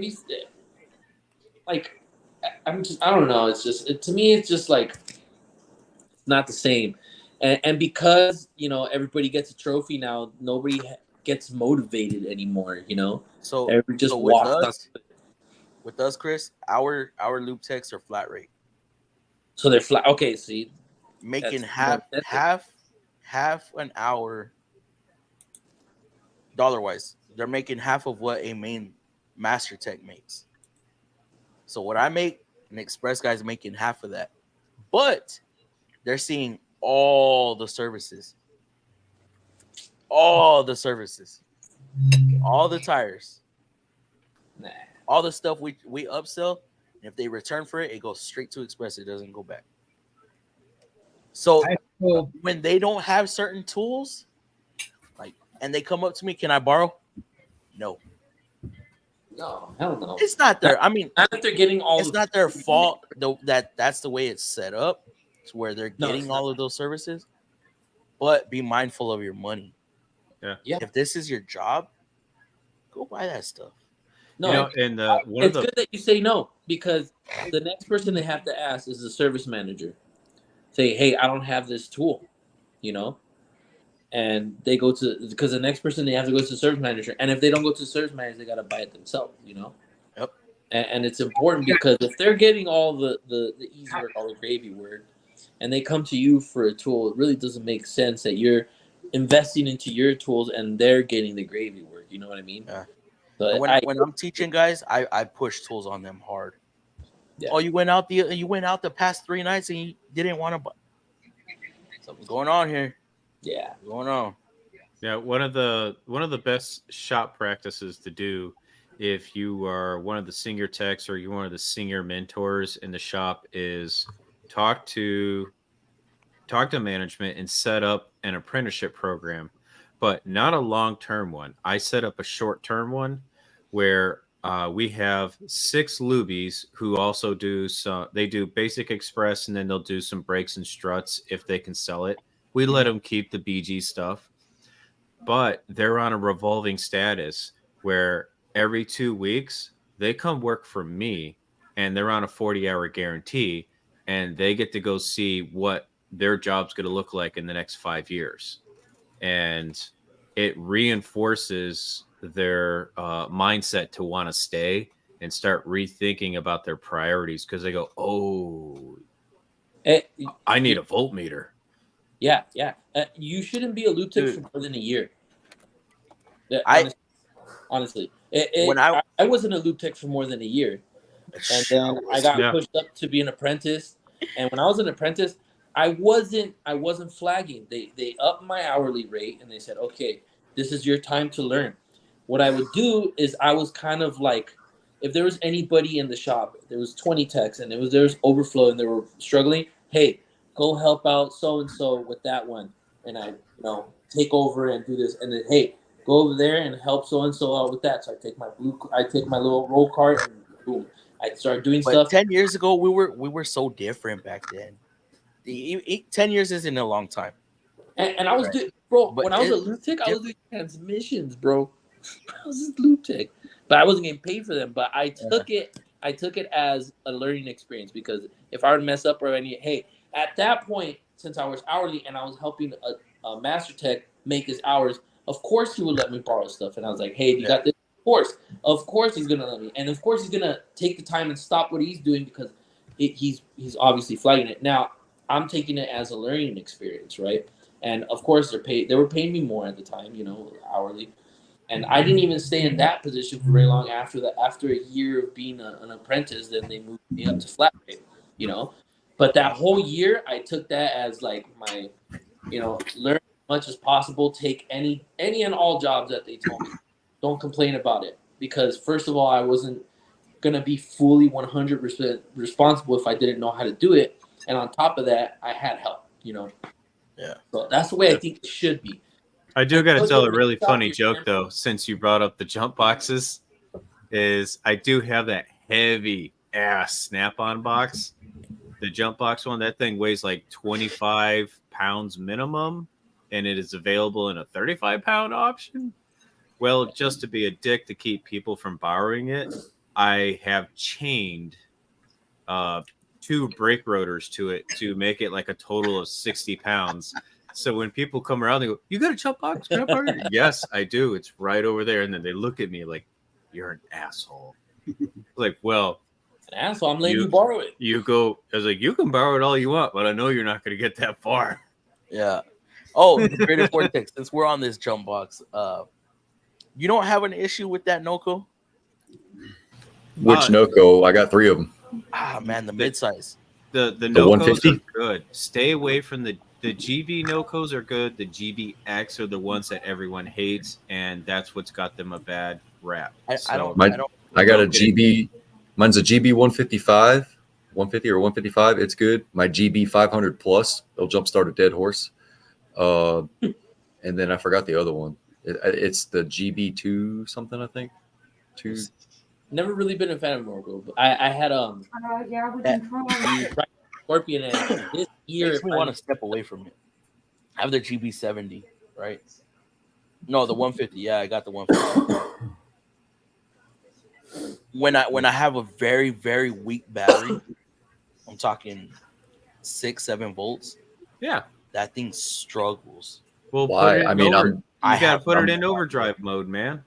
I don't know. It's just to me, it's just like not the same. And because everybody gets a trophy now, nobody gets motivated anymore.
So
everybody just
walks. With us, Chris, our lube techs are flat rate.
So they're flat. Okay, see,
making half an hour dollar wise. They're making half of what a main master tech makes. So what I make, an Express guy's making half of that, but they're seeing all the services, all the tires, all the stuff we upsell. And if they return for it, it goes straight to Express. It doesn't go back. So when they don't have certain tools, and they come up to me, can I borrow? No,
hell no.
It's not their. I mean,
not that they're getting all.
It's not their fault. That's the way it's set up. It's where they're getting all of those services. But be mindful of your money.
Yeah.
If this is your job, go buy that stuff.
No, it's good that you say no, because the next person they have to ask is the service manager. Say, hey, I don't have this tool, and they go to, because the next person they have to go to the service manager, and if they don't go to the service manager, they got to buy it themselves,
Yep.
And it's important because if they're getting all the easy work, all the gravy work, and they come to you for a tool, it really doesn't make sense that you're investing into your tools and they're getting the gravy work. You know what I mean?
Yeah.
So
when I'm teaching guys, I push tools on them hard.
Yeah.
Oh, you went out the past 3 nights and you didn't want to buy. Something's going on here.
Yeah.
What's going on?
Yeah, one of the best shop practices to do if you are one of the senior techs or you're one of the senior mentors in the shop is talk to management and set up an apprenticeship program, but not a long-term one. I set up a short-term one where we have 6 lubies who also do basic Express, and then they'll do some brakes and struts if they can sell it. We let them keep the BG stuff, but they're on a revolving status where every 2 weeks they come work for me, and they're on a 40-hour guarantee, and they get to go see what their job's going to look like in the next 5 years. And it reinforces their mindset to want to stay and start rethinking about their priorities, because they go, oh, I need a voltmeter.
Yeah. You shouldn't be a lube tech for more than a year. Honestly. When I wasn't a lube tech for more than a year. And then I got pushed up to be an apprentice. And when I was an apprentice, I wasn't flagging. They upped my hourly rate and they said, okay, this is your time to learn. What I would do is I was kind of like, if there was anybody in the shop, there was 20 techs and there was overflow and they were struggling, hey, go help out so-and-so with that one. And I, take over and do this. And then, hey, go over there and help so-and-so out with that. So I take my little roll cart and boom, I start doing stuff.
10 years ago, we were so different back then. 10 years isn't a long time.
And I was doing, bro, when I was a lube tech, I was doing transmissions, bro. I was just lube tech. But I wasn't getting paid for them. But I took it as a learning experience, because if I were to mess up or at that point, since I was hourly and I was helping a master tech make his hours, Of course he would let me borrow stuff. And I was like, hey, you got this? Of course he's gonna let me. And of course he's gonna take the time and stop what he's doing because he's obviously flagging it. Now I'm taking it as a learning experience, right? And of course they were paying me more at the time, hourly. And I didn't even stay in that position for very long after that. After a year of being an apprentice, then they moved me up to flat rate, But that whole year, I took that as like my, learn as much as possible. Take any and all jobs that they told me. Don't complain about it because first of all, I wasn't gonna be fully 100% responsible if I didn't know how to do it, and on top of that, I had help.
Yeah.
So that's the way I think it should be.
I do got to tell a really funny joke though, since you brought up the jump boxes. Is I do have that heavy ass Snap-on box, the jump box one. That thing weighs like 25 pounds minimum, and it is available in a 35-pound option. Well, just to be a dick to keep people from borrowing it, I have chained 2 brake rotors to it to make it like a total of 60 pounds. So when people come around, they go, "You got a jump box? Can I borrow it?" Yes, I do. It's right over there. And then they look at me like, "You're an asshole." Like, well,
an asshole. I'm letting you borrow it.
You go. I was like, you can borrow it all you want, but I know you're not going to get that far.
Yeah. Oh, the Greater Vortex. Since we're on this jump box, you don't have an issue with that Noco?
Which Noco? I got 3 of them.
Ah, man, the midsize.
The Nocos
150?
are good. Stay away from the GB Nocos are good. The GBX are the ones that everyone hates, and that's what's got them a bad rap.
I got a GB. Mine's a GB 155, 150 or 155. It's good. My GB 500 plus. It'll jumpstart a dead horse. And then I forgot the other one. It's the GB2 something, I think. 2.
Never really been a fan of Norco, but I had Scorpion, and this year
makes me want to step away from it. I have the GB70, right? No, the 150. Yeah, I got the 150. When I have a very, very weak battery, I'm talking 6-7 volts.
Yeah,
that thing struggles.
Well,
why? I mean,
you gotta put it in overdrive mode, man.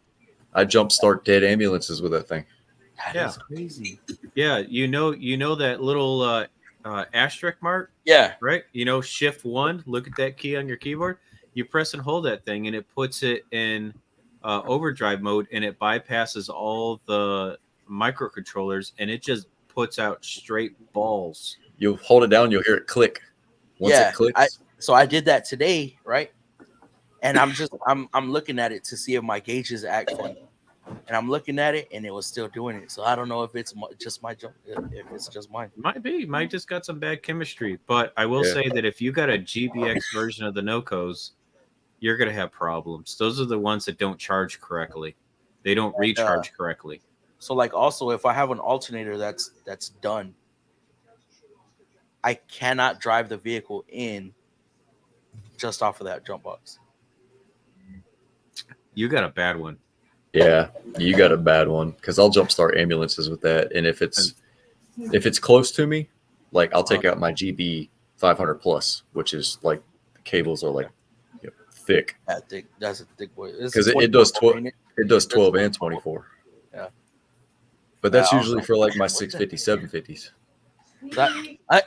I jumpstart dead ambulances with that thing.
That is crazy.
Yeah, you know that little asterisk mark?
Yeah.
Right? Shift 1, look at that key on your keyboard. You press and hold that thing, and it puts it in overdrive mode, and it bypasses all the microcontrollers, and it just puts out straight balls.
You hold it down, you'll hear it click. Once it clicks.
So I did that today, right? And I'm looking at it to see if my gauges act funny. And I'm looking at it, and it was still doing it. So I don't know if it's just my jump, if it's just mine.
Might just got some bad chemistry. But I will say that if you got a GBX version of the Nocos, you're gonna have problems. Those are the ones that don't charge correctly. They don't recharge correctly.
So like also, if I have an alternator that's done, I cannot drive the vehicle in just off of that jump box.
You got a bad one.
Yeah, you got a bad one because I'll jumpstart ambulances with that, and if it's close to me, like I'll take out my GB 500 plus, which is like the cables are like thick.
That's a thick boy.
Because it does 12. It does 12 and 24.
Yeah,
but that's usually for like my 650, 750s.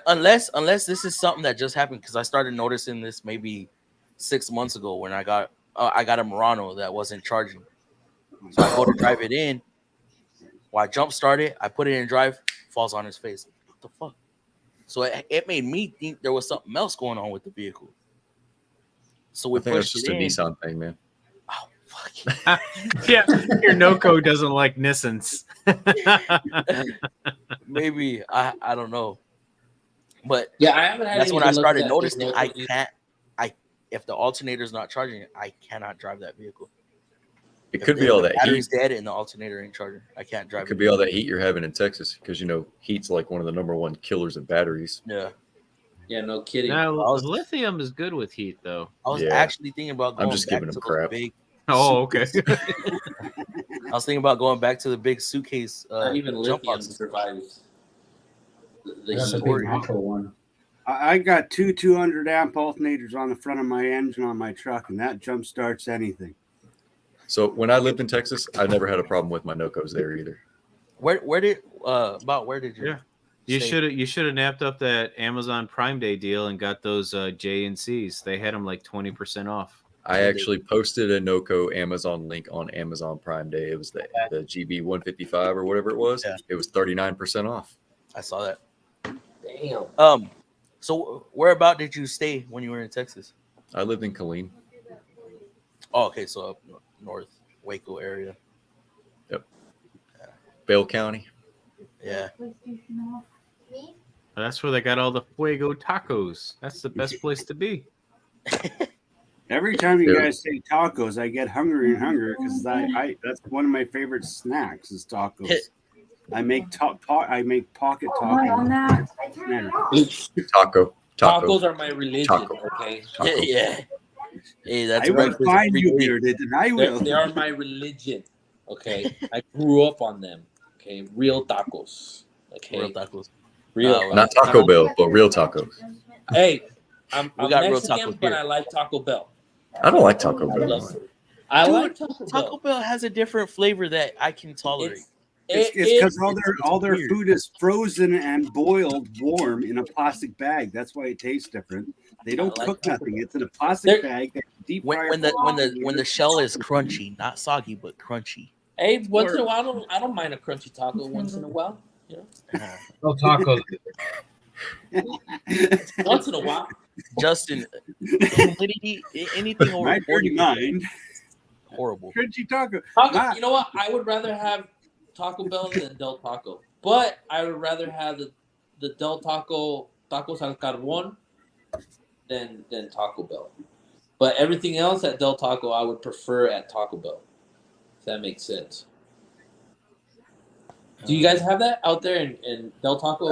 Unless this is something that just happened, because I started noticing this maybe 6 months ago when I got a Murano that wasn't charging. So I go to drive it in. While I jump start it, I put it in drive, falls on his face. What the fuck? So it made me think there was something else going on with the vehicle. So we pushed
just
it
a
in.
Nissan thing, man.
Oh fuck!
Yeah, your Noco doesn't like Nissans.
Maybe I don't know, but
yeah, I haven't had.
That's when I started noticing I can't. If the alternator's not charging, I cannot drive that vehicle.
It could be all that
battery's
heat.
dead and the alternator ain't charging. I can't drive.
It could be all that heat you're having in Texas because heat's like one of the number one killers of batteries.
Yeah.
Yeah, no kidding.
Now, lithium is good with heat, though.
I was actually thinking about going
I'm just
back
giving
to
them crap.
Big
okay.
I was thinking about going back to the big suitcase.
Not even
jump
lithium
boxes.
survives.
That's a big macro one.
I got two 200 amp alternators on the front of my engine on my truck, and that jump starts anything.
So when I lived in Texas, I never had a problem with my NOCOs there either.
Where did you?
Yeah. You should have napped up that Amazon Prime Day deal and got those J and C's. They had them like 20% off.
I actually posted a NOCO Amazon link on Amazon Prime Day. It was the GB 155 or whatever it was.
Yeah.
It was 39% off.
I saw that.
Damn.
So where about did you stay when you were in Texas?
I lived in Killeen.
Oh, okay, so up north Waco area.
Yep. Yeah. Bale County.
Yeah.
That's where they got all the Fuego tacos. That's the best place to be.
Every time you guys say tacos, I get hungry and hungry because I that's one of my favorite snacks is tacos. I make pocket tacos.
Taco.
Tacos are my religion. Okay.
Yeah. Hey, that's
I will find you bearded, and I will.
They are my religion. Okay. I grew up on them. Okay. Real tacos. Okay.
Real tacos.
Not Taco Bell, but real tacos.
Hey, I'm
got real
Mexican,
tacos
but
here.
I like Taco Bell.
I don't like Taco Bell.
I
Dude,
like
Taco Bell has a different flavor that I can tolerate.
It's because all their food is frozen and boiled warm in a plastic bag. That's why it tastes different. They don't cook nothing. It's in a plastic bag. Deep
when the shell is crunchy, not soggy, but crunchy.
Hey, once in a while, I don't mind a crunchy taco once in a while. You know?
No tacos.
Once in a while.
Justin, humidity, anything over
my dirty mind.
Horrible.
Crunchy taco.
You know what? I would rather have Taco Bell than Del Taco, but I would rather have the Del Taco tacos al carbon than Taco Bell. But everything else at Del Taco, I would prefer at Taco Bell. If that makes sense. Do you guys have that out there in Del Taco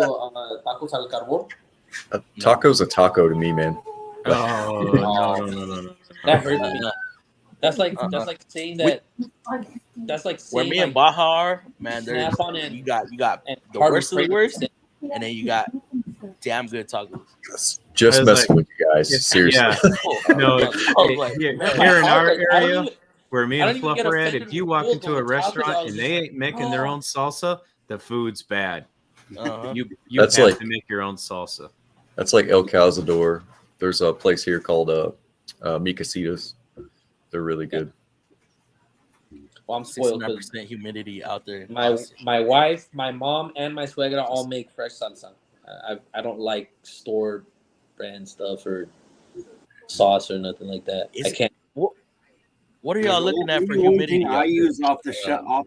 tacos al carbon?
A taco's a taco to me, man.
No.
That hurts me. That's like saying that. That's like saying
where me and Baja are, man. There's
Snap-on and-
you got the
hard
worst of the
to
worst, and then you got damn good tacos.
Just
I was
messing
like-
with you guys. Seriously.
Yeah. No, here in our area, where me
I
and
don't even
Fluff
get
are at,
offended
if you
with
walk
both
into a
of them.
restaurant
Tacos, I was
and
just
they
like,
ain't making their own salsa, the food's bad.
Uh-huh.
You
That's
have
like-
to make your own salsa.
That's like El Cazador. There's a place here called Mi Casitas. They're really good.
Well, I'm spoiled
69% humidity out there.
my wife, my mom, and my suegra all make fresh salsa. I don't like store brand stuff or sauce or nothing like that. I can't.
What are y'all looking at for
The only
humidity?
thing I use off the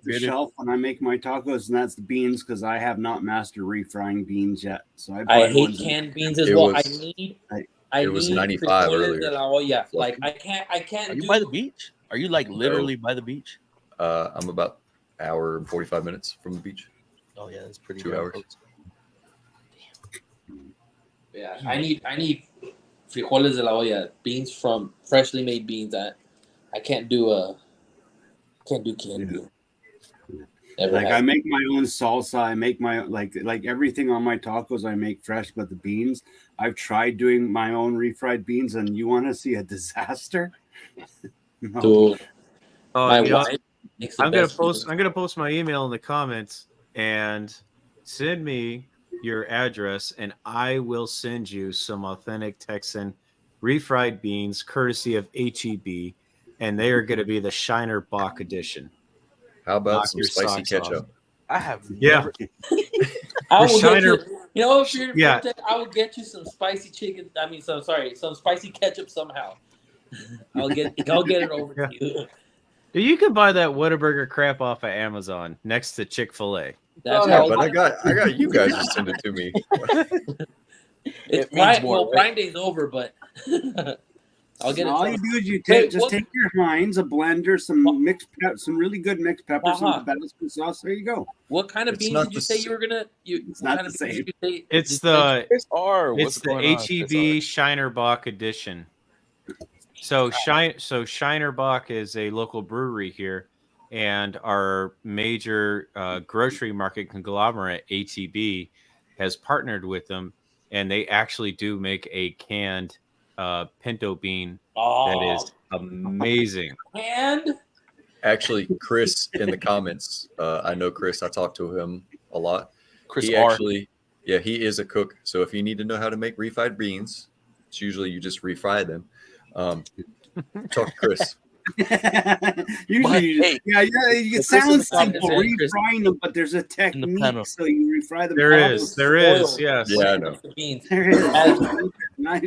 bearded?
shelf when I make my tacos, and that's the beans, because I have not mastered refrying beans yet. So
I
buy
hate
ones
canned beans as
It
well.
was-
I
was
need
95
frijoles
earlier.
de la olla. Like I can't.
Are you
do,
by the beach? Are you like literally by the beach?
I'm about an hour and 45 minutes from the beach.
Oh yeah, that's pretty.
2 hours.
Close.
Yeah, I need frijoles de la olla, beans from freshly made beans. I can't do canned beans. Never
Like
have.
I make my own salsa. I make my like everything on my tacos. I make fresh, but the beans, I've tried doing my own refried beans, and you want to see a disaster? No.
Dude, my
you know,
wife makes the
I'm gonna
best
post.
beans.
I'm gonna post my email in the comments and send me your address, and I will send you some authentic Texan refried beans, courtesy of HEB, and they are going to be the Shiner Bach edition.
How about
Knock
some
your
spicy
socks
ketchup?
I have
Yeah.
never.
I will get
Shiner-
you. If you're
Yeah.
I will get you some spicy chicken. Some spicy ketchup somehow. I'll get it over to you.
You can buy that Whataburger crap off of Amazon next to Chick-fil-A.
That's
Yeah,
how
but I got you guys to send it to me.
it's
It means
Prime,
more,
well,
right?
Prime Day's over, but I'll get it.
All you do is you
Hey,
just take your Heinz, a blender, some some really good mixed peppers, some
Uh-huh.
Tabasco sauce. There you go.
What kind of
It's
beans
not
did you
the
say
s-
you were gonna?
It's
what
not
kind
the
of beans
same.
did you say-
It's
did you say?
the
Chris R.
it's
What's
the
going on, Chris
HEB
R?
Shiner Bach edition. So Shiner Bach is a local brewery here, and our major grocery market conglomerate HEB has partnered with them, and they actually do make a canned pinto bean that is amazing.
And
Actually, Chris in the comments, I know Chris. I talk to him a lot.
Chris
He
R.
actually, yeah, he is a cook. So if you need to know how to make refried beans, it's usually you just refry them. Talk to Chris.
Usually,
Hey,
it sounds simple refrying them, but there's a technique. So you refry them.
There is, yes.
Yeah, I know.
Beans.
There is.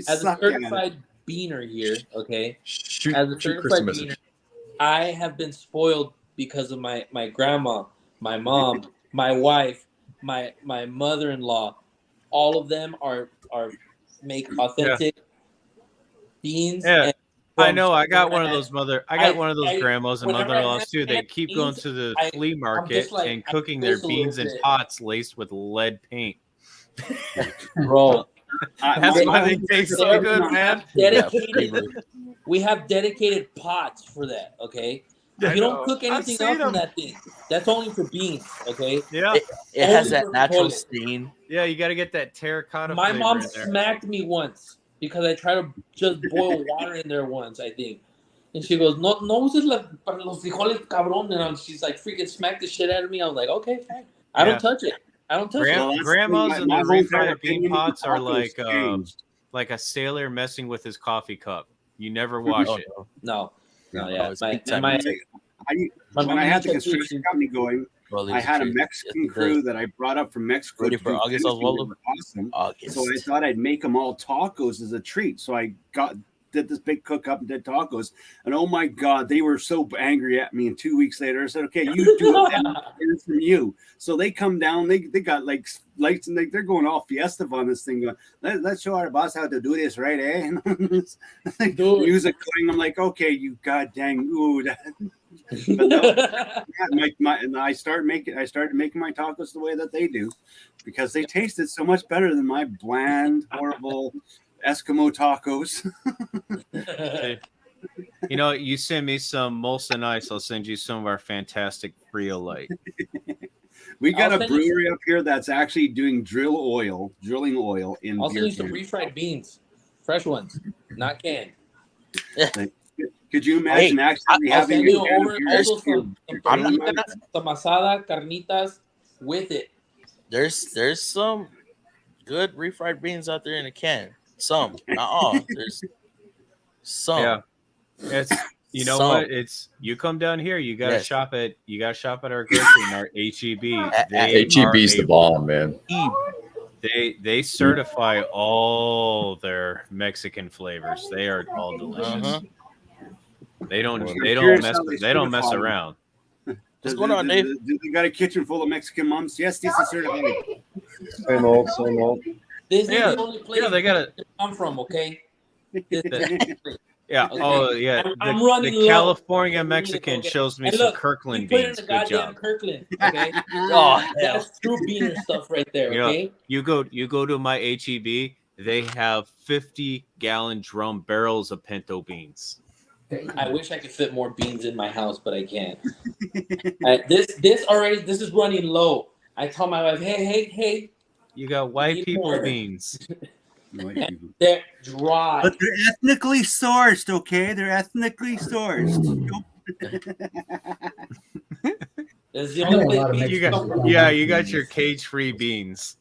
As a certified beaner here, okay.
Shoot
As a
Chris a
certified
message.
beaner, I have been spoiled because of my grandma, my mom, my wife, my mother-in-law. All of them are make authentic beans.
Yeah.
And
I know. I got one of those grandmas and
whenever I
mother-in-laws
have
too. They
canned
keep going
beans,
to the
I'm
flea market
just like,
and
I
cooking their
twist a little
beans in
bit.
pots laced with lead paint.
Bro,
That's why they taste so good, man.
We have dedicated pots for that, okay?
I
You don't
know.
cook
I've
anything
seen
else in
them.
that thing. That's only for beans, okay?
Yeah.
It has
Only
that
for
natural
frijoles.
stain.
Yeah, you got to get that terracotta
My
flavor
mom
in there.
smacked me once because I tried to just boil water in there once, I think. And she goes, no uses para los frijoles, cabrón. And she's like, freaking smacked the shit out of me. I was like, okay, fine. I don't touch it. I don't touch it.
Grandmas and
my
the
whole
refried bean
opinion
pots are
tacos
like a sailor messing with his coffee cup. You never wash it.
No. Yeah.
When I had the construction company going, I had a Mexican crew that I brought up from Mexico.
Ready for August, Oswaldo?
Awesome.
August.
So I thought I'd make them all tacos as a treat. So I did this big cook up and did tacos, and oh my god, they were so angry at me. And 2 weeks later, I said, "Okay, you do it from you." So they come down. They got like lights, and they're going all fiesta on this thing. Going, let's show our boss how to do this, right? Eh? Music going. I'm like, okay, you god dang ooh. But no, I started making my tacos the way that they do, because they tasted so much better than my bland, horrible Eskimo tacos.
You know, you send me some Molson Ice, I'll send you some of our fantastic Frio Light.
We got a brewery up here that's actually doing drilling oil in
I'll
beer
send you some
cans.
refried beans, fresh ones, not canned.
Could you imagine actually
I'll
having
send you over also some asada, carnitas with it.
There's some good refried beans out there in a can. Some, not all. There's some.
Yeah, it's what? It's you come down here. You gotta shop at our grocery in our HEB.
HEB's the bomb, man.
They certify all their Mexican flavors. They are all delicious. They don't mess around.
What's going on, Dave?
They got a kitchen full of Mexican moms. Yes, this is certified.
Same old.
This is the only place
they got
I'm from, okay?
Yeah. Oh, yeah.
I'm running
the
low.
California Mexican shows me some Kirkland beans. Good job.
Kirkland, okay? That's true beaner stuff right there, okay?
You go to my HEB. They have 50-gallon drum barrels of pinto beans.
I wish I could fit more beans in my house, but I can't. This is running low. I tell my wife, hey.
You got white people beans.
They're dry.
But they're ethnically sourced, okay? They're ethnically sourced.
That's the only place
you got your cage-free beans.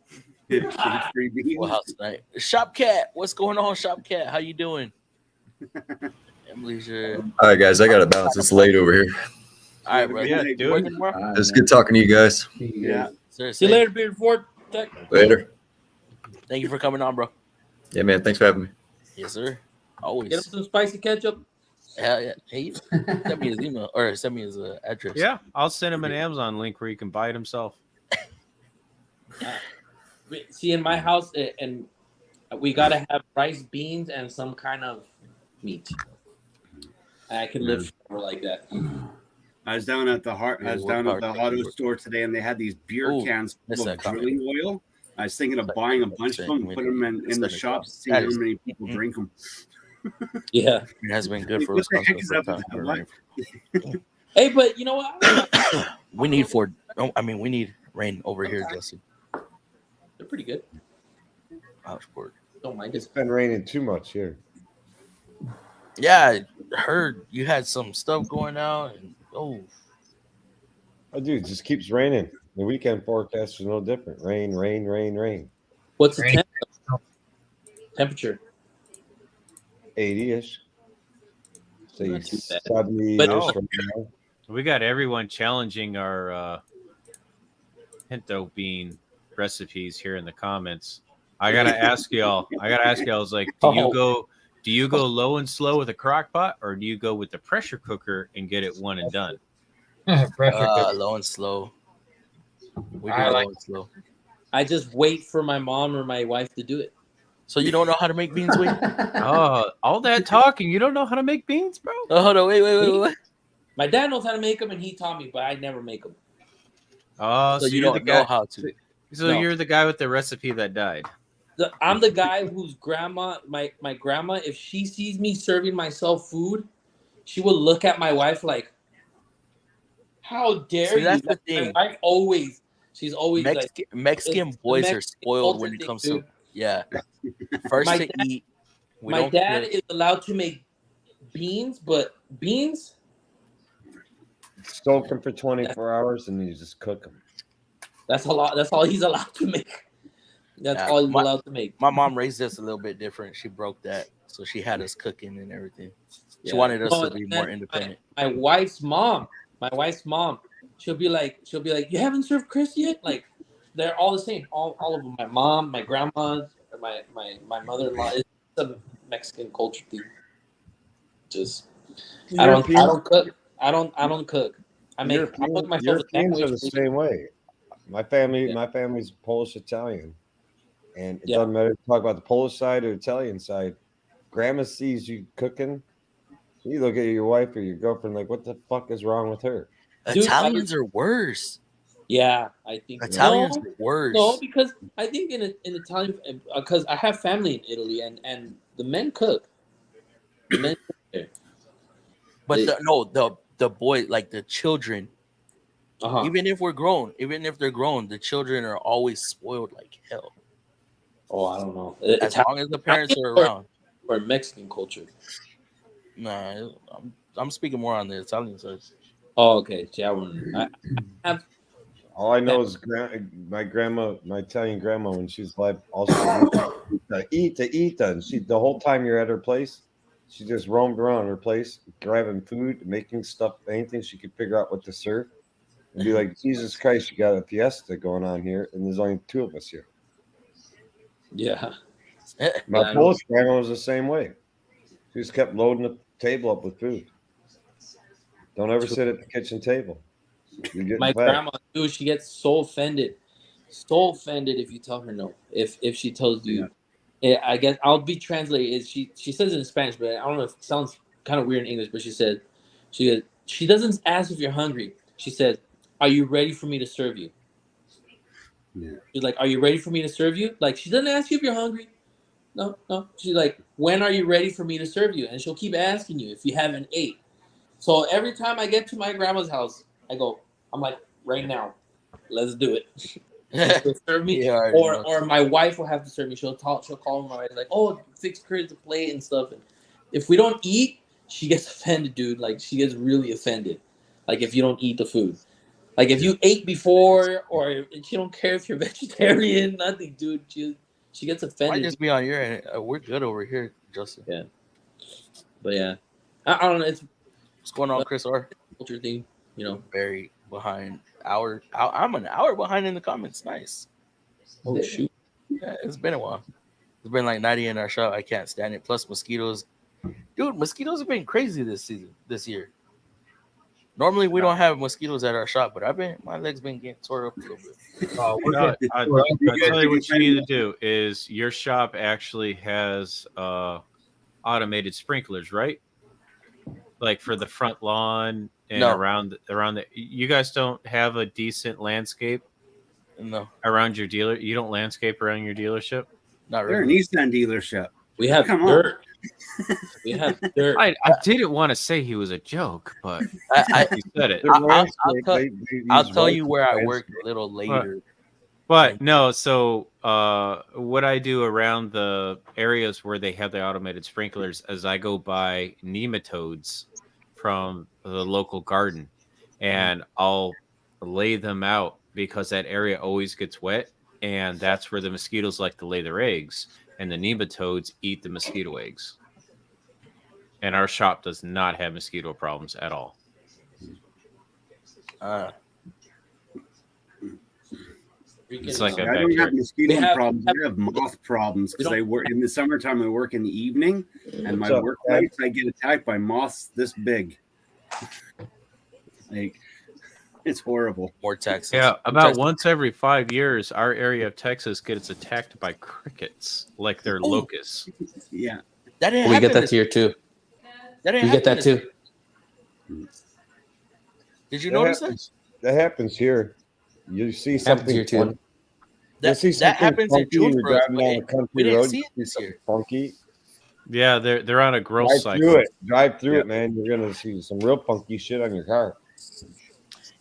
Cage-free beans.
Well, how's tonight? Shopcat, what's going on, Shopcat? How you doing? Emily's
All right, guys, I gotta bounce. It's late over here.
All right, bro.
Yeah, dude.
It's good talking to you guys.
Yeah.
See you later, Beard Ford.
Later.
Thank you for coming on, bro.
Yeah, man. Thanks for having me.
Yes, sir. Always.
Get him some spicy ketchup.
Hell yeah. Hey, send me his email or send me his address.
Yeah, I'll send him an Amazon link where he can buy it himself.
See, in my house, and we gotta have rice, beans, and some kind of meat. I can live forever like that.
I was down at the auto store today, and they had these beer cans full of drilling oil. I was thinking of buying a bunch of them and put them in the shops, see how many people drink them.
Yeah,
it has been good for us.
Hey, but you know what?
we need rain over here, Jesse.
They're pretty good.
Outsport.
Don't mind it.
It's been raining too much here.
Yeah, I heard you had some stuff going out. And Oh,
Dude, it just keeps raining. The weekend forecast is no different. Rain, rain, rain, rain.
What's the temperature?
80-ish. Say
Not too bad.
70-ish
But-
right now.
We got everyone challenging our pinto bean recipes here in the comments. I gotta ask y'all. It's like, do you go low and slow with a crock pot, or do you go with the pressure cooker and get it one and done?
Pressure cooker.
Low and slow. We do
I
low
like-
and slow.
I just wait for my mom or my wife to do it.
So you don't know how to make beans, wait?
Oh, all that talking, you don't know how to make beans, bro?
Oh, hold on, wait.
My dad knows how to make them, and he taught me, but I never make them.
Oh,
So you
you're the
don't know
guy.
how to.
So
No.
you're the guy with the recipe that died.
I'm the guy whose grandma, my grandma, if she sees me serving myself food, she will look at my wife like, "How dare
See,
you?"
that's the
Like,
thing.
my wife she's always
Mexican
it's
boys
the
are
Mexican
spoiled when
culture
it
thing,
comes
dude.
to first
My
to
dad-
eat. We
My
don't
dad
cook.
is allowed to make beans, but beans,
Soak them for 24 hours and you just cook them.
that's a lot. That's all he's allowed to make. That's
Yeah,
all he's allowed to make.
My mom raised us a little bit different. She broke that, so she had us cooking and everything. She
Yeah.
wanted us
No,
to be
and
more
then
independent.
My wife's mom, she'll be like, you haven't served Chris yet? Like, they're all the same. All of them. My mom, my grandma, my mother-in-law. It's a Mexican culture thing. Just I don't cook. I don't cook. I cook myself a
Europeans are
sandwich.
the same way. My family's Polish Italian, and it
Yeah.
doesn't matter if you talk about the Polish side or Italian side. Grandma sees you cooking, you look at your wife or your girlfriend like, "What the fuck is wrong with her?"
Dude,
Italians are worse.
Yeah, I think
Italians are worse.
No, because I think in Italian, because I have family in Italy, and the men cook. The men cook there.
But the boy, like the children, even if they're grown, the children are always spoiled like hell.
Oh, I don't know.
As long as the parents are around.
Or Mexican culture.
Nah, I'm speaking more on the Italian side.
Oh, okay. Yeah, I have.
All I know is my Italian grandma, when she was alive, also eat, and she the whole time you're at her place, she just roamed around her place, grabbing food, making stuff, anything she could figure out what to serve, and be like, "Jesus Christ, you got a fiesta going on here, and there's only two of us here."
Yeah.
My Polish grandma was the same way. She just kept loading the table up with food. Don't ever sit at the kitchen table.
My grandma, dude, she gets so offended if you tell her no. If she tells you, I guess I'll be translating. She says it in Spanish, but I don't know if it sounds kind of weird in English. But she doesn't ask if you're hungry. She says, "Are you ready for me to serve you?"
Yeah.
She's like, "Are you ready for me to serve you?" Like, she doesn't ask you if you're hungry. No. She's like, "When are you ready for me to serve you?" And she'll keep asking you if you haven't ate. So every time I get to my grandma's house, I'm like, "Right now, let's do it." She'll serve me, or my wife will have to serve me. She'll call my wife like, "Oh, fix Chris a plate and stuff." And if we don't eat, she gets offended, dude. Like, she gets really offended. Like, if you don't eat the food, like if you ate before, or she don't care if you're vegetarian, nothing, dude. She gets offended.
Might just be on your end. We're good over here, Justin.
Yeah, but yeah, I don't know.
What's going on, Chris R?
Culture thing,
Very behind. I'm an hour behind in the comments. Nice.
Oh shoot!
Yeah, it's been a while. It's been like 90 in our shop. I can't stand it. Plus mosquitoes, dude. Mosquitoes have been crazy this year. Normally we don't have mosquitoes at our shop, but my legs been getting tore up a little bit.
I'll tell you what you need to do is your shop actually has automated sprinklers, right? Like for the front lawn and around the. You guys don't have a decent landscape.
No,
around your dealer, you don't landscape around your dealership.
Not
really. They're an Nissan dealership.
We have dirt. We have dirt.
I didn't want to say he was a joke, but he said it.
I'll tell you where I work a little later.
But no, so what I do around the areas where they have the automated sprinklers is I go buy nematodes from the local garden, and I'll lay them out because that area always gets wet, and that's where the mosquitoes like to lay their eggs, and the nematodes eat the mosquito eggs. And our shop does not have mosquito problems at all. It's like
I don't have mosquito problems. I have moth problems because I work in the summertime. I work in the evening, and my work nights I get attacked by moths this big. Like, it's horrible.
More Texas.
Yeah, about once every 5 years, our area of Texas gets attacked by crickets like they're locusts.
Yeah,
that didn't
we get that here too.
That
we get that too.
Did you notice that?
That happens here. You see something
here too.
That
happens in Jonesboro. We didn't see it
you
this year.
Funky.
Yeah, they're on a growth cycle.
Drive through it, man. You're gonna see some real funky shit on your car.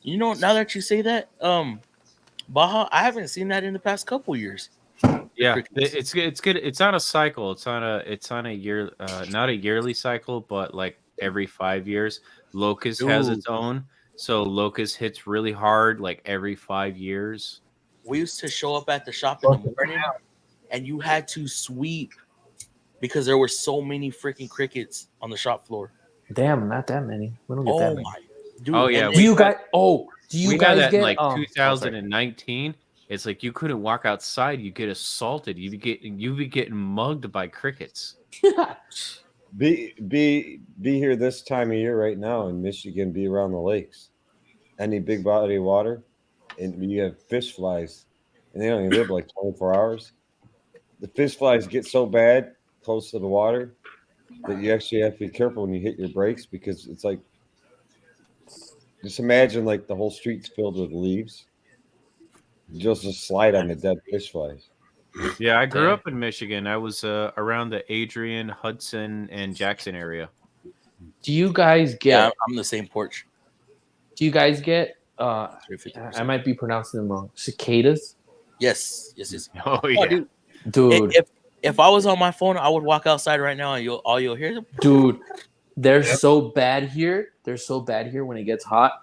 You know, now that you say that, Baja, I haven't seen that in the past couple years.
Yeah, it's good. It's on a cycle. It's on a year, not a yearly cycle, but like every 5 years. Locust has its own. So locust hits really hard like every 5 years.
We used to show up at the shop in the morning, and you had to sweep because there were so many freaking crickets on the shop floor.
Damn, not that many. We don't get that many.
Dude,
oh yeah.
Do you guys? Do you guys
that
get
in like 2019? It's like you couldn't walk outside. You get assaulted. You be getting mugged by crickets.
Be here this time of year right now in Michigan. Be around the lakes, any big body of water, and you have fish flies, and they only live like 24 hours. The fish flies get so bad close to the water that you actually have to be careful when you hit your brakes because it's like, just imagine like the whole street's filled with leaves. Just slide on the dead fish flies.
Yeah, I grew up in Michigan. I was around the Adrian, Hudson, and Jackson area.
Do you guys get?
Yeah, I'm the same porch.
Do you guys get? I might be pronouncing them wrong. Cicadas.
Yes.
Oh yeah,
dude.
If I was on my phone, I would walk outside right now, and all you'll hear is,
dude. They're so bad here. They're so bad here when it gets hot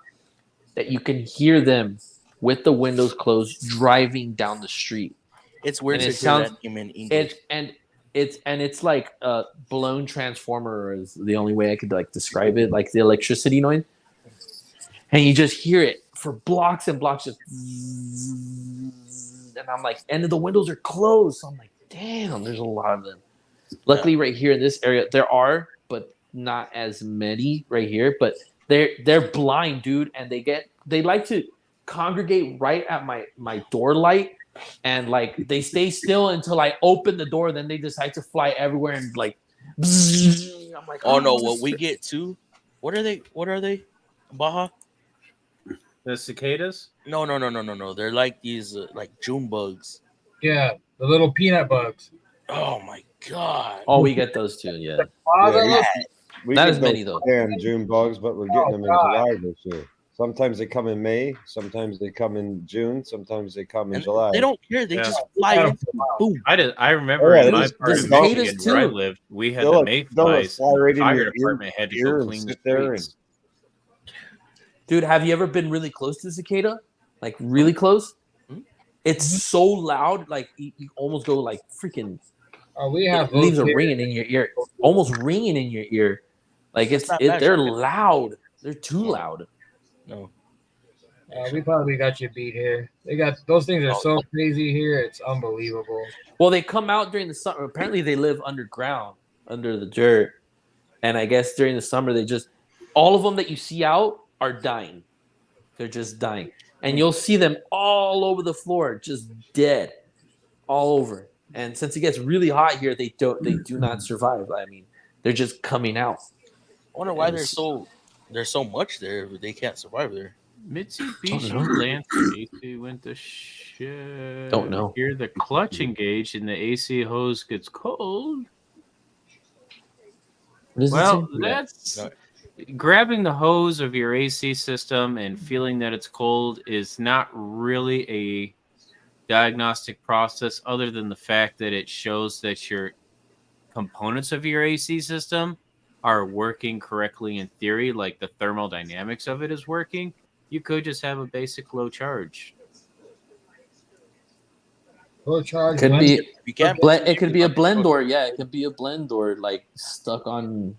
that you can hear them with the windows closed driving down the street.
It's weird to hear that in English.
It's like a blown transformer is the only way I could like describe it, like the electricity noise. And you just hear it for blocks and blocks, just and I'm like, and the windows are closed. So I'm like, damn, there's a lot of them. Luckily, right here in this area, there are, but not as many right here. But they're blind, dude, and they like to congregate right at my door light, and like they stay still until I open the door. Then they decide to fly everywhere and like. Bzzz. I'm like,
oh no, what we get too? What are they? Baja?
The cicadas?
No. They're like these like June bugs.
Yeah, the little peanut bugs.
Oh my god!
Oh, we get those too. Yeah.
We
not
get
as many though.
June bugs, but we're getting them in July this year. Sometimes they come in May, sometimes they come in June, sometimes they come in July.
They don't care. They just fly in. Boom.
I remember in my part of Michigan where I lived, we had the mayflies. The fire department had to go clean the streets.
Dude, have you ever been really close to the cicada? Like really close? It's so loud, like you almost go like freaking.
We have
leaves are ringing in your ear, almost ringing in your ear. Like they're loud. They're too loud.
No.
We probably got you beat here. Those things are so crazy here. It's unbelievable.
Well, they come out during the summer. Apparently, they live underground, under the dirt. And I guess during the summer, all of them that you see out are dying. They're just dying. And you'll see them all over the floor, just dead, all over. And since it gets really hot here, they do not survive. I mean, they're just coming out.
I wonder why there's so much there. They can't survive there.
Mitsubishi Lancer AC went to shit.
Don't know.
Here the clutch engaged and the AC hose gets cold. Well, that's grabbing the hose of your AC system and feeling that it's cold is not really a diagnostic process, other than the fact that it shows that your components of your AC system are working correctly in theory, like the thermodynamics of it is working. You could just have a basic low charge.
Low charge.
Could be.
You can't.
It could be a blend door. Yeah, it could be a blend door like stuck on.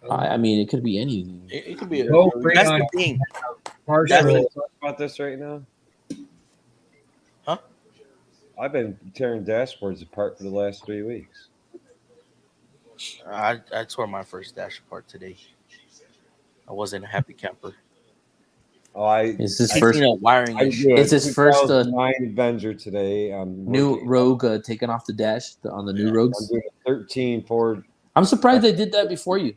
I mean, it could be anything.
It could be.
Go
That's the thing.
Partial. Talk about this right now.
Huh?
I've been tearing dashboards apart for the last 3 weeks.
I tore my first dash apart today. I wasn't a happy camper.
Oh,
Is this first
wiring?
Is this first
9 Avenger today?
New Rogue taken off the dash on the new Rogues?
I'm doing a 13 Ford.
I'm surprised they did that before you.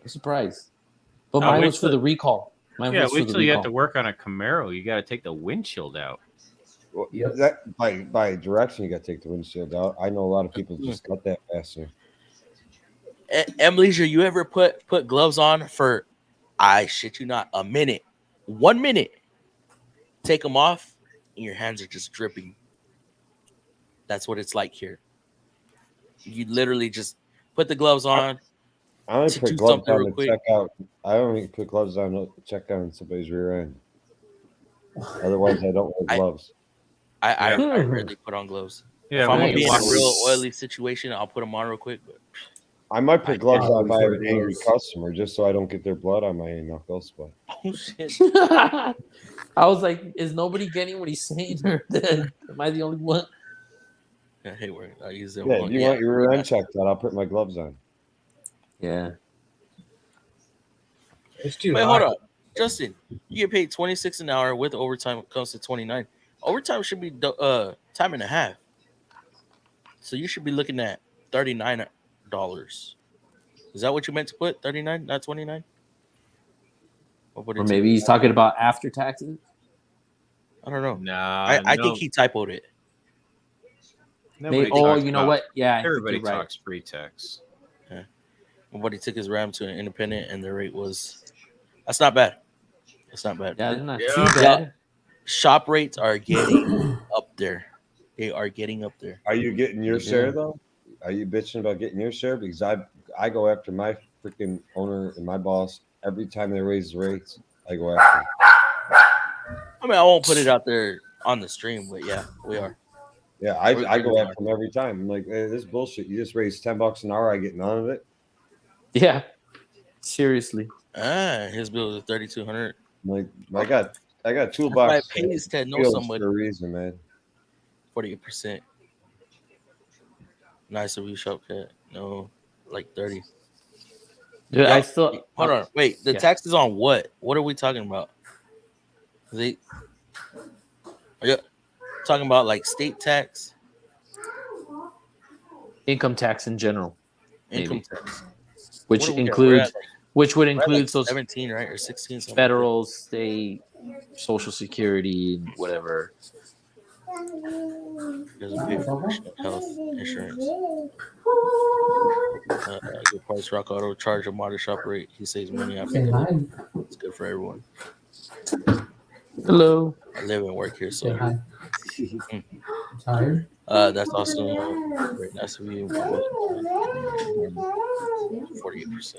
I'm surprised, but mine was for the recall.
Wait till you have to work on a Camaro. You got to take the windshield out.
Well, that by direction, you got to take the windshield out. I know a lot of people just got that faster.
Emily, you ever put gloves on for, I shit you not, a minute, 1 minute? Take them off, and your hands are just dripping. That's what it's like here. You literally just put the gloves on.
I only put gloves on to check out. I only put gloves on to check out on somebody's rear end. Otherwise, I don't wear gloves.
I rarely put on gloves.
Yeah,
if I'm gonna be in a real oily situation, I'll put them on real quick. But
I might put gloves on if I have an angry customer, just so I don't get their blood on my knuckles. But
oh shit!
I was like, is nobody getting what he's saying, or am I the only one?
Yeah, hey, I use them.
Yeah, if you want your rear end checked out, I'll put my gloves on.
Yeah.
It's too
Wait,
hot.
hold up, Justin. You get paid $26 an hour with overtime. It comes to $29. Overtime should be time and a half. So you should be looking at $39. Is that what you meant to put? 39, not 29?
Or maybe he's talking about after taxes.
I don't know.
Nah,
I think he typoed it.
You know what? Yeah,
everybody talks pre-tax.
Yeah. My buddy took his RAM to an independent, and the rate was. That's not bad. It's not bad.
Yeah, not too bad.
Shop rates are getting up there. They are getting up there.
Are you getting your share though? Are you bitching about getting your share? Because I go after my freaking owner and my boss every time they raise the rates. I go after them.
I mean, I won't put it out there on the stream, but yeah, we are.
Yeah, I go after them every time. I'm like, hey, this is bullshit. You just raised $10 an hour. I get none of it.
Yeah, seriously.
His bill is $3,200.
Like, I got toolbox.
My pays to know somebody
for a reason, man.
48%. Nice of you, Shopcat. No, like 30.
Yeah, I still
hold on. Wait, the taxes on what? What are we talking about? Are you talking about like state tax?
Income tax in general.
Income tax.
Which includes
like
those
17, right? Or 16
federal, state, social security, whatever.
Doesn't pay for health insurance. Good price Rock Auto charge a modest shop rate. He saves money after it's good for everyone.
Hello.
I live and work here, so
Tired?
that's also very nice of you. 48%.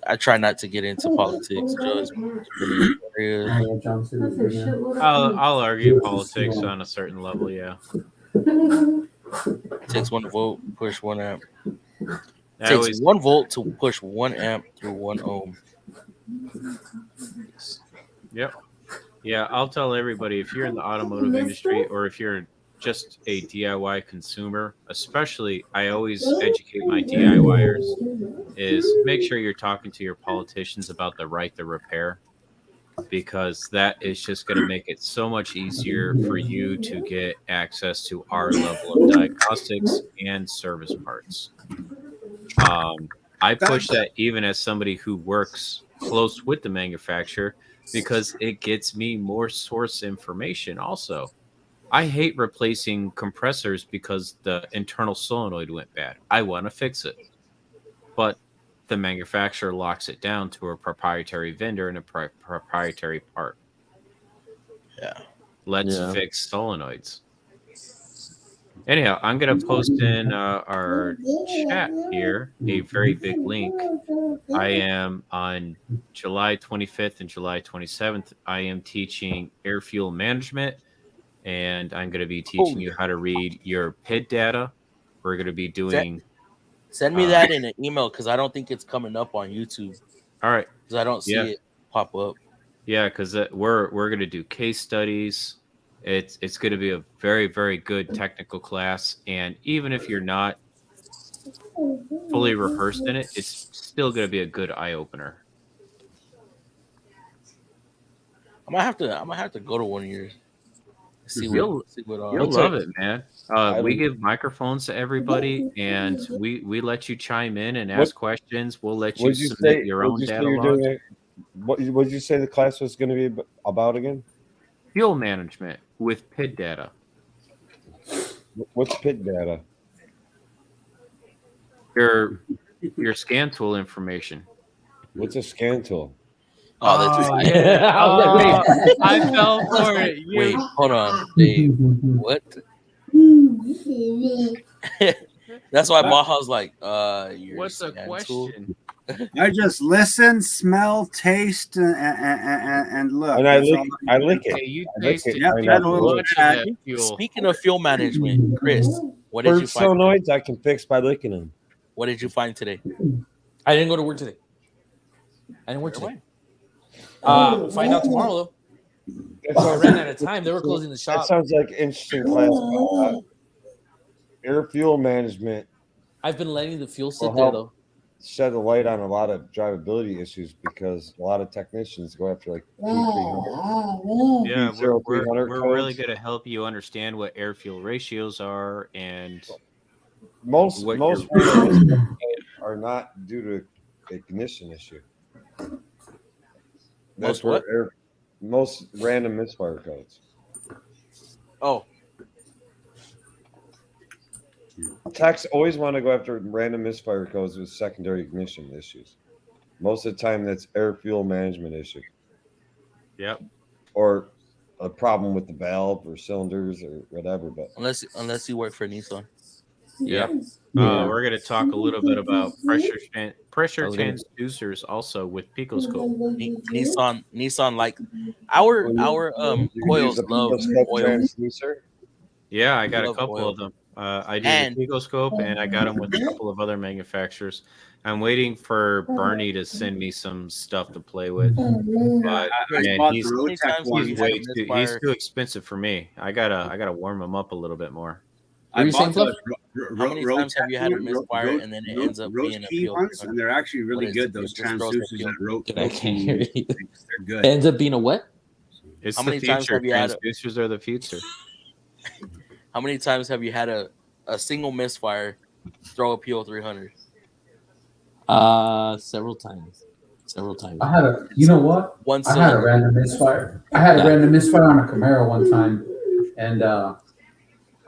I try not to get into politics, Joe.
I'll argue politics on a certain level, yeah.
It takes 1 vote, push 1 amp. It takes 1 volt to push 1 amp through 1 ohm.
Yep. Yeah, I'll tell everybody, if you're in the automotive industry or if you're just a DIY consumer, especially, I always educate my DIYers, is make sure you're talking to your politicians about the right to repair, because that is just going to make it so much easier for you to get access to our level of diagnostics and service parts. I push that even as somebody who works close with the manufacturer, because it gets me more source information also. I hate replacing compressors because the internal solenoid went bad. I want to fix it. But the manufacturer locks it down to a proprietary vendor and a proprietary part.
Yeah.
Let's fix solenoids. Anyhow, I'm gonna post in our chat here a very big link. I am on July 25th and July 27th. I am teaching air fuel management, and I'm going to be teaching you how to read your PID data. We're going to be doing.
Send me that in an email because I don't think it's coming up on YouTube.
All right,
because I don't see it pop up.
Yeah, because we're going to do case studies. It's going to be a very, very good technical class, and even if you're not fully rehearsed in it, it's still going to be a good eye opener.
I might have to go to one of yours.
You'll love it, man. We give microphones to everybody, and we let you chime in and ask questions. We'll let you submit your own data log.
What did you say the class was going to be about again?
Fuel management with PID data.
What's PID data?
Your scan tool information.
What's a scan tool?
Oh, that's right.
Yeah. I fell for it.
Wait, hold on, Dave. What? That's why Baja's like,
what's a question?
I just listen, smell, taste, and look.
And I lick it.
Okay, you
taste
tasted
Speaking of fuel management, Chris, what did you find?
Solenoids I can fix by licking them.
What did you find today?
I didn't go to work today. Find out tomorrow though. I ran out of time. They were closing the shop.
That sounds like an interesting class. Air fuel management.
I've been letting the fuel sit there though.
Shed a light on a lot of drivability issues because a lot of technicians go after like 200-300.
Yeah, we're
codes.
really going to help you understand what air fuel ratios are, and
most are not due to ignition issue. That's where most random misfire codes.
Oh.
Techs always want to go after random misfire codes with secondary ignition issues. Most of the time, that's air fuel management issue.
Yep.
Or a problem with the valve or cylinders or whatever. But
unless you work for Nissan.
Yep. We're going to talk a little bit about pressure transducers also with picoscope.
Nissan like our coils love oil.
Transducer?
Yeah, I got a couple of them. I did the picoscope, and I got them with a couple of other manufacturers. I'm waiting for Bernie to send me some stuff to play with. But man, he's too expensive for me. I gotta warm him up a little bit more.
How many times have you had a misfire and then it ends up being a fuel?
Ones, and they're actually really good. Those transducers that
I can't hear you.
They're good.
It ends up being a what?
It's
How
the
many times
future.
have you had
Transducers are the future.
How many times have you had a single misfire throw a PO300?
Several times.
I had you know what? I had a random misfire. I had a random misfire on a Camaro one time, and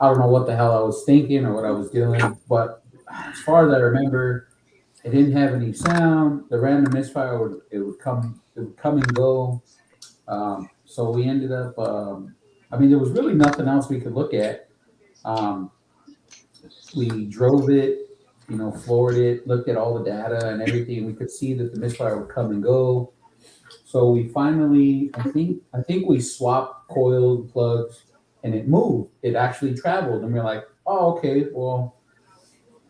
I don't know what the hell I was thinking or what I was doing, but as far as I remember, it didn't have any sound. The random misfire would come and go. So we ended up. There was really nothing else we could look at. We drove it, floored it, looked at all the data and everything. We could see that the misfire would come and go. So we finally, I think we swapped coiled plugs, and it moved. It actually traveled, and we're like, oh, okay. Well,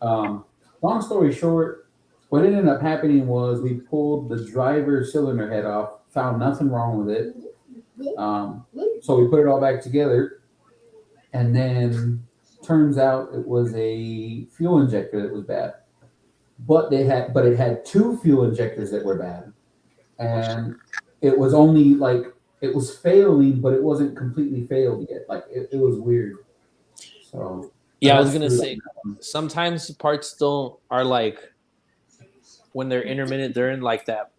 long story short, what ended up happening was we pulled the driver's cylinder head off, found nothing wrong with it. So we put it all back together, and then turns out it was a fuel injector that was bad. But it had two fuel injectors that were bad, and it was only like it was failing, but it wasn't completely failed yet. Like it was weird. So
yeah, I was gonna say sometimes parts still are like when they're intermittent, they're in like that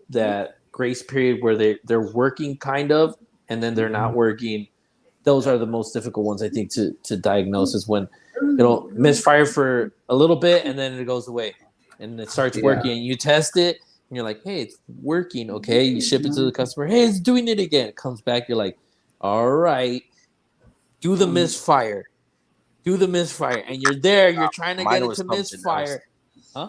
grace period where they're working kind of, and then they're not working. Those are the most difficult ones, I think, to diagnose, is when it'll misfire for a little bit and then it goes away and it starts working. And you test it and you're like, hey, it's working. Okay. You ship it to the customer. Hey, it's doing it again. It comes back. You're like, all right, do the misfire. do the misfire, and you're there. You're trying to
Mine
get it
was
to
something
misfire. Huh?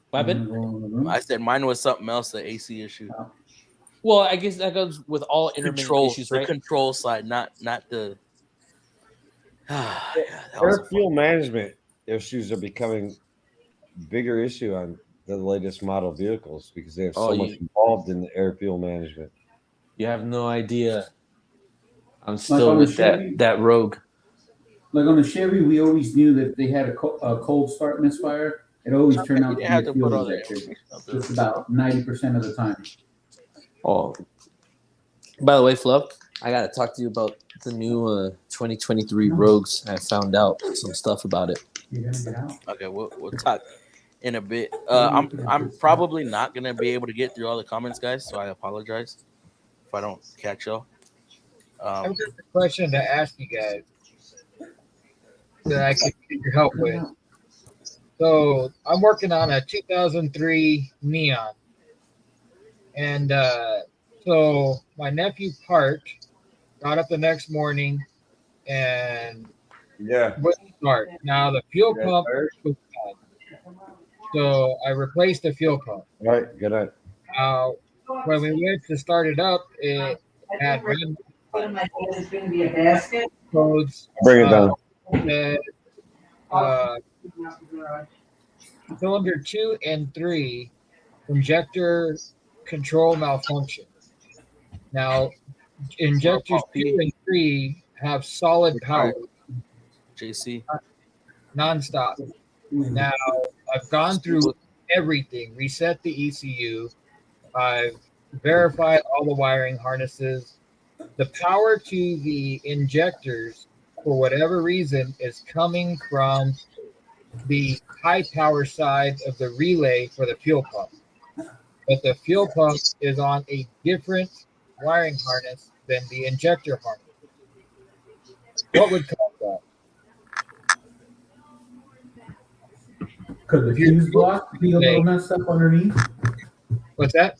What happened?
I said mine was something else, the AC issue.
Well, I guess that goes with all intermittent issues, right?
The control side, not the.
Airfield management issues are becoming bigger issue on the latest model vehicles because they have so much involved in the airfield management.
You have no idea. I'm still with that Rogue.
Like on the Chevy, we always knew that if they had a cold start misfire, it always turned out to be a fuel injector. Just about 90% of the time.
Oh, by the way, Fluff, I gotta talk to you about the new 2023 Rogues. I found out some stuff about it.
You're gonna get out.
Okay, we'll talk in a bit. I'm probably not gonna be able to get through all the comments, guys. So I apologize if I don't catch y'all.
I've got a question to ask you guys that I could get your help with. So I'm working on a 2003 Neon, and so my nephew parked, got up the next morning, and wouldn't start. Now the fuel pump was bad, so I replaced the fuel pump.
All right, good night.
When we went to start it up, it had red codes.
Bring it down.
Cylinder 2 and 3 injector control malfunction. Now, injectors 2 and 3 have solid power.
JC.
Nonstop. Now, I've gone through everything, reset the ECU. I've verified all the wiring harnesses. The power to the injectors, for whatever reason, is coming from the high power side of the relay for the fuel pump. But the fuel pump is on a different wiring harness than the injector harness. What would cause that?
Could the fuse block be a little messed up underneath?
What's that?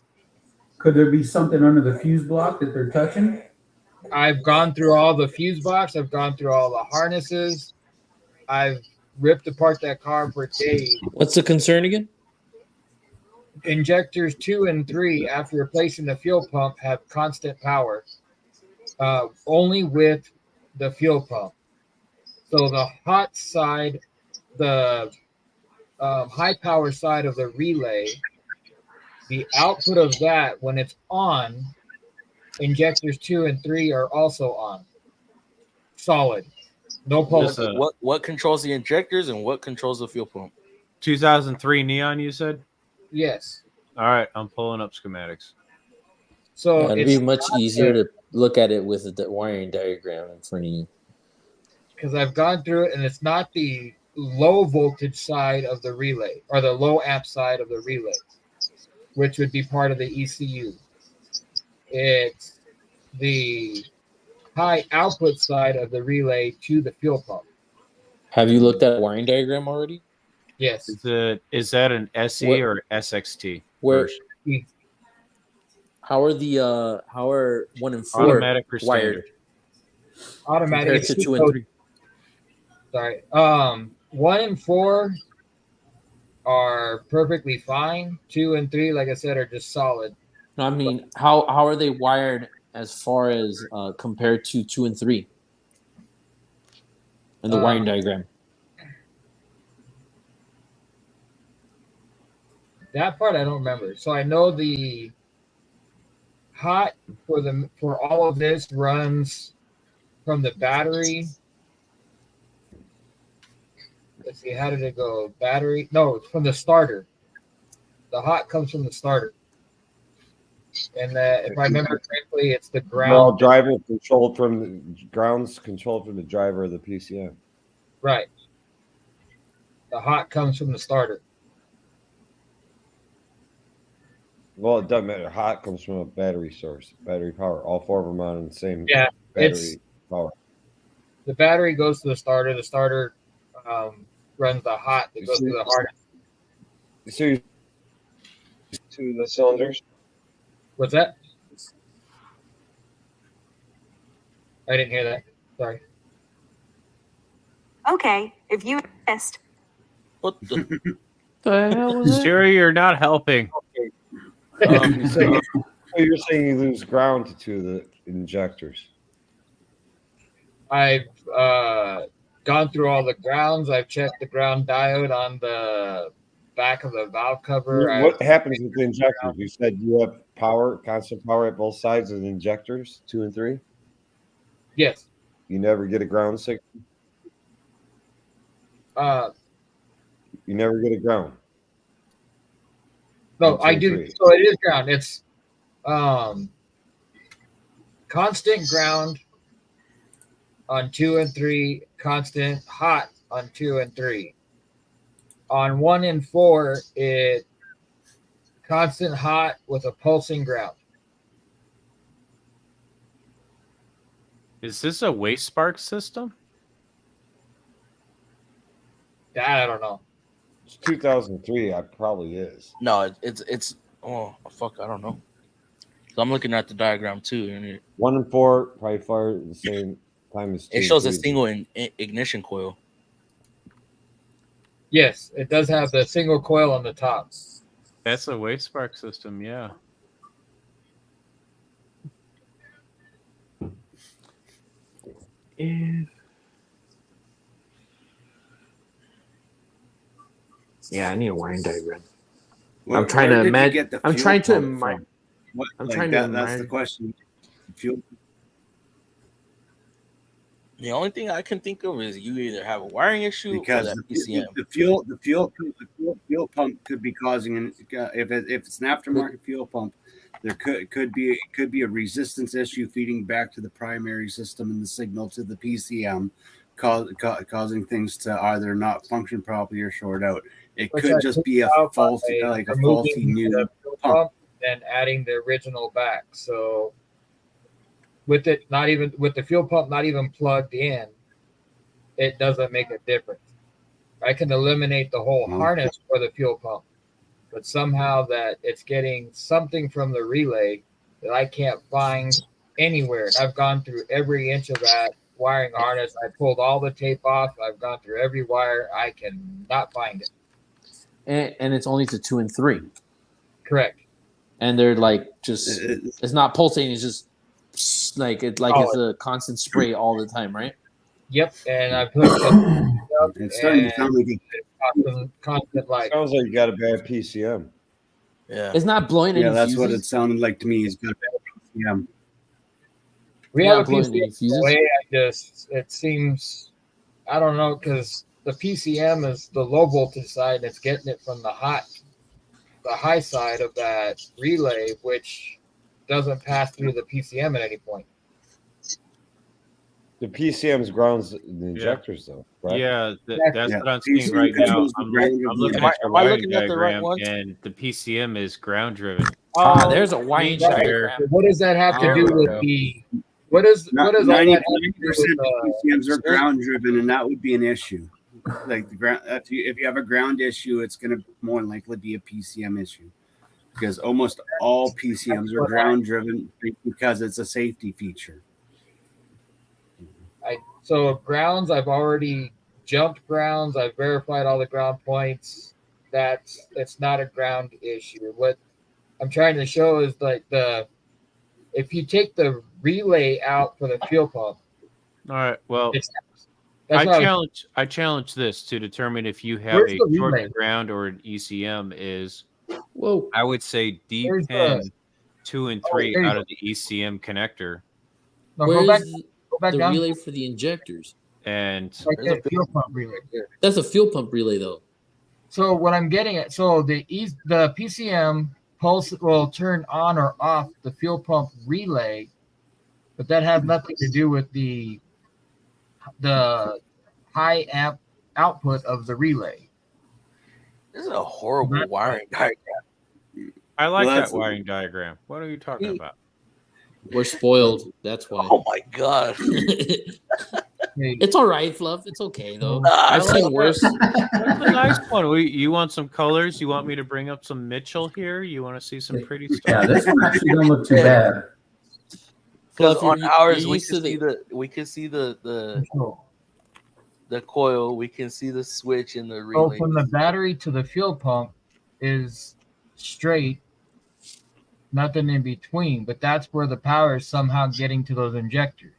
Could there be something under the fuse block that they're touching?
I've gone through all the fuse box. I've gone through all the harnesses. I've ripped apart that car for days.
What's the concern again?
Injectors 2 and 3, after replacing the fuel pump, have constant power. Only with the fuel pump. So the hot side, the high power side of the relay, the output of that, when it's on, injectors 2 and 3 are also on. Solid. No pulse.
What controls the injectors and what controls the fuel pump?
2003 Neon, you said?
Yes.
All right, I'm pulling up schematics.
So
it'd be much easier to look at it with the wiring diagram in front of you.
Because I've gone through it, and it's not the low voltage side of the relay or the low amp side of the relay, which would be part of the ECU. It's the high output side of the relay to the fuel pump.
Have you looked at a wiring diagram already?
Yes.
Is that an SE or SXT?
Where? How are 1 and 4
automatic or
wired?
Automatic.
Compared to 2 and 3.
Sorry. 1 and 4 are perfectly fine. 2 and 3, like I said, are just solid.
No, I mean, how are they wired as far as compared to 2 and 3 in the wiring diagram?
That part I don't remember. So I know the hot for all of this runs from the battery. Let's see, how did it go? Battery? No, it's from the starter. The hot comes from the starter. And if I remember correctly, it's the ground.
Well, driver controlled from the grounds controlled from the driver of the PCM.
Right. The hot comes from the starter.
Well, it doesn't matter. Hot comes from a battery source, battery power. All 4 of them on the same battery power.
The battery goes to the starter. The starter runs the hot that goes to the harness.
So to the cylinders.
What's that? I didn't hear that. Sorry.
Okay, if you insist.
What the?
The hell was it? Siri, you're not helping.
You're saying you lose ground to two of the injectors.
I've gone through all the grounds. I've checked the ground diode on the back of the valve cover.
What happens with the injectors? You said you have power, constant power at both sides of the injectors, 2 and 3?
Yes.
You never get a ground signal? You never get a ground?
No, I do.
3.
So it is ground. It's constant ground on 2 and 3, constant hot on 2 and 3. On 1 and 4, it constant hot with a pulsing ground.
Is this a waste spark system?
That I don't know.
It's 2003. It probably is.
No, it's. Oh fuck! I don't know. So I'm looking at the diagram too, and
1 and 4 probably fire the same time as 2.
it shows a single ignition coil.
Yes, it does have the single coil on the top.
That's a waste spark system, yeah.
Yeah, I need a wiring diagram.
Well,
I'm trying to imagine.
That's the question. Fuel.
The only thing I can think of is you either have a wiring issue
Because
or that PCM.
the fuel pump could be causing if it's an aftermarket fuel pump, there could be a resistance issue feeding back to the primary system and the signal to the PCM, causing things to either not function properly or short out. It could just be a faulty new pump
and adding the original back. So with the fuel pump not even plugged in, it doesn't make a difference. I can eliminate the whole harness for the fuel pump, but somehow that it's getting something from the relay that I can't find anywhere. And I've gone through every inch of that wiring harness. I pulled all the tape off. I've gone through every wire. I cannot find it.
And it's only to 2 and 3.
Correct.
And they're like just it's not pulsating. It's just like it's a constant spray all the time, right?
Yep. And I put
it's starting to sound like
constant like.
Sounds like you got a bad PCM.
Yeah,
it's not blowing.
Yeah, that's what it sounded like to me. It's got a bad PCM.
We have a PCM. It seems, I don't know, because the PCM is the low voltage side, and it's getting it from the high side of that relay, which doesn't pass through the PCM at any point.
The PCM's grounds the injectors, though, right?
Yeah, that's what I'm seeing right now. I'm looking at your wiring diagram, and the PCM is ground driven.
There's a wiring diagram.
What does that have to do with the? What is
90% PCMs are ground driven, and that would be an issue. Like the ground, if you have a ground issue, it's going to more than likely be a PCM issue, because almost all PCMs are ground driven because it's a safety feature.
So grounds, I've already jumped grounds. I've verified all the ground points. It's not a ground issue. What I'm trying to show is like if you take the relay out for the fuel pump.
All right. Well, I challenge this to determine if you have a short ground or an ECM is.
Whoa.
I would say D10 2 and 3 out of the ECM connector.
No,
Where's
go back
the
down.
relay for the injectors?
And
there's a fuel pump relay here.
That's a fuel pump relay, though.
So what I'm getting at, the PCM pulse will turn on or off the fuel pump relay, but that has nothing to do with the high amp output of the relay.
This is a horrible wiring diagram.
I like that wiring diagram. What are you talking about?
We're spoiled. That's why.
Oh my god.
It's all right, Fluff. It's okay though. I've seen worse.
That's a nice one. You want some colors? You want me to bring up some Mitchell here? You want to see some pretty stuff?
Yeah, this one actually don't look too bad.
Because on ours we could see the the coil. We can see the switch in the
So
relay.
from the battery to the fuel pump is straight, nothing in between. But that's where the power is somehow getting to those injectors.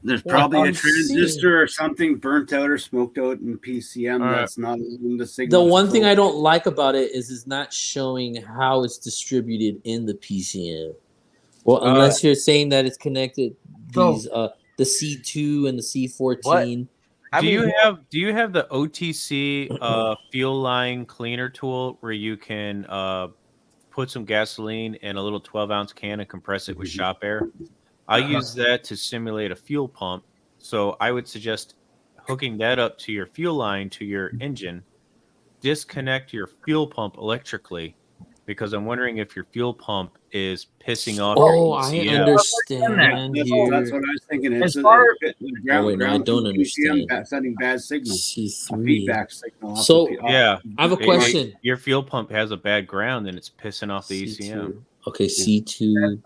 There's probably a transistor or something burnt out or smoked out in the PCM that's not in the signal.
The one thing I don't like about it is it's not showing how it's distributed in the PCM. Well, unless you're saying that it's connected these the C2 and the C14.
Do you have the OTC fuel line cleaner tool where you can put some gasoline in a little 12-ounce can and compress it with shop air? I use that to simulate a fuel pump. So I would suggest hooking that up to your fuel line to your engine. Disconnect your fuel pump electrically, because I'm wondering if your fuel pump is pissing off your ECM.
I understand.
That's what I was thinking. It's
I don't understand.
Sending bad signal.
C3.
Feedback signal.
So
yeah,
I have a question.
Your fuel pump has a bad ground and it's pissing off the ECM.
Okay, C2.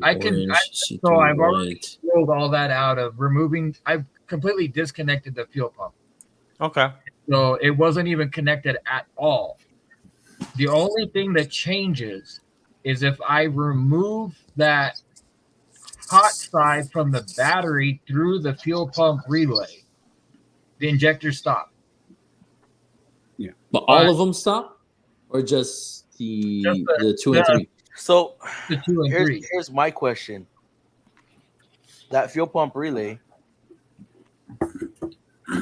I've already rolled all that out of removing. I've completely disconnected the fuel pump.
Okay.
So it wasn't even connected at all. The only thing that changes is if I remove that hot side from the battery through the fuel pump relay, the injectors stop.
Yeah. But all of them stop? Or just the 2 and 3?
So
the 2 and 3.
Here's my question. That fuel pump relay,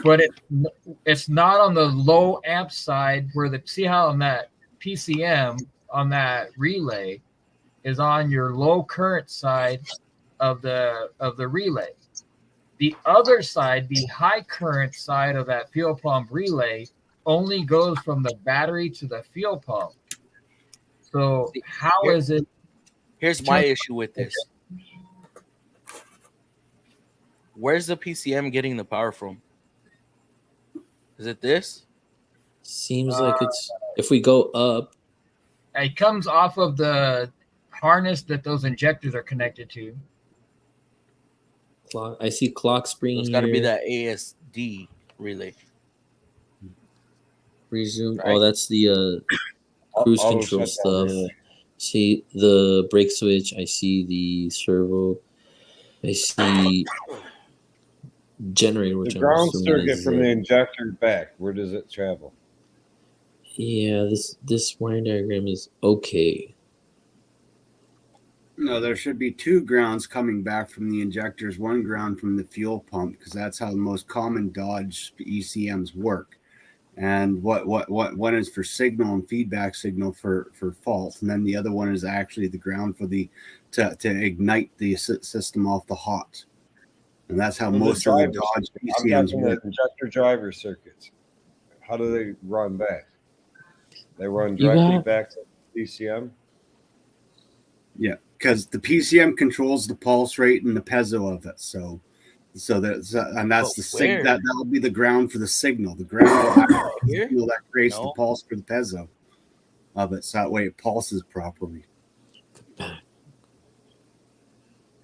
but it's not on the low amp side where see how on that PCM on that relay is on your low current side of the relay. The other side, the high current side of that fuel pump relay, only goes from the battery to the fuel pump. So how is it?
Here's my issue with this. Where's the PCM getting the power from? Is it this?
Seems like it's if we go up.
It comes off of the harness that those injectors are connected to.
I see clock spring.
It's got to be that ASD relay.
Resume. Right. Oh, that's the cruise control stuff. See the brake switch. I see the servo. I see generator. Which
the ground circuit from the injector back. Where does it travel?
Yeah, this wiring diagram is okay.
No, there should be 2 grounds coming back from the injectors, 1 ground from the fuel pump, because that's how the most common Dodge ECMs work. And what one is for signal and feedback signal for fault, and then the other one is actually the ground for to ignite the system off the hot. And that's how most of the Dodge ECMs work.
Injector driver circuits. How do they run back? They run directly back to the PCM?
Yeah, because the PCM controls the pulse rate and the piezo of it. So that's that will be the ground for the signal. The ground will that creates the pulse for the piezo of it. So that way it pulses properly.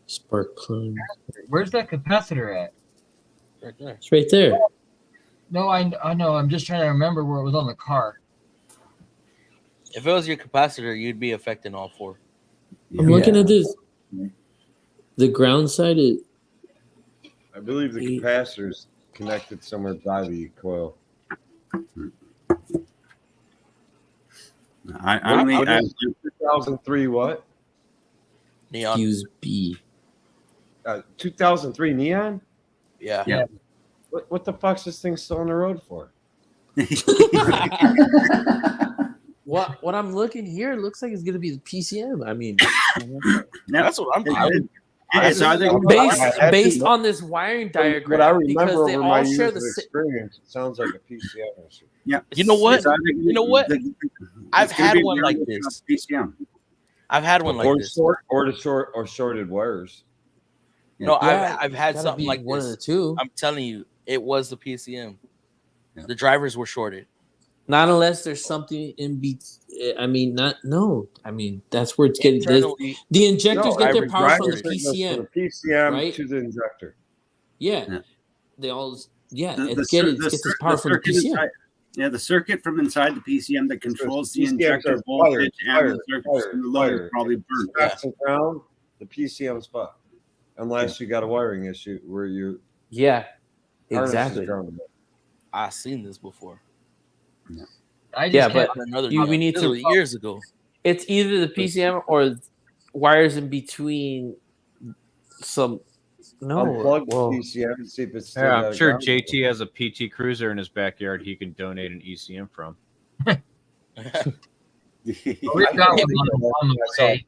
Spark plug.
Where's that capacitor at?
Right there.
It's right there.
No, I know. I'm just trying to remember where it was on the car.
If it was your capacitor, you'd be affecting all 4.
I'm looking at this. The ground side is.
I believe the capacitor is connected somewhere by the coil.
I mean,
2003 what?
Neon.
Fuse B.
2003 Neon?
Yeah.
What the fuck's this thing still on the road for?
What I'm looking here looks like it's gonna be the PCM. I mean,
that's what I'm doing.
Based on this wiring diagram,
what I remember
they
over
all
my
share
years
the
of experience, it sounds like a PCM issue.
Yeah.
You know what? I've had one like this.
PCM.
I've had one like this.
Or shorted wires.
No, I've had something like
one
this.
of the two.
I'm telling you, it was the PCM. Yeah. The drivers were shorted.
Not unless there's something in between. I mean, that's where it's getting. The injectors get their power from the PCM.
From the PCM right? To the injector.
Yeah. They all, yeah,
The,
it
the,
gets
cir-
its power from the
circuit
PCM.
inside, yeah, the circuit from inside the PCM that controls the
PCMs
injector
are
voltage
fire,
and the circuits from the load is probably burnt.
Constant ground, the PCM spot, unless you got a wiring issue where you
exactly.
I've seen this before.
But we need to
years ago.
It's either the PCM or wires in between some. No,
unplug the PCM and see if it's still
Yeah,
got
I'm
a
sure
ground.
JT has a PT Cruiser in his backyard he can donate an ECM from.
We've got one on the way.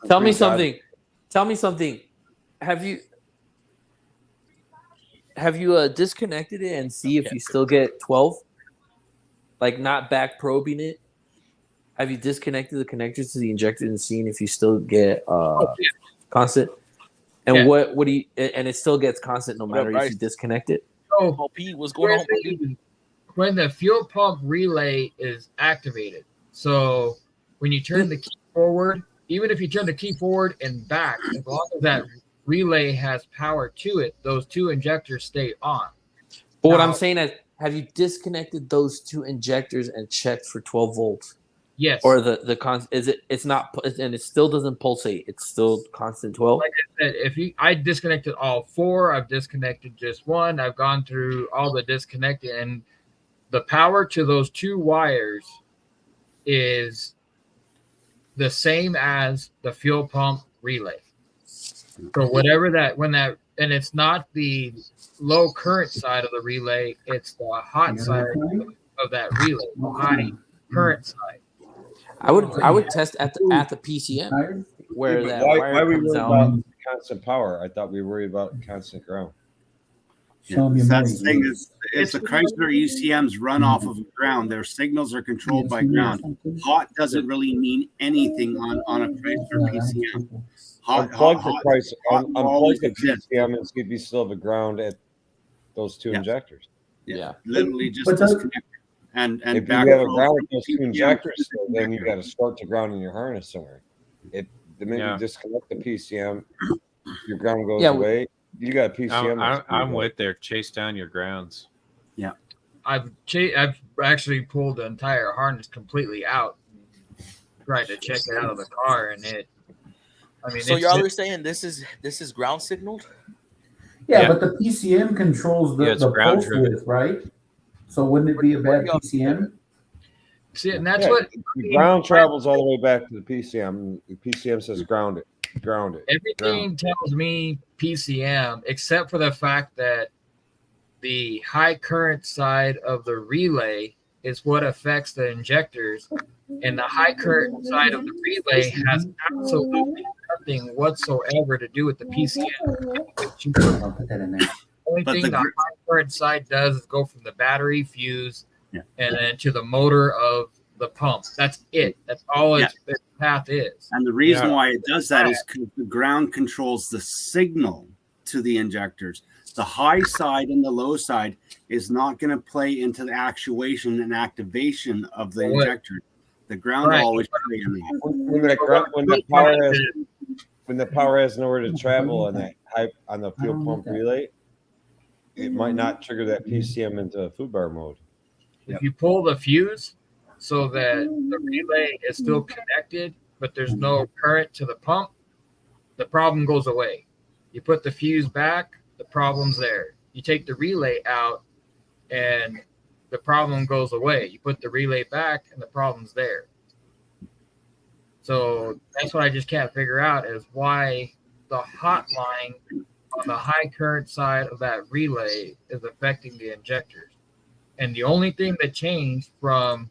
Tell me something. Tell me something. Have you disconnected it and see if you still get 12? Like not back probing it. Have you disconnected the connectors to the injector and seeing if you still get constant? And what do you? And it still gets constant no matter if you disconnect it.
So
what's going on?
When the fuel pump relay is activated, so when you turn the key forward, even if you turn the key forward and back, as long as that relay has power to it, those two injectors stay on.
But what I'm saying is, have you disconnected those two injectors and checked for 12 volts?
Yes.
Or it's not, and it still doesn't pulsate. It's still constant 12.
Like I said, I disconnected all four, I've disconnected just one. I've gone through all the disconnected, and the power to those two wires is the same as the fuel pump relay. So whatever and it's not the low current side of the relay, it's the hot side of that relay, the high current side.
I would test at the PCM where that wire
why we
comes
worried
out.
about constant power? I thought we were worried about constant ground.
That's the thing is, it's the Chrysler ECMs run off of ground. Their signals are controlled by ground. Hot doesn't really mean anything on a Chrysler PCM.
Unplug the PCM and see if you still have a ground at those two injectors.
Yeah, literally just disconnect. And
if you have a ground with those two injectors, then you got to start the ground in your harness somewhere. The minute you disconnect the PCM, your ground goes away. You got a PCM.
I'm with there. Chase down your grounds.
Yeah,
I've actually pulled the entire harness completely out, tried to check it out of the car, and it. I mean,
so y'all are saying this is ground signaled?
Yeah, but the PCM controls the pulse width, right? So wouldn't it be a bad PCM?
See, and that's what
the ground travels all the way back to the PCM. The PCM says ground it.
Everything tells me PCM, except for the fact that the high current side of the relay is what affects the injectors, and the high current side of the relay has absolutely nothing whatsoever to do with the PCM.
I'll put that in there.
Only thing the high current side does is go from the battery fuse and then to the motor of the pump. That's it. That's all its path is.
And the reason why it does that is because the ground controls the signal to the injectors. The high side and the low side is not going to play into the actuation and activation of the injector. The ground will always play in that.
When the power has nowhere to travel on the fuel pump relay, it might not trigger that PCM into food bar mode.
If you pull the fuse so that the relay is still connected, but there's no current to the pump, the problem goes away. You put the fuse back, the problem's there. You take the relay out, and the problem goes away. You put the relay back, and the problem's there. So that's what I just can't figure out is why the hot line on the high current side of that relay is affecting the injectors. And the only thing that changed from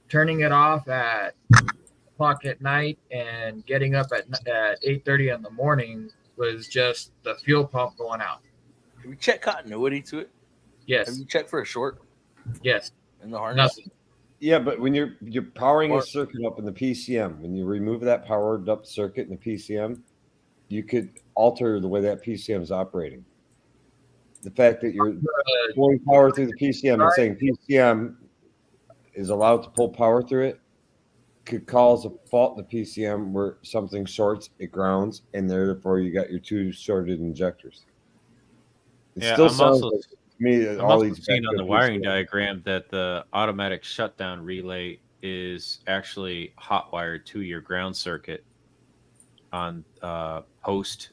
turning it off at o'clock at night and getting up at 8:30 in the morning was just the fuel pump going out.
Have you checked continuity to it?
Yes.
Have you checked for a short?
Yes.
In the harness?
Nothing.
Yeah, but when you're powering a circuit up in the PCM, when you remove that powered up circuit in the PCM, you could alter the way that PCM is operating. The fact that you're pulling power through the PCM and saying PCM is allowed to pull power through it could cause a fault in the PCM where something shorts, it grounds, and therefore you got your two shorted injectors. It
Yeah,
still
I'm
sounds
also
like to me that
I'm
all
also
these
seeing on the
backup
wiring
PCM.
diagram that the automatic shutdown relay is actually hot wired to your ground circuit on post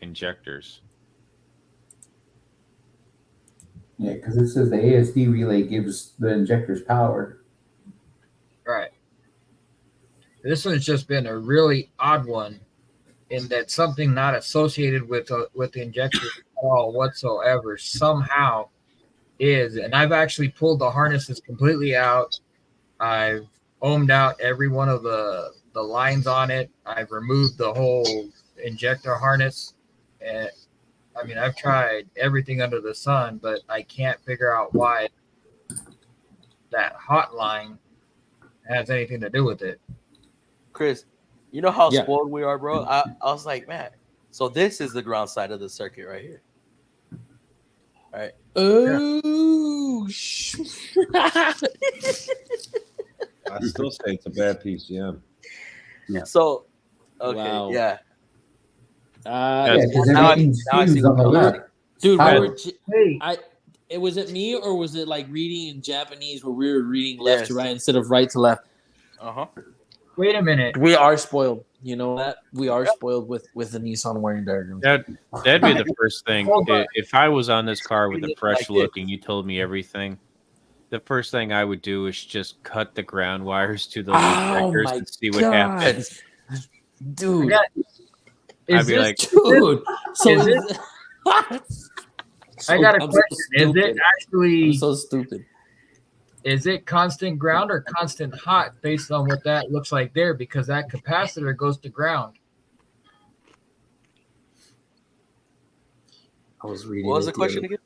injectors.
Yeah, because it says the ASD relay gives the injectors power.
Right. This one's just been a really odd one in that something not associated with the injector at all whatsoever somehow is. And I've actually pulled the harnesses completely out. I've ohmed out every one of the lines on it. I've removed the whole injector harness. And I mean, I've tried everything under the sun, but I can't figure out why that hotline has anything to do with it.
Chris, you know how
Yeah.
spoiled we are, bro? I was like, man, so this is the ground side of the circuit right here. All right.
Oh,
I still say it's a bad PCM.
Yeah.
So, okay,
wow.
yeah.
Yeah, because
now
everything's
I see
fused on the
what you're
left.
Dude,
Power.
was it me or was it like reading in Japanese where we were reading left to
Yes.
right instead of right to left?
Uh-huh.
Wait a minute.
We are spoiled. You know that? We are spoiled with the Nissan wiring diagram.
That'd be the first thing.
Hold on.
If I was on this car with a fresh
Like
look
this.
and you told me everything, the first thing I would do is just cut the ground wires to those
Oh
injectors
my
and see what happens.
Dude.
I'd be like,
dude. So
is
is
it-
So-
I got a
I'm so
question. Is it
stupid.
actually
I'm so stupid.
is it constant ground or constant hot based on what that looks like there? Because that capacitor goes to ground.
I was reading.
What was the question again?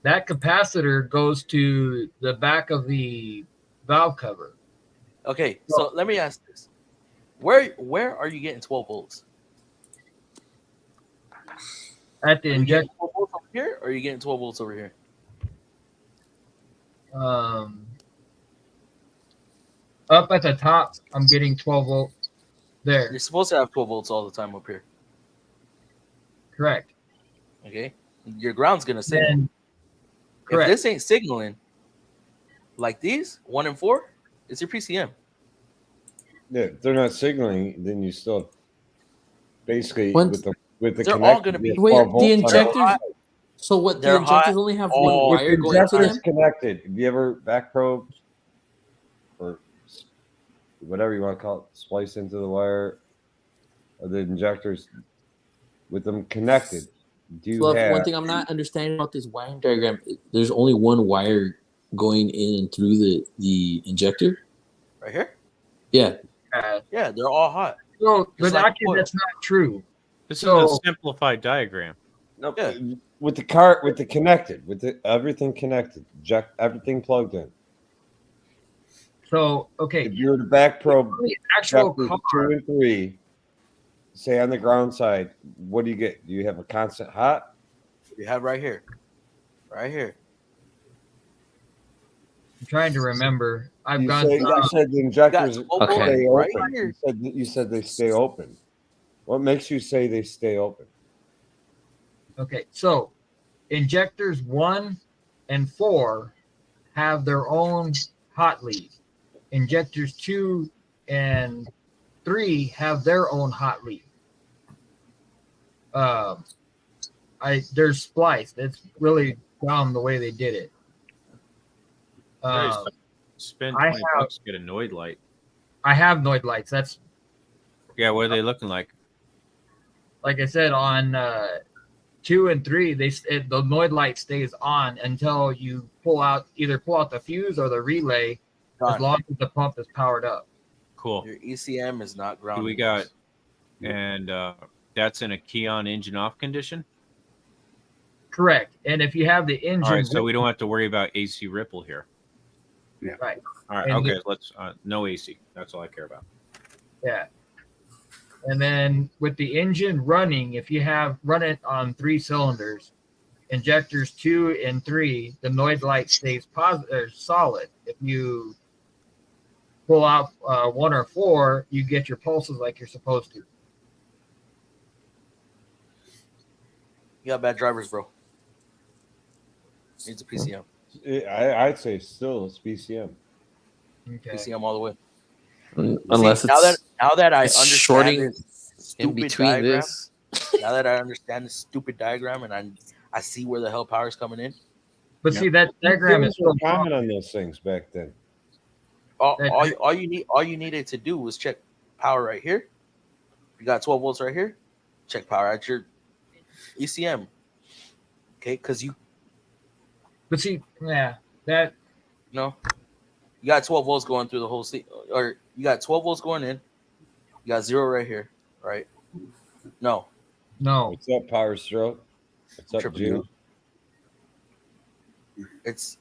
That capacitor goes to the back of the valve cover.
Okay, so let me ask this. Where are you getting 12 volts?
At the
Are you getting
injector.
12 volts over here, or are you getting 12 volts over here?
Up at the top, I'm getting 12 volt there.
You're supposed to have 12 volts all the time up here.
Correct.
Okay, your ground's gonna signal.
Then,
If
correct.
this ain't signaling, like these 1 and 4, it's your PCM.
Yeah, if they're not signaling, then you still basically
Once-
with the
They're all
connector,
gonna be-
you have
Wait,
12
the
volts on it.
injectors. So what? The
They're
injectors
hot
only have
all-
one
If
wire
the
going to
injector's
them.
connected, have you ever back probed or whatever you want to call it, splice into the wire of the injectors with them connected? Do you
Fluff,
have
one thing I'm not understanding about this wiring diagram, there's only one wire going in and through the injector.
Right here?
Yeah.
Yeah, they're all hot.
So, but
Just like
actually,
oil.
that's not true.
this
So-
is a simplified diagram.
no
Yeah.
with the car with the connected with the everything connected, everything plugged in?
So, okay,
If you were to back probe
the actual
chapters
car,
2 and 3, say on the ground side, what do you get? Do you have a constant hot?
You have right here. Right here.
I'm trying to remember. I've
You
gone.
said the injectors
got 12
stay
volts right
open.
here.
You said they stay open. What makes you say they stay open?
Okay, so injectors 1 and 4 have their own hot lead. Injectors 2 and 3 have their own hot lead. They're spliced. It's really dumb the way they did it.
Spend
I
20
have-
bucks to get a Noid light.
I have Noid lights. That's
Yeah, what are they looking like?
like I said on 2 and 3. The Noid light stays on until you either pull out the fuse or the relay, as
Done.
long as the pump is powered up.
Cool.
Your ECM is not grounded.
We got, and that's in a key on engine off condition.
Correct. And if you have the engine,
All right, so we don't have to worry about AC ripple here.
right.
All right,
And
okay, let's no AC. That's all I care about.
Yeah. And then with the engine running, if you run it on 3 cylinders, injectors 2 and 3, the Noid light stays solid. If you pull out 1 or 4, you get your pulses like you're supposed to.
You got bad drivers, bro. It's a PCM.
I'd say still it's PCM.
Okay.
PCM all the way.
Unless
See,
it's
now that I
it's
understand
shorting
this
in
stupid
between
diagram,
this.
now that I understand this stupid diagram and I see where the hell power is coming in.
But see, that diagram is so
common on those things back then.
All you needed to do was check power right here. You got 12 volts right here. Check power at your ECM. Okay, because you.
But see, yeah, that.
No, you got 12 volts going through the whole or you got 12 volts going in. You got 0 right here, right? No.
What's up, Power Stroke? What's up, June?
It's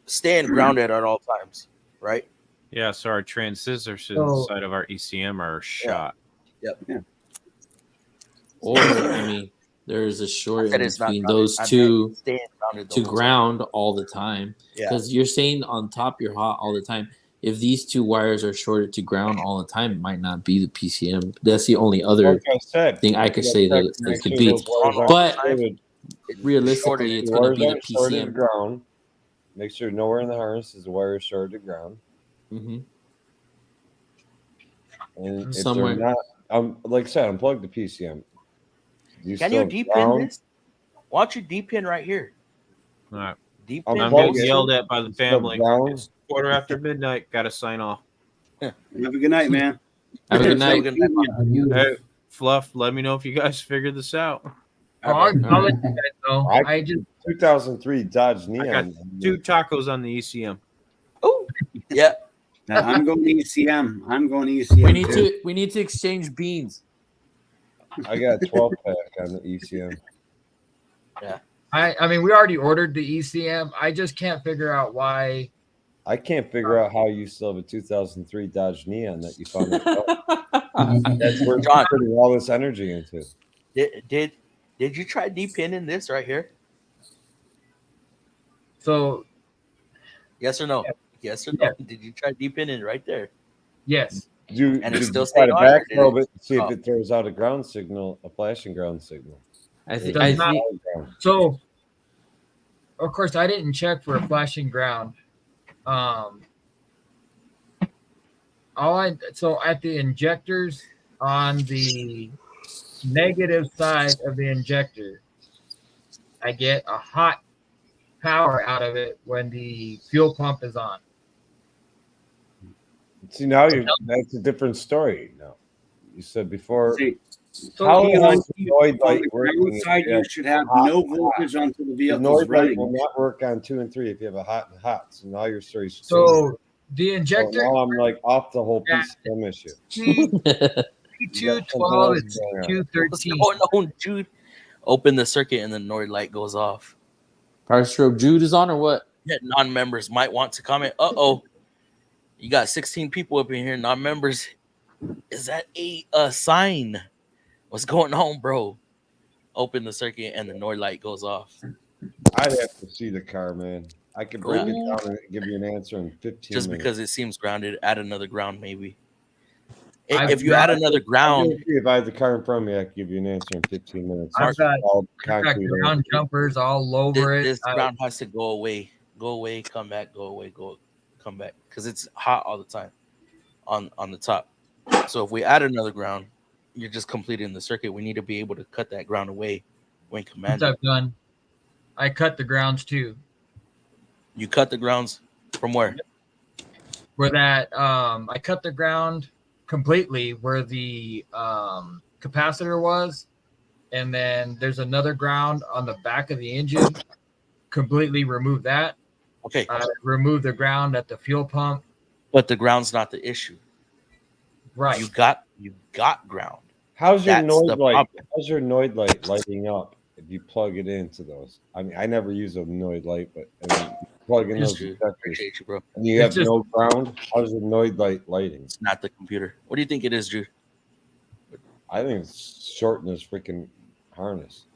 staying grounded at all times, right?
Yeah, so our transistors inside of our ECM are shot.
Yep. Yeah.
Or I mean, there's a short in
it's not
between
grounded.
those
I
two
meant staying grounded the
to
whole time.
ground all the time.
Yeah.
Because you're saying on top you're hot all the time. If these two wires are shorted to ground all the time, it might not be the PCM. That's the only other thing I could say that it could be. But realistically, it's going to be the PCM.
Ground. Make sure nowhere in the harness is the wire shorted to ground.
Mm-hmm.
And if
Somewhere.
they're not, like I said, unplug the PCM.
Can you D-pin this? Why don't you D-pin right here?
All right.
D-pin.
I'm getting yelled at by the family. It's midnight. Got to sign off.
Have a good night, man.
Have a good night.
Hey, Fluff, let me know if you guys figured this out.
I'll let you guys know.
I just 2003 Dodge Neon.
I got 2 tacos on the ECM.
Oh, yeah.
I'm going ECM. I'm going ECM.
We need to exchange beans.
I got a 12 pack on the ECM.
Yeah.
I mean, we already ordered the ECM. I just can't figure out why.
I can't figure out how you still have a 2003 Dodge Neon that you found. That's where you're putting all this energy into.
Did you try D-pinning this right here?
So,
yes or no? Yes or no? Did you try D-pinning right there?
Yes.
And it's still
try
staying
to
on.
back probe it, see if it throws out a ground signal, a flashing ground signal.
I think
so. Of course, I didn't check for a flashing ground. So at the injectors on the negative side of the injector, I get a hot power out of it when the fuel pump is on.
See, now that's a different story. Now, you said before.
So
how
on
the noid light
the
working?
ground side, you should have no voltage until the
The
vehicle's
noid light
running.
will not work on 2 and 3 if you have a hot and hot. So now your story's
So the injector.
now I'm like off the whole PCM issue.
P2 12 is P2 13.
Oh no, Jude! Open the circuit and the noid light goes off.
Power Stroke Jude is on or what?
Yeah, non-members might want to comment. You got 16 people up in here. Non-members, is that a sign? What's going on, bro? Open the circuit and the noid light goes off.
I'd have to see the car, man. I could break it down and give you an answer in 15
Just
minutes.
because it seems grounded, add another ground maybe. If you add another ground,
if I had the car in front of me, I could give you an answer in 15 minutes.
I've got ground jumpers all over it.
This ground has to go away. Go away, come back, go away, come back. Because it's hot all the time on the top. So if we add another ground, you're just completing the circuit. We need to be able to cut that ground away when commanded.
I've done. I cut the grounds too.
You cut the grounds from where?
Where that I cut the ground completely where the capacitor was, and then there's another ground on the back of the engine. Completely remove that.
Okay.
Remove the ground at the fuel pump.
But the ground's not the issue.
Right.
You got ground.
How's your
That's
noid
the
light?
problem.
How's your noid light lighting up if you plug it into those? I mean, I never use a noid light, but I mean, plug in those
Appreciate you, bro.
and you have no ground. How's your noid light lighting?
It's not the computer. What do you think it is, Drew?
I think it's shorting this freaking harness.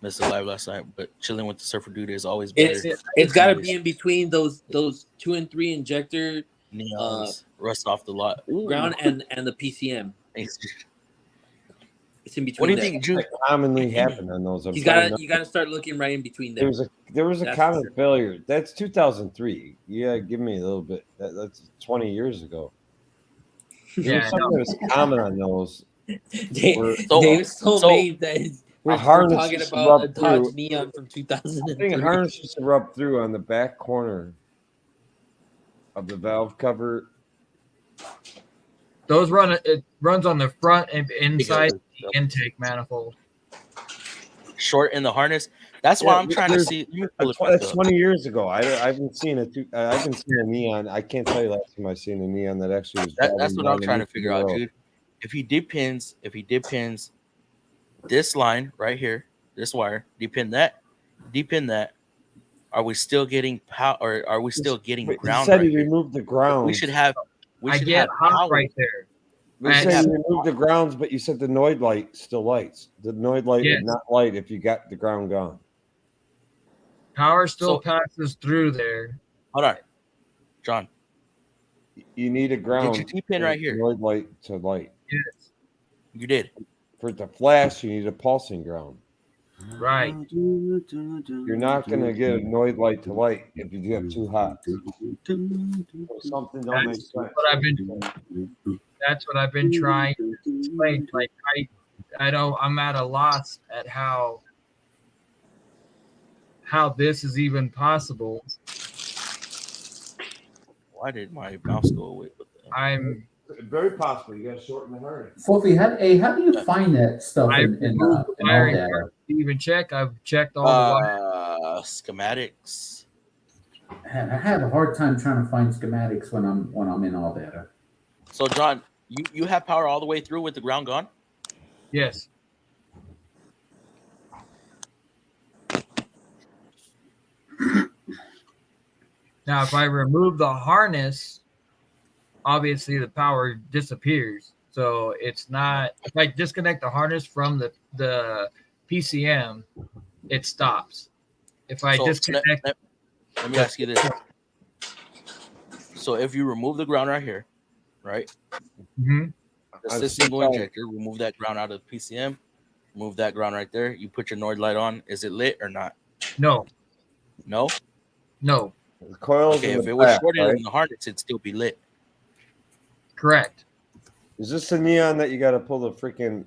Missed it live last night, but chilling with the surfer dude is always better.
It's got to be in between those 2 and 3 injector
neons rust off the lot.
Ground and the PCM. It's in between.
What do you
there.
think, Drew?
That commonly happen on those.
You gotta start looking right in between there.
There was a
That's
common
true.
failure. That's 2003. Yeah, give me a little bit. That's 20 years ago. There was something that was common on those.
Dave's so made that we're talking about a Dodge Neon from 2003.
I think a harness used to rub through on the back corner of the valve cover.
Those it runs on the front and inside the intake manifold.
Short in the harness. That's why I'm trying to see.
That's 20 years ago. I haven't seen a Neon. I can't tell you last time I seen a Neon that actually was.
That's what I'm trying to figure out, dude. If he depins this line right here, this wire, depin that. Are we still getting power? Or are we still getting ground?
He said he removed the ground.
We should have.
I get hot right there.
You said you removed the grounds, but you said the Noid light still lights. The Noid light would not light if you got the ground gone.
Power still passes through there.
Hold on, John.
You need a ground.
Did you depin right here?
Noid light to light.
Yes.
You did.
For it to flash, you need a pulsing ground.
Right.
You're not going to get a Noid light to light if you get too hot. Something don't make sense.
That's what I've been trying to explain. Like I'm at a loss at how this is even possible.
Why did my mouse go away with that?
I'm
very possible. You got to shorten the harness.
Fluffy, how do you find that stuff in all that?
Even check. I've checked all the
schematics.
I have a hard time trying to find schematics when I'm in all data.
So, John, you have power all the way through with the ground gone?
Yes. Now, if I remove the harness, obviously the power disappears. So it's not. If I disconnect the harness from the PCM, it stops. If I disconnect,
let me ask you this. So if you remove the ground right here, right?
Mm-hmm.
Just this single injector, remove that ground out of the PCM, remove that ground right there. You put your Nord light on. Is it lit or not?
No.
No?
No.
The coils
okay, if it was shorter than the harness, it'd still be lit.
Correct.
Is this a Neon that you got to pull the freaking?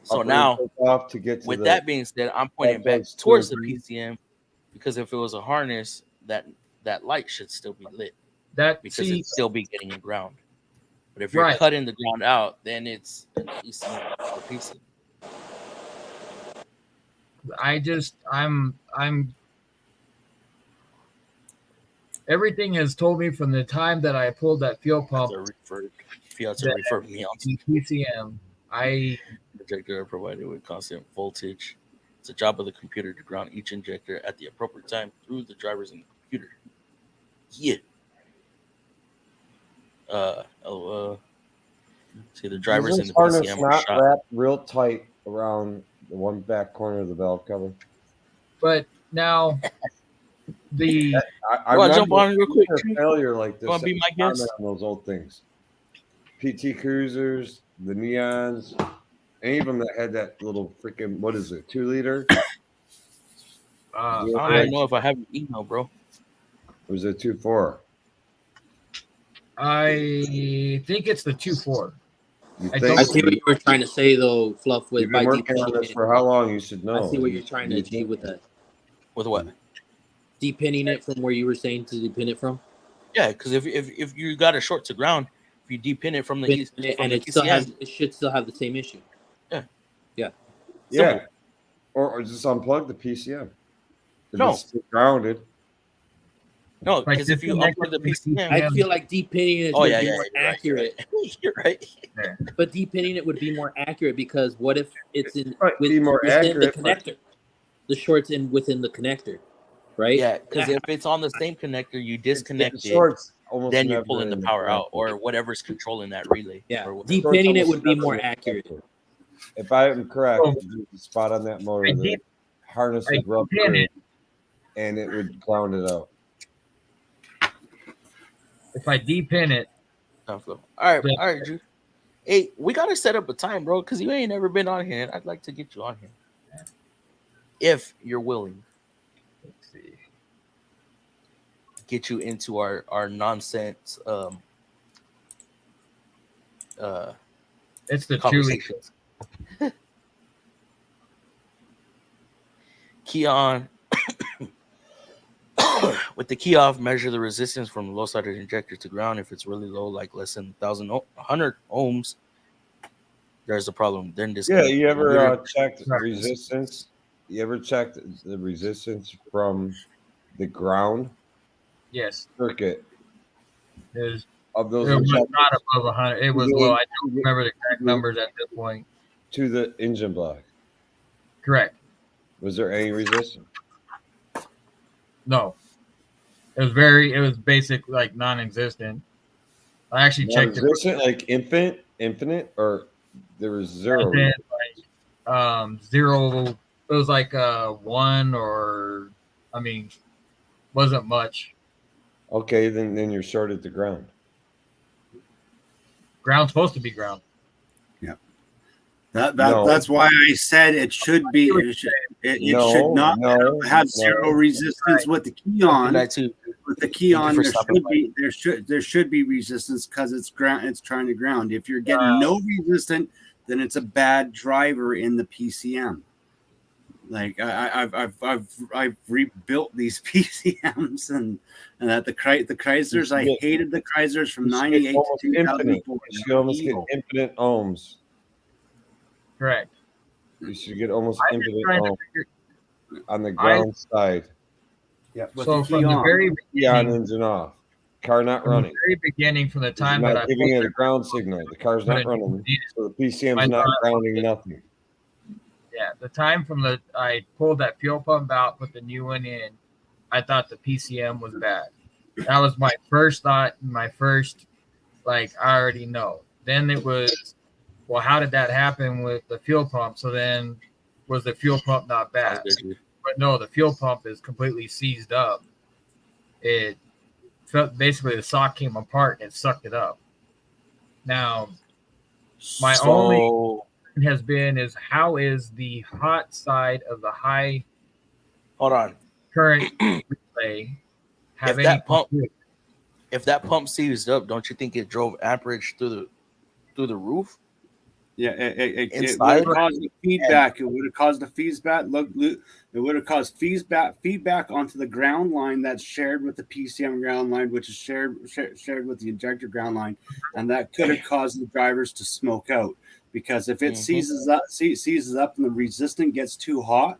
So now,
off to get to
with that being said, I'm pointing back towards the PCM because if it was a harness, that light should still be lit. Because it'd still be getting a ground. But if you're cutting the ground out, then it's an PCM or PC.
I'm everything has told me from the time that I pulled that fuel pump.
If you have to refer me on to
PCM,
injector are provided with constant voltage. It's a job of the computer to ground each injector at the appropriate time through the drivers in the computer. Yeah. See, the drivers in the PCM are
not
shot.
wrapped real tight around the one back corner of the valve cover.
But now the
I
want to jump on real quick?
Failure like this.
You want to be my guest?
On those old things, PT Cruisers, the Neons, any of them that had that little freaking 2 liter.
I don't even know if I have an email, bro.
Or was it 2.4?
I think it's the 2.4.
I see what you were trying to say, though, Fluff. With
You've been working on this for how long? You should know.
I see what you're trying to achieve with that.
With what?
Depinning it from where you were saying to depin it from.
Yeah, because if you got a short to ground, if you depin it from the east,
and it still has, it should still have the same issue.
Yeah.
Yeah.
Yeah. Or just unplug the PCM. If
No.
it's still grounded.
No, because if you unplug the PCM,
I feel like depinning it would be more accurate.
You're right.
But depinning it would be more accurate because what if it's in
be more
within the
accurate,
connector? The short's within the connector, right?
Yeah, because if it's on the same connector, you disconnect it,
shorts
then you're pulling the power out or whatever's controlling that relay.
Yeah, depinning it would be more accurate.
If I am correct, the spot on that motor, the harness would rub through and it would ground it out.
If I depin it,
All right, Drew. Hey, we gotta set up a time, bro, because you ain't never been on here, and I'd like to get you on here if you're willing.
Let's see.
Get you into our nonsense
It's the
conversations. Key on. With the key off, measure the resistance from low side of the injector to ground. If it's really low, like less than 100 ohms, there's a problem. Then
Yeah, you ever checked resistance? You ever checked the resistance from the ground?
Yes.
Circuit.
It
Of those
was
injectors.
not above 100. It was low. I don't remember the exact numbers at this point.
To the engine block.
Correct.
Was there any resistance?
No. It was basic, like non-existent. I actually checked it.
Like infinite, or there was zero.
Zero. It was like 1 or, I mean, wasn't much.
Okay, then you're short at the ground.
Ground's supposed to be ground.
Yeah. That's why I said it should be. It should not have zero resistance with the key on. With the key on, there should be resistance because it's ground. It's trying to ground. If you're getting no resistance, then it's a bad driver in the PCM. Like I've rebuilt these PCMs and that the Chryslers, I hated the Chryslers from 98 to 2004.
You almost get infinite ohms.
Correct.
You should get almost infinite ohms on the ground side.
Yeah.
So from the very
beginning, on engine off, car not running.
The very beginning, from the time
that
I
giving it a ground signal, the car's not running, so the PCM's not grounding nothing.
Yeah, the time from I pulled that fuel pump out, put the new one in, I thought the PCM was bad. That was my first thought, I already know. Then it was, well, how did that happen with the fuel pump? So then, was the fuel pump not bad? But no, the fuel pump is completely seized up. It felt basically the sock came apart and it sucked it up. Now, my only has been is how is the hot side of the high current relay have
if that pump seized up, don't you think it drove amperage through the roof?
Yeah, it would have caused the feedback. It would have caused the feedback. It would have caused feedback onto the ground line that's shared with the PCM ground line, which is shared with the injector ground line, and that could have caused the drivers to smoke out. Because if it seizes up and the resistant gets too hot,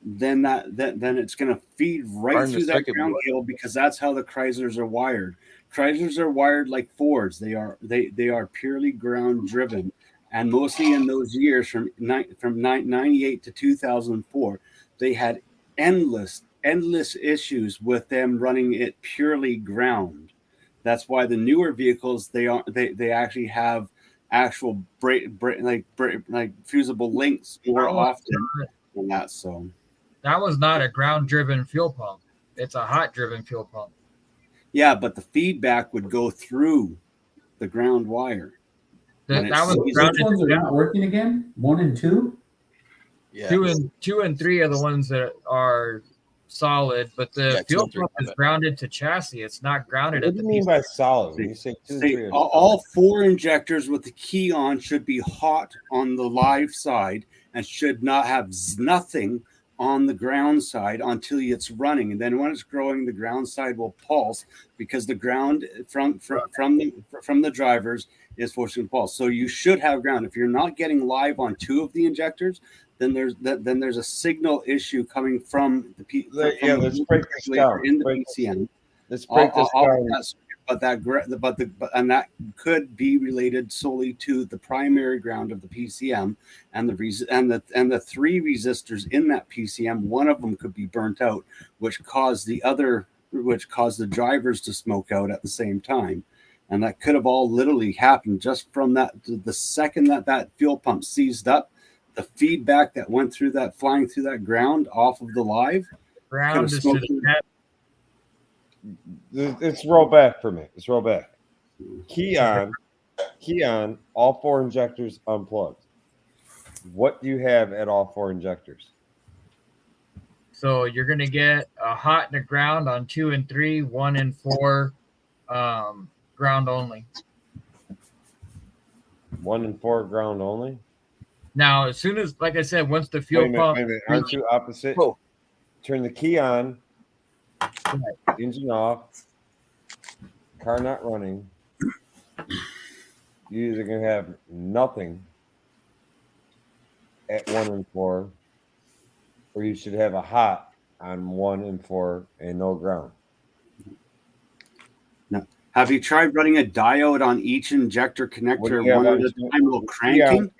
then it's going to feed right through that ground cable, because that's how the Chryslers are wired. Chryslers are wired like Fords. They are purely ground driven. And mostly in those years from 98 to 2004, they had endless issues with them running it purely ground. That's why the newer vehicles they actually have actual like fusible links more often than that. So
that was not a ground driven fuel pump. It's a hot driven fuel pump.
Yeah, but the feedback would go through the ground wire.
Which ones are not working again? 1 and 2?
Yeah. 2 and 3 are the ones that are solid, but the fuel pump is grounded to chassis. It's not grounded.
What do you mean by solid? When you say 2 and 3
all 4 injectors with the key on should be hot on the live side and should not have nothing on the ground side until it's running, and then when it's growing, the ground side will pulse because the ground from the drivers is forcing to pulse. So you should have ground. If you're not getting live on 2 of the injectors, then there's a signal issue coming from the
let's break this down
in the PCM.
Let's break this down.
But that could be related solely to the primary ground of the PCM and the 3 resistors in that PCM. One of them could be burnt out, which caused the drivers to smoke out at the same time. And that could have all literally happened just from that. The second that fuel pump seized up, the feedback that went through that, flying through that ground off of the live
ground.
Let's roll back for a minute. Let's roll back. Key on Key on, all 4 injectors unplugged. What do you have at all 4 injectors?
So you're gonna get a hot and a ground on 2 and 3, 1 and 4, ground only.
1 and 4 ground only.
Now, as soon as, like I said, once the fuel pump,
Wait a minute. Aren't you opposite?
Oh.
Turn the key on, engine off, car not running. You're either gonna have nothing at 1 and 4, or you should have a hot on 1 and 4 and no ground.
No. Have you tried running a diode on each injector connector one at a time while cranking?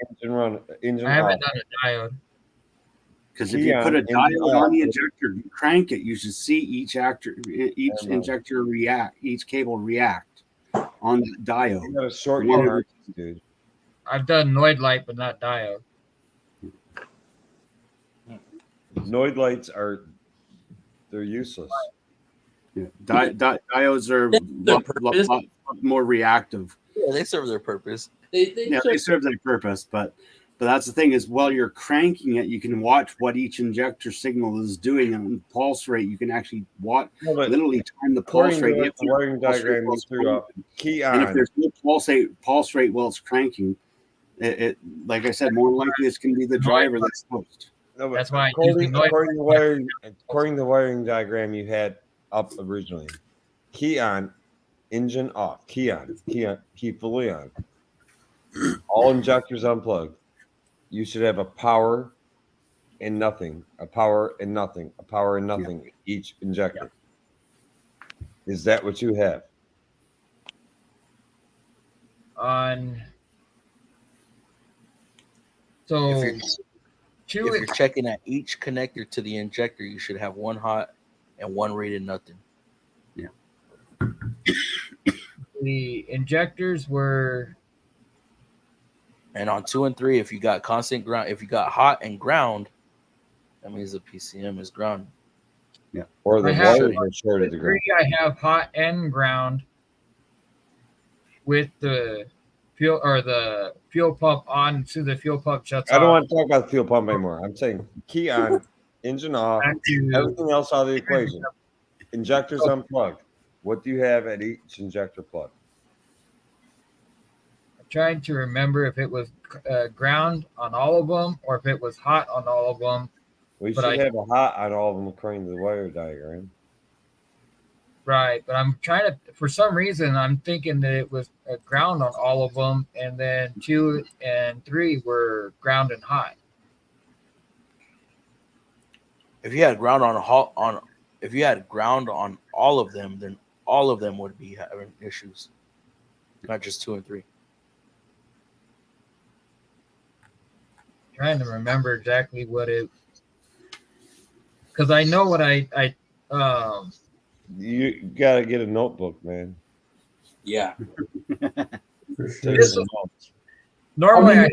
Engine
I haven't
off.
done a diode.
Because if you put a diode on the injector, you crank it, you should see each injector react, each cable react on the diode.
You got a short your dude.
I've done Noid light, but not diode.
Noid lights they're useless.
Yeah. Diodes are a lot more reactive.
Yeah, they serve their purpose.
They serve their purpose, but that's the thing is while you're cranking it, you can watch what each injector signal is doing and pulse rate. You can actually literally time the pulse rate.
The wiring diagram you threw up. Key on.
And if there's no pulse rate while it's cranking, it like I said, more likely it's going to be the driver that's host.
No,
that's why
according to the wiring diagram you had up originally, key on, engine off, key on, key fully on. All injectors unplugged. You should have a power and nothing, a power and nothing, a power and nothing each injector. Is that what you have?
If you're checking at each connector to the injector, you should have 1 hot and 1 rated nothing.
Yeah.
The injectors were.
And on 2 and 3, if you got constant ground, if you got hot and ground, that means the PCM is ground.
Yeah.
Or the wires are shorted to ground.
I have hot and ground with the fuel pump on, so the fuel pump shuts off.
I don't want to talk about the fuel pump anymore. I'm saying key on, engine off, everything else out of the equation. Injectors unplugged. What do you have at each injector plug?
Trying to remember if it was ground on all of them or if it was hot on all of them.
We should have a hot on all of them according to the wire diagram.
Right, but I'm trying to, for some reason, I'm thinking that it was a ground on all of them, and then 2 and 3 were ground and hot.
If you had ground if you had ground on all of them, then all of them would be having issues, not just 2 and 3.
Trying to remember exactly what it, because I know what
you gotta get a notebook, man.
Yeah.
For sure.
Normally,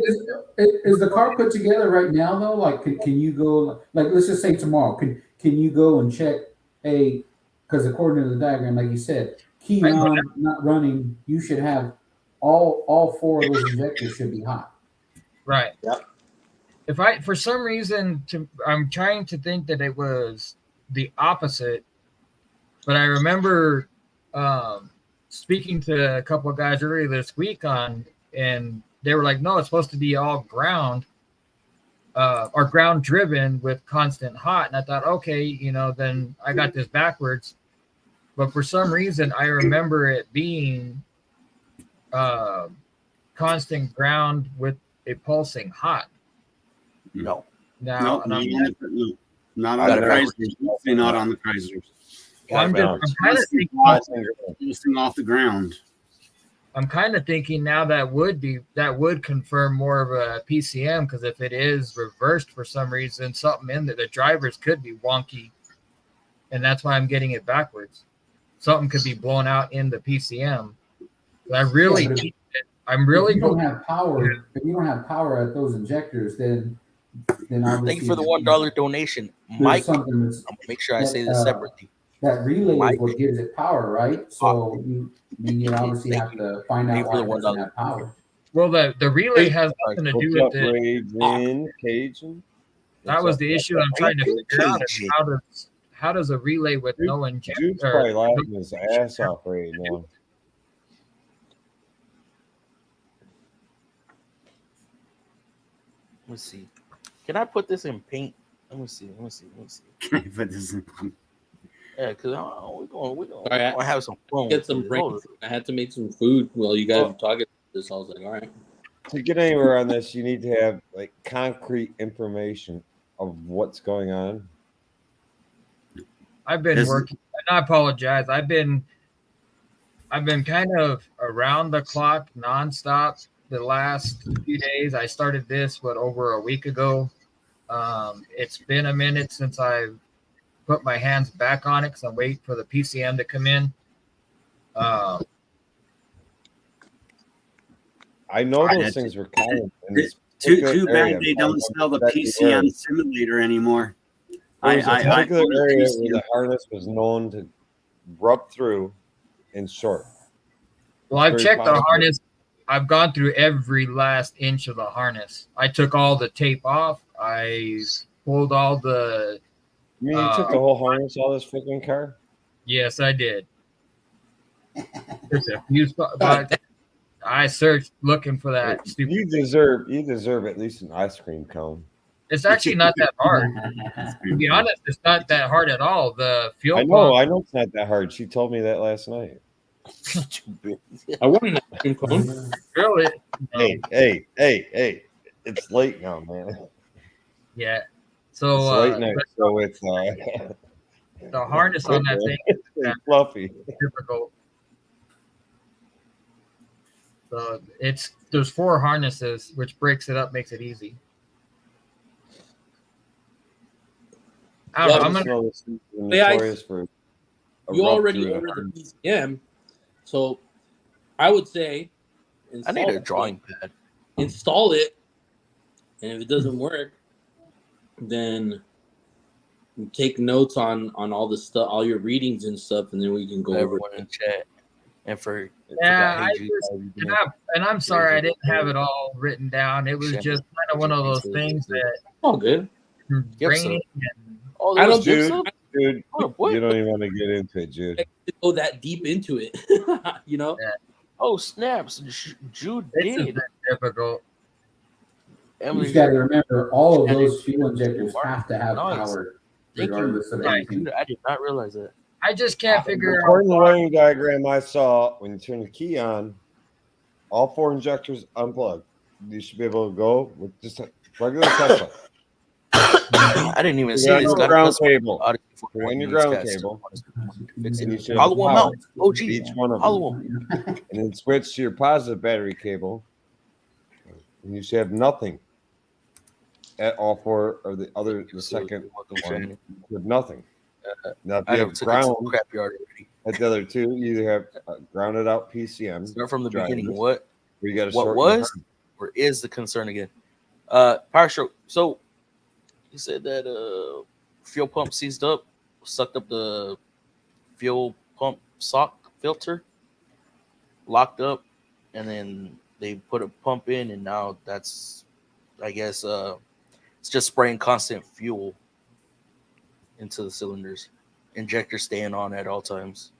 is the car put together right now though? Like, can you go? Like, let's just say tomorrow. Can you go and check? Hey, because according to the diagram, like you said, key on, not running. You should have all 4 of those injectors should be hot.
Right.
Yep.
If I, for some reason, I'm trying to think that it was the opposite, but I remember speaking to a couple of guys earlier this week and they were like, no, it's supposed to be all ground or ground driven with constant hot. And I thought, okay, then I got this backwards. But for some reason, I remember it being constant ground with a pulsing hot.
No.
Not on the Chryslers. Definitely not on the Chryslers.
I'm kind of thinking
off the ground.
I'm kind of thinking now that would confirm more of a PCM, because if it is reversed for some reason, something in there, the drivers could be wonky, and that's why I'm getting it backwards. Something could be blown out in the PCM. I'm really.
If you don't have power, if you don't have power at those injectors, then obviously.
Thank you for the $1 donation, Mike. I'm gonna make sure I say this separately.
that relay is what gives it power, right? So you obviously have to find out why it doesn't have power.
Well, the relay has nothing to do with
What's up, Raging Cajun?
That was the issue I'm trying to figure out. Is how does a relay with no injector?
Jude's probably laughing his ass off right now.
Let me see. Can I put this in paint? Let me see.
Can I put this in?
Yeah, because we're gonna have some fun.
Get some breaks. I had to make some food while you guys were talking about this. I was like, all right.
To get anywhere on this, you need to have like concrete information of what's going on.
I've been working, and I apologize. I've been kind of around the clock, nonstop. The last few days, I started this over a week ago. It's been a minute since I've put my hands back on it because I'm waiting for the PCM to come in.
I know those things were common.
Too bad they don't sell the PCM simulator anymore.
There was a particular area where the harness was known to rub through and short.
Well, I've checked the harness. I've gone through every last inch of the harness. I took all the tape off. I pulled all the.
You mean you took the whole harness out of this freaking car?
Yes, I did. There's a few spots, but I searched looking for that.
You deserve at least an ice cream cone.
It's actually not that hard. To be honest, it's not that hard at all. The fuel.
I know it's not that hard. She told me that last night.
I want an ice cream cone.
Really?
Hey! It's late now, man.
Yeah. So
it's late night, so it's
the harness on that thing is
fluffy.
Difficult. So there's 4 harnesses, which breaks it up, makes it easy.
You already ordered the PCM, so I would say
I need a drawing pad.
Install it, and if it doesn't work, then take notes on all the stuff, all your readings and stuff, and then we can go over
everyone in chat. And
I'm sorry I didn't have it all written down. It was just kind of one of those things that
all good.
Raining
I don't,
Jude, you don't even want to get into it, Jude.
Go that deep into it, you know.
Yeah.
Oh snaps! Jude did.
Difficult.
You just got to remember, all of those fuel injectors have to have power, regardless of anything.
I did not realize that.
I just can't figure out.
According to the wiring diagram I saw, when you turn the key on, all 4 injectors unplugged. You should be able to go with just a regular Tesla.
I didn't even see this
ground cable. When your ground cable,
follow them out. Oh, gee,
each one of
follow
them, and then switch to your positive battery cable, and you should have nothing at all 4 of the second one. You have nothing. Now, if you have ground at the other 2, you have grounded out PCM.
Start from the beginning. What
was
or is the concern again? Power stroke. So you said that fuel pump seized up, sucked up the fuel pump sock filter, locked up, and then they put a pump in, and now that's, I guess, it's just spraying constant fuel into the cylinders. Injector staying on at all times.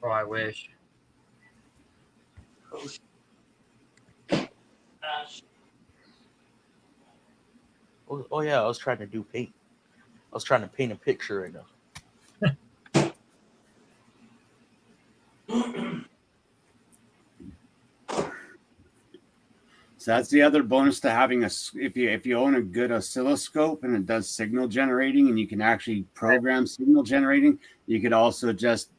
Oh, I wish.
Oh yeah, I was trying to do paint. I was trying to paint a picture right now.
So that's the other bonus to having if you own a good oscilloscope and it does signal generating and you can actually program signal generating, you could also just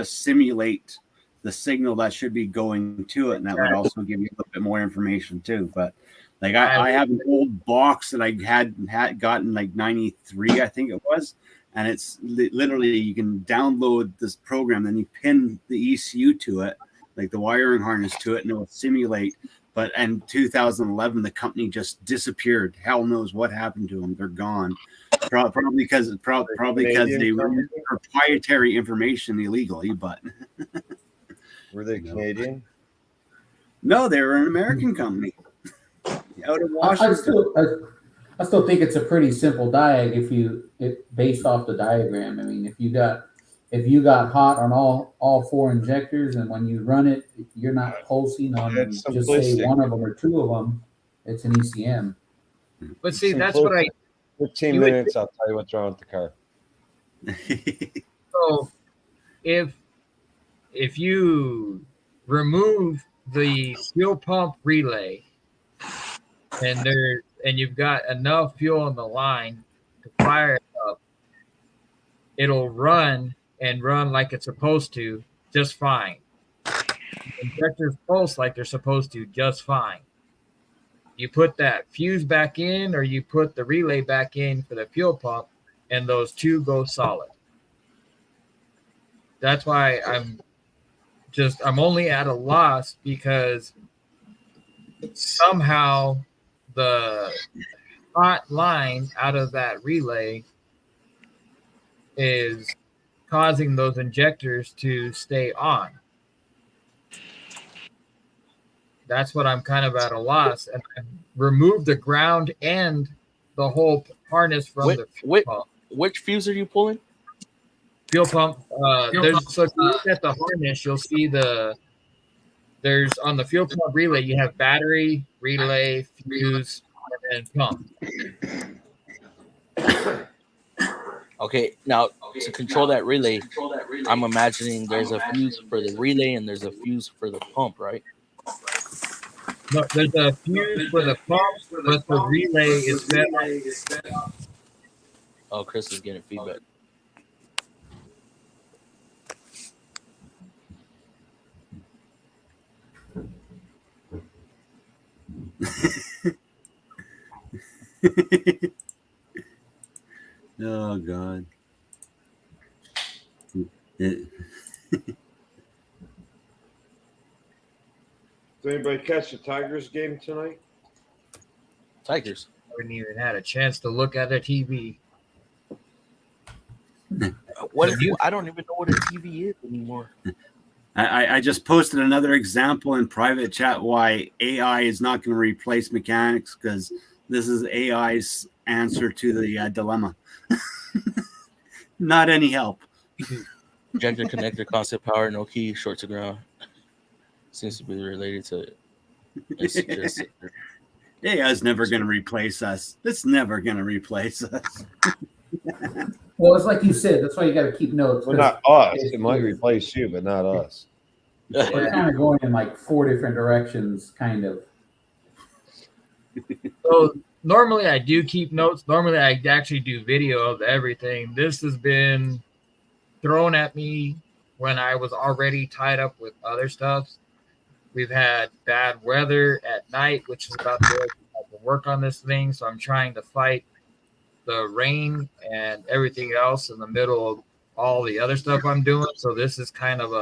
simulate the signal that should be going to it, and that would also give you a little bit more information too. But like I have an old box that I had gotten like 93, I think it was, and it's literally you can download this program, then you pin the ECU to it, like the wiring harness to it, and it will simulate. But in 2011, the company just disappeared. Hell knows what happened to them. They're gone. Probably because they use proprietary information illegally, but
were they Canadian?
No, they were an American company out of Washington.
I still think it's a pretty simple based off the diagram. I mean, if you got hot on all four injectors, and when you run it, you're not pulsing on just say one of them or two of them. It's an ECM.
But see, that's what
15 minutes. I'll tell you what's wrong with the car.
So, if you remove the fuel pump relay, and you've got enough fuel in the line to fire it up, it'll run like it's supposed to just fine. Injectors pulse like they're supposed to just fine. You put that fuse back in, or you put the relay back in for the fuel pump, and those two go solid. That's why I'm only at a loss, because somehow the hot line out of that relay is causing those injectors to stay on. That's what I'm kind of at a loss. And I removed the ground and the whole harness from the fuel pump.
Which fuse are you pulling?
Fuel pump. So if you look at the harness, you'll see there's on the fuel pump relay, you have battery, relay, fuse, and pump.
Okay, now to control that relay, I'm imagining there's a fuse for the relay and there's a fuse for the pump, right?
No, there's a fuse for the pump, but the relay is fed.
Oh, Chris is getting feedback.
Oh God.
Did anybody catch the Tigers game tonight?
Tigers.
I haven't even had a chance to look at a TV.
I don't even know what a TV is anymore.
I just posted another example in private chat why AI is not going to replace mechanics, because this is AI's answer to the dilemma. Not any help.
Injector connector, constant power, no key, short to ground. Seems to be related to it.
AI is never going to replace us. It's never going to replace us.
Well, it's like you said. That's why you got to keep notes.
Well, not us. It might replace you, but not us.
We're kind of going in like 4 different directions, kind of.
So normally I do keep notes. Normally I actually do video of everything. This has been thrown at me when I was already tied up with other stuff. We've had bad weather at night, which is about to work on this thing. So I'm trying to fight the rain and everything else in the middle of all the other stuff I'm doing. So this is kind of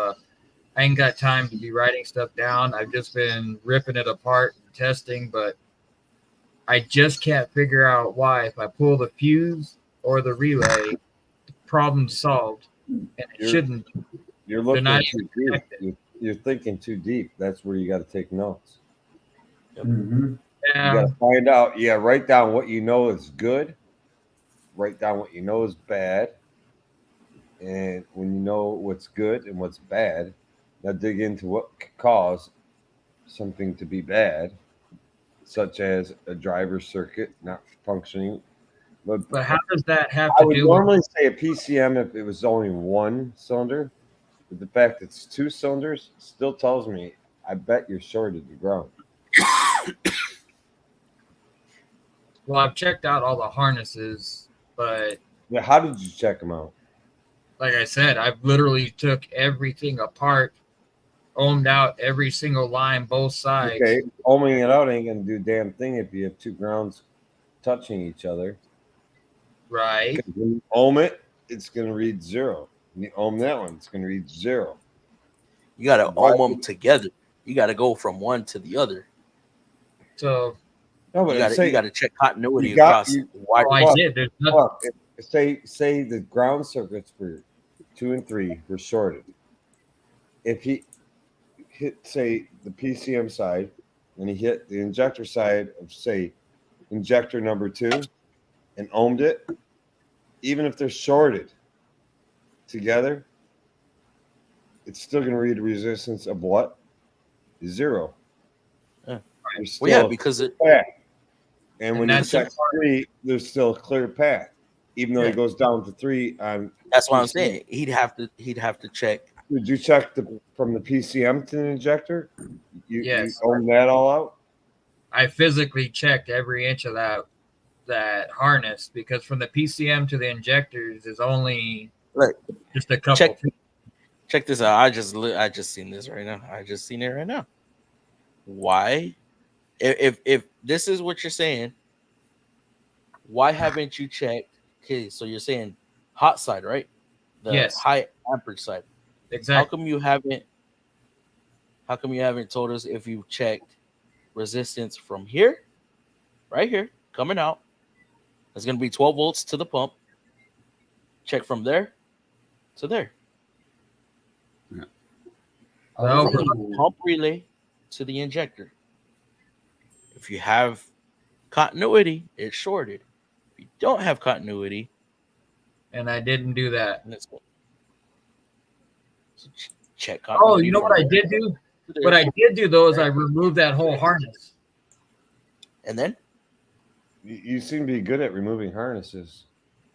I ain't got time to be writing stuff down. I've just been ripping it apart and testing, but I just can't figure out why, if I pull the fuse or the relay, the problem's solved. And it shouldn't.
You're looking too deep. You're thinking too deep. That's where you got to take notes.
Yep.
Mm-hmm.
Yeah. You got to find out. Yeah, write down what you know is good. Write down what you know is bad. And when you know what's good and what's bad, now dig into what could cause something to be bad, such as a driver circuit not functioning.
But how does that have
I
to
would
do
normally say a PCM if it was only one cylinder, but the fact it's 2 cylinders still tells me I bet you're shorted the ground.
Well, I've checked out all the harnesses, but
Yeah, how did you check them out?
like I said, I've literally took everything apart, ohmed out every single line, both sides.
Okay, ohming it out ain't gonna do a damn thing if you have 2 grounds touching each other.
Right.
When you ohm it, it's gonna read 0. When you ohm that one, it's gonna read 0.
You got to ohm them together. You got to go from one to the other.
So
No, but
you got to check continuity
you got
across
you.
wide.
I did. There's nothing.
Look, say the ground circuits for 2 and 3 were shorted. If he hit, say, the PCM side, and he hit the injector side of, say, injector number 2, and ohmed it, even if they're shorted together, it's still going to read resistance of what? 0.
Yeah.
Well, yeah,
because it.
Path. And when you check 3, there's still a clear path, even though he goes down to 3 on.
That's what I'm saying. He'd have to check.
Did you check from the PCM to the injector?
Yes.
You own that all out?
I physically checked every inch of that harness because from the PCM to the injectors is only just a couple.
Check this out. I just seen this right now. I just seen it right now. Why? If this is what you're saying, why haven't you checked? Okay, so you're saying hot side, right? The high amperage side.
Exactly.
How come you haven't told us if you checked resistance from here, right here, coming out? It's going to be 12 volts to the pump. Check from there to there.
Yeah.
From the pump relay to the injector. If you have continuity, it's shorted. If you don't have continuity,
and I didn't do that.
So check continuity.
Oh, you know what I did do? What I did do though is I removed that whole harness.
And then?
You seem to be good at removing harnesses.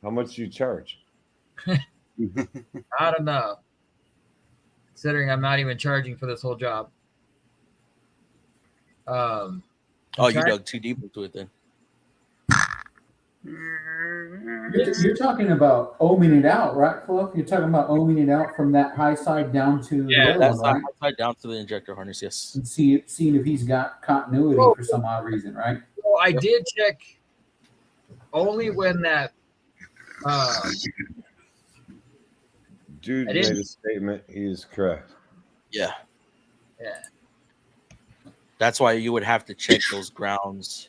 How much do you charge?
I don't know. Considering I'm not even charging for this whole job.
You dug too deep into it then.
You're talking about ohming it out, right, Fluff? You're talking about ohming it out from that high side down to the other
that's
one, right?
high side down to the injector harness, yes.
And seeing if he's got continuity for some odd reason, right?
Well, I did check only when that
Dude made a statement. He is correct.
Yeah. That's why you would have to check those grounds.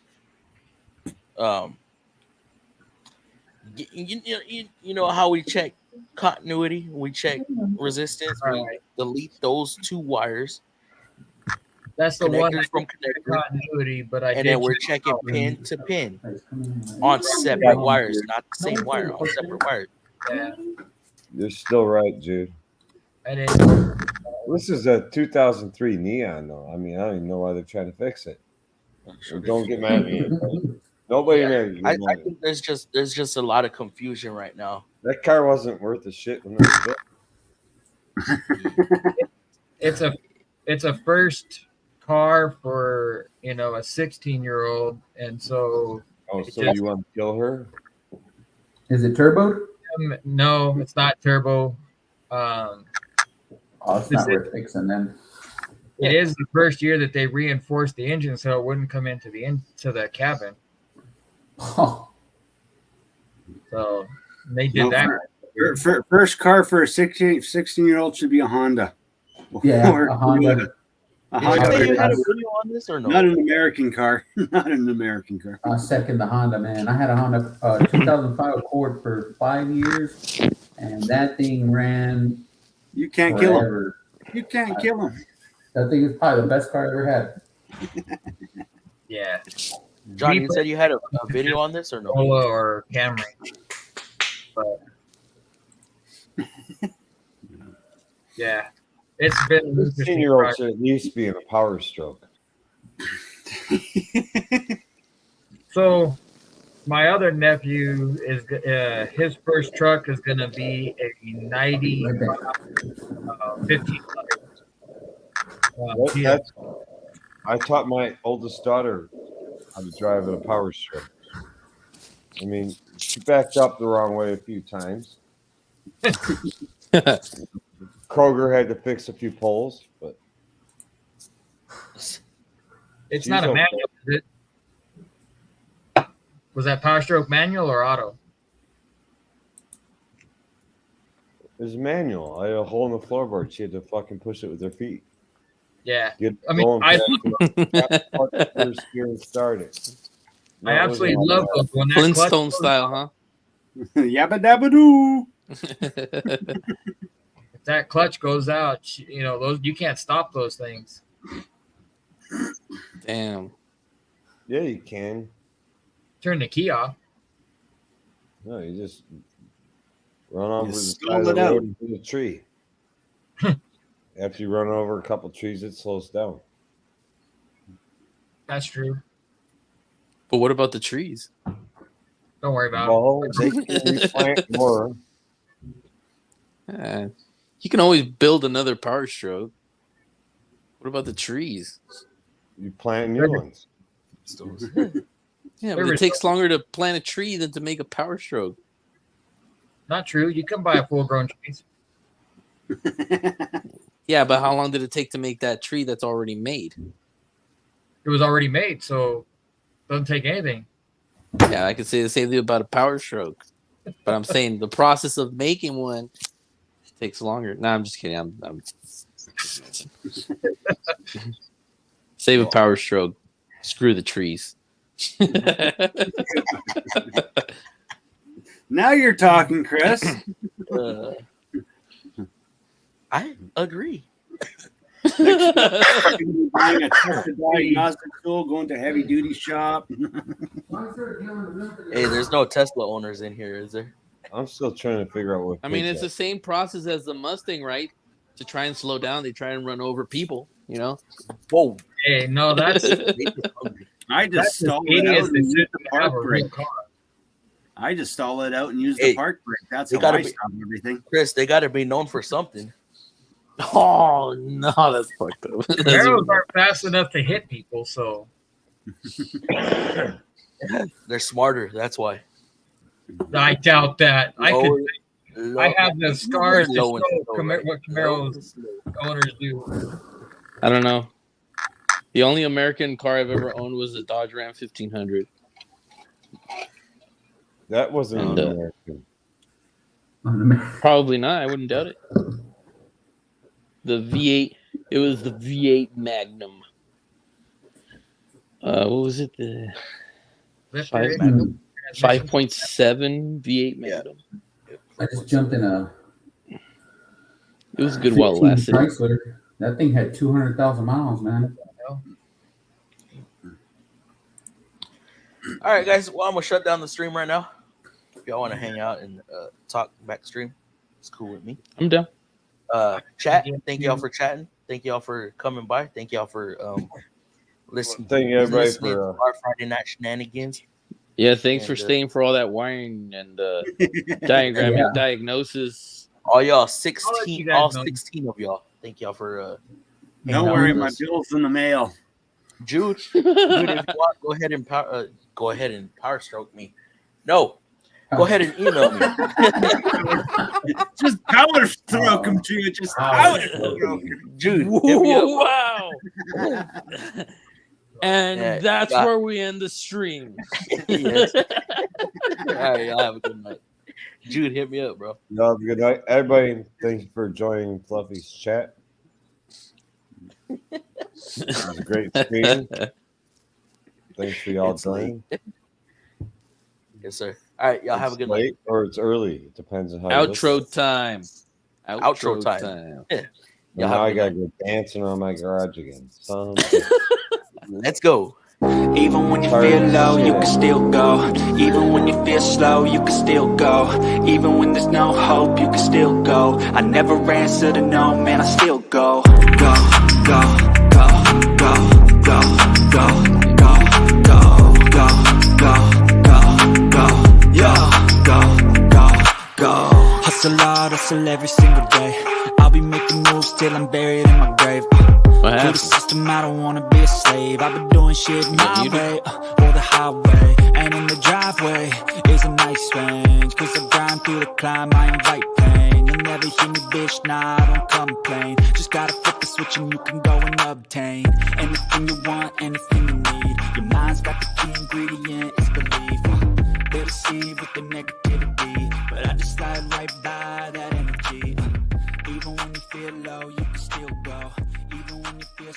You know how we check continuity? We check resistance. We delete those 2 wires.
That's the one
from connector.
Continuity, but
then we're checking pin to pin on separate wires, not the same wire, on separate wires.
Yeah.
You're still right, Jude. This is a 2003 Neon, though. I mean, I don't even know why they're trying to fix it. So don't get mad at me. Nobody there.
I think there's just a lot of confusion right now.
That car wasn't worth a shit when it was built.
It's a first car for a 16-year-old, and so.
Oh, so you want to kill her?
Is it turboed?
No, it's not turbo.
It's not worth fixing then.
It is the first year that they reinforced the engine so it wouldn't come into the cabin.
Oh.
So they did that.
First car for a 16-year-old should be a Honda.
Yeah, a Honda.
Did you say you had a video on this or no?
Not an American car. Not an American car.
I second the Honda, man. I had a Honda 2005 Accord for 5 years, and that thing ran.
You can't kill him. You can't kill him.
That thing is probably the best car I ever had.
Yeah.
John, you said you had a video on this or no?
Polo or Camry. But yeah. It's been
16-year-old should at least be in a Power Stroke.
So my other nephew is his first truck is going to be a 90 1500.
I taught my oldest daughter how to drive in a Power Stroke. I mean, she backed up the wrong way a few times. Kroger had to fix a few poles, but
it's not a manual, is it? Was that Power Stroke manual or auto?
It was manual. I had a hole in the floorboard. She had to fucking push it with her feet.
Yeah.
Get
I mean,
first gear and start it.
I absolutely love those. When that
Flintstone style, huh?
Yabba dabba doo.
If that clutch goes out, those you can't stop those things.
Damn.
Yeah, you can.
Turn the key off.
No, you just run over the
stall
side of
it
the
out.
road into a tree. After you run over a couple trees, it slows down.
That's true.
But what about the trees?
Don't worry about
Well,
it.
they can replant more.
You can always build another power stroke. What about the trees?
You plant new ones.
Yeah, but it takes longer to plant a tree than to make a power stroke.
Not true. You can buy a full-grown tree.
Yeah, but how long did it take to make that tree that's already made?
It was already made, so it doesn't take anything.
Yeah, I could say the same thing about a power stroke. But I'm saying the process of making one takes longer. No, I'm just kidding. I'm save a power stroke. Screw the trees.
Now you're talking, Chris.
I agree.
Buying a trusted diagnostic tool, going to heavy duty shop.
Hey, there's no Tesla owners in here, is there?
I'm still trying to figure out what.
I mean, it's the same process as the Mustang, right? To try and slow down, they try and run over people,
Whoa.
Hey, no, that's
I just stall it out and use the park brake. I just stall it out and use the park brake. That's how I stop everything.
Chris, they got to be known for something.
Oh no, that's fucked up.
Arrows aren't fast enough to hit people, so
they're smarter. That's why.
I doubt that. I have the scars to show what Camaro's owners do.
I don't know. The only American car I've ever owned was a Dodge Ram 1500.
That wasn't American.
Probably not. I wouldn't doubt it. The V8. It was the V8 Magnum. What was it? The 5.7 V8 Magnum.
I just jumped in a.
It was good while it lasted.
Chrysler. That thing had 200,000 miles, man.
All right, guys. Well, I'm gonna shut down the stream right now. If y'all want to hang out and talk back stream, it's cool with me.
I'm down.
Chat. Thank y'all for chatting. Thank y'all for coming by. Thank y'all for listening.
Thank you, everybody,
to our Friday night shenanigans.
Yeah, thanks for staying for all that wiring and diagramming, diagnosis.
All y'all 16, all 16 of y'all. Thank y'all for.
Don't worry, my bill's in the mail.
Jude, if you want, go ahead and power stroke me. No, go ahead and email me.
Just power stroke him, Jude. Just power stroke him.
Jude.
Wow. And that's where we end the stream.
Yes. All right, y'all have a good night. Jude, hit me up, bro.
Y'all have a good night. Everybody, thank you for joining Fluffy's chat. It was a great stream. Thanks for y'all joining.
Yes, sir. All right, y'all have a good night.
Or it's early. It depends on how
Outro time.
Outro time. Yeah.
Now I gotta go dancing on my garage again.
Let's go.
Even when you feel low, you can still go. Even when you feel slow, you can still go. Even when there's no hope, you can still go. I never answer to no, man, I still go. Go, go, go, go, go, go, go, go, go, go, go, go, yo, go, go, go. Hustle hard, hustle every single day. I'll be making moves till I'm buried in my grave. To the system, I don't wanna be a slave. I've been doing shit my way, or the highway. And in the driveway is a nice range. Cause I grind through the climb, I invite pain. You'll never hear me, bitch, nah, I don't complain. Just gotta flip the switch and you can go and obtain anything you want, anything you need. Your mind's got the key ingredient, it's belief. They deceive with the negativity, but I just slide right by that energy. Even when you feel low, you can still go. Even when you feel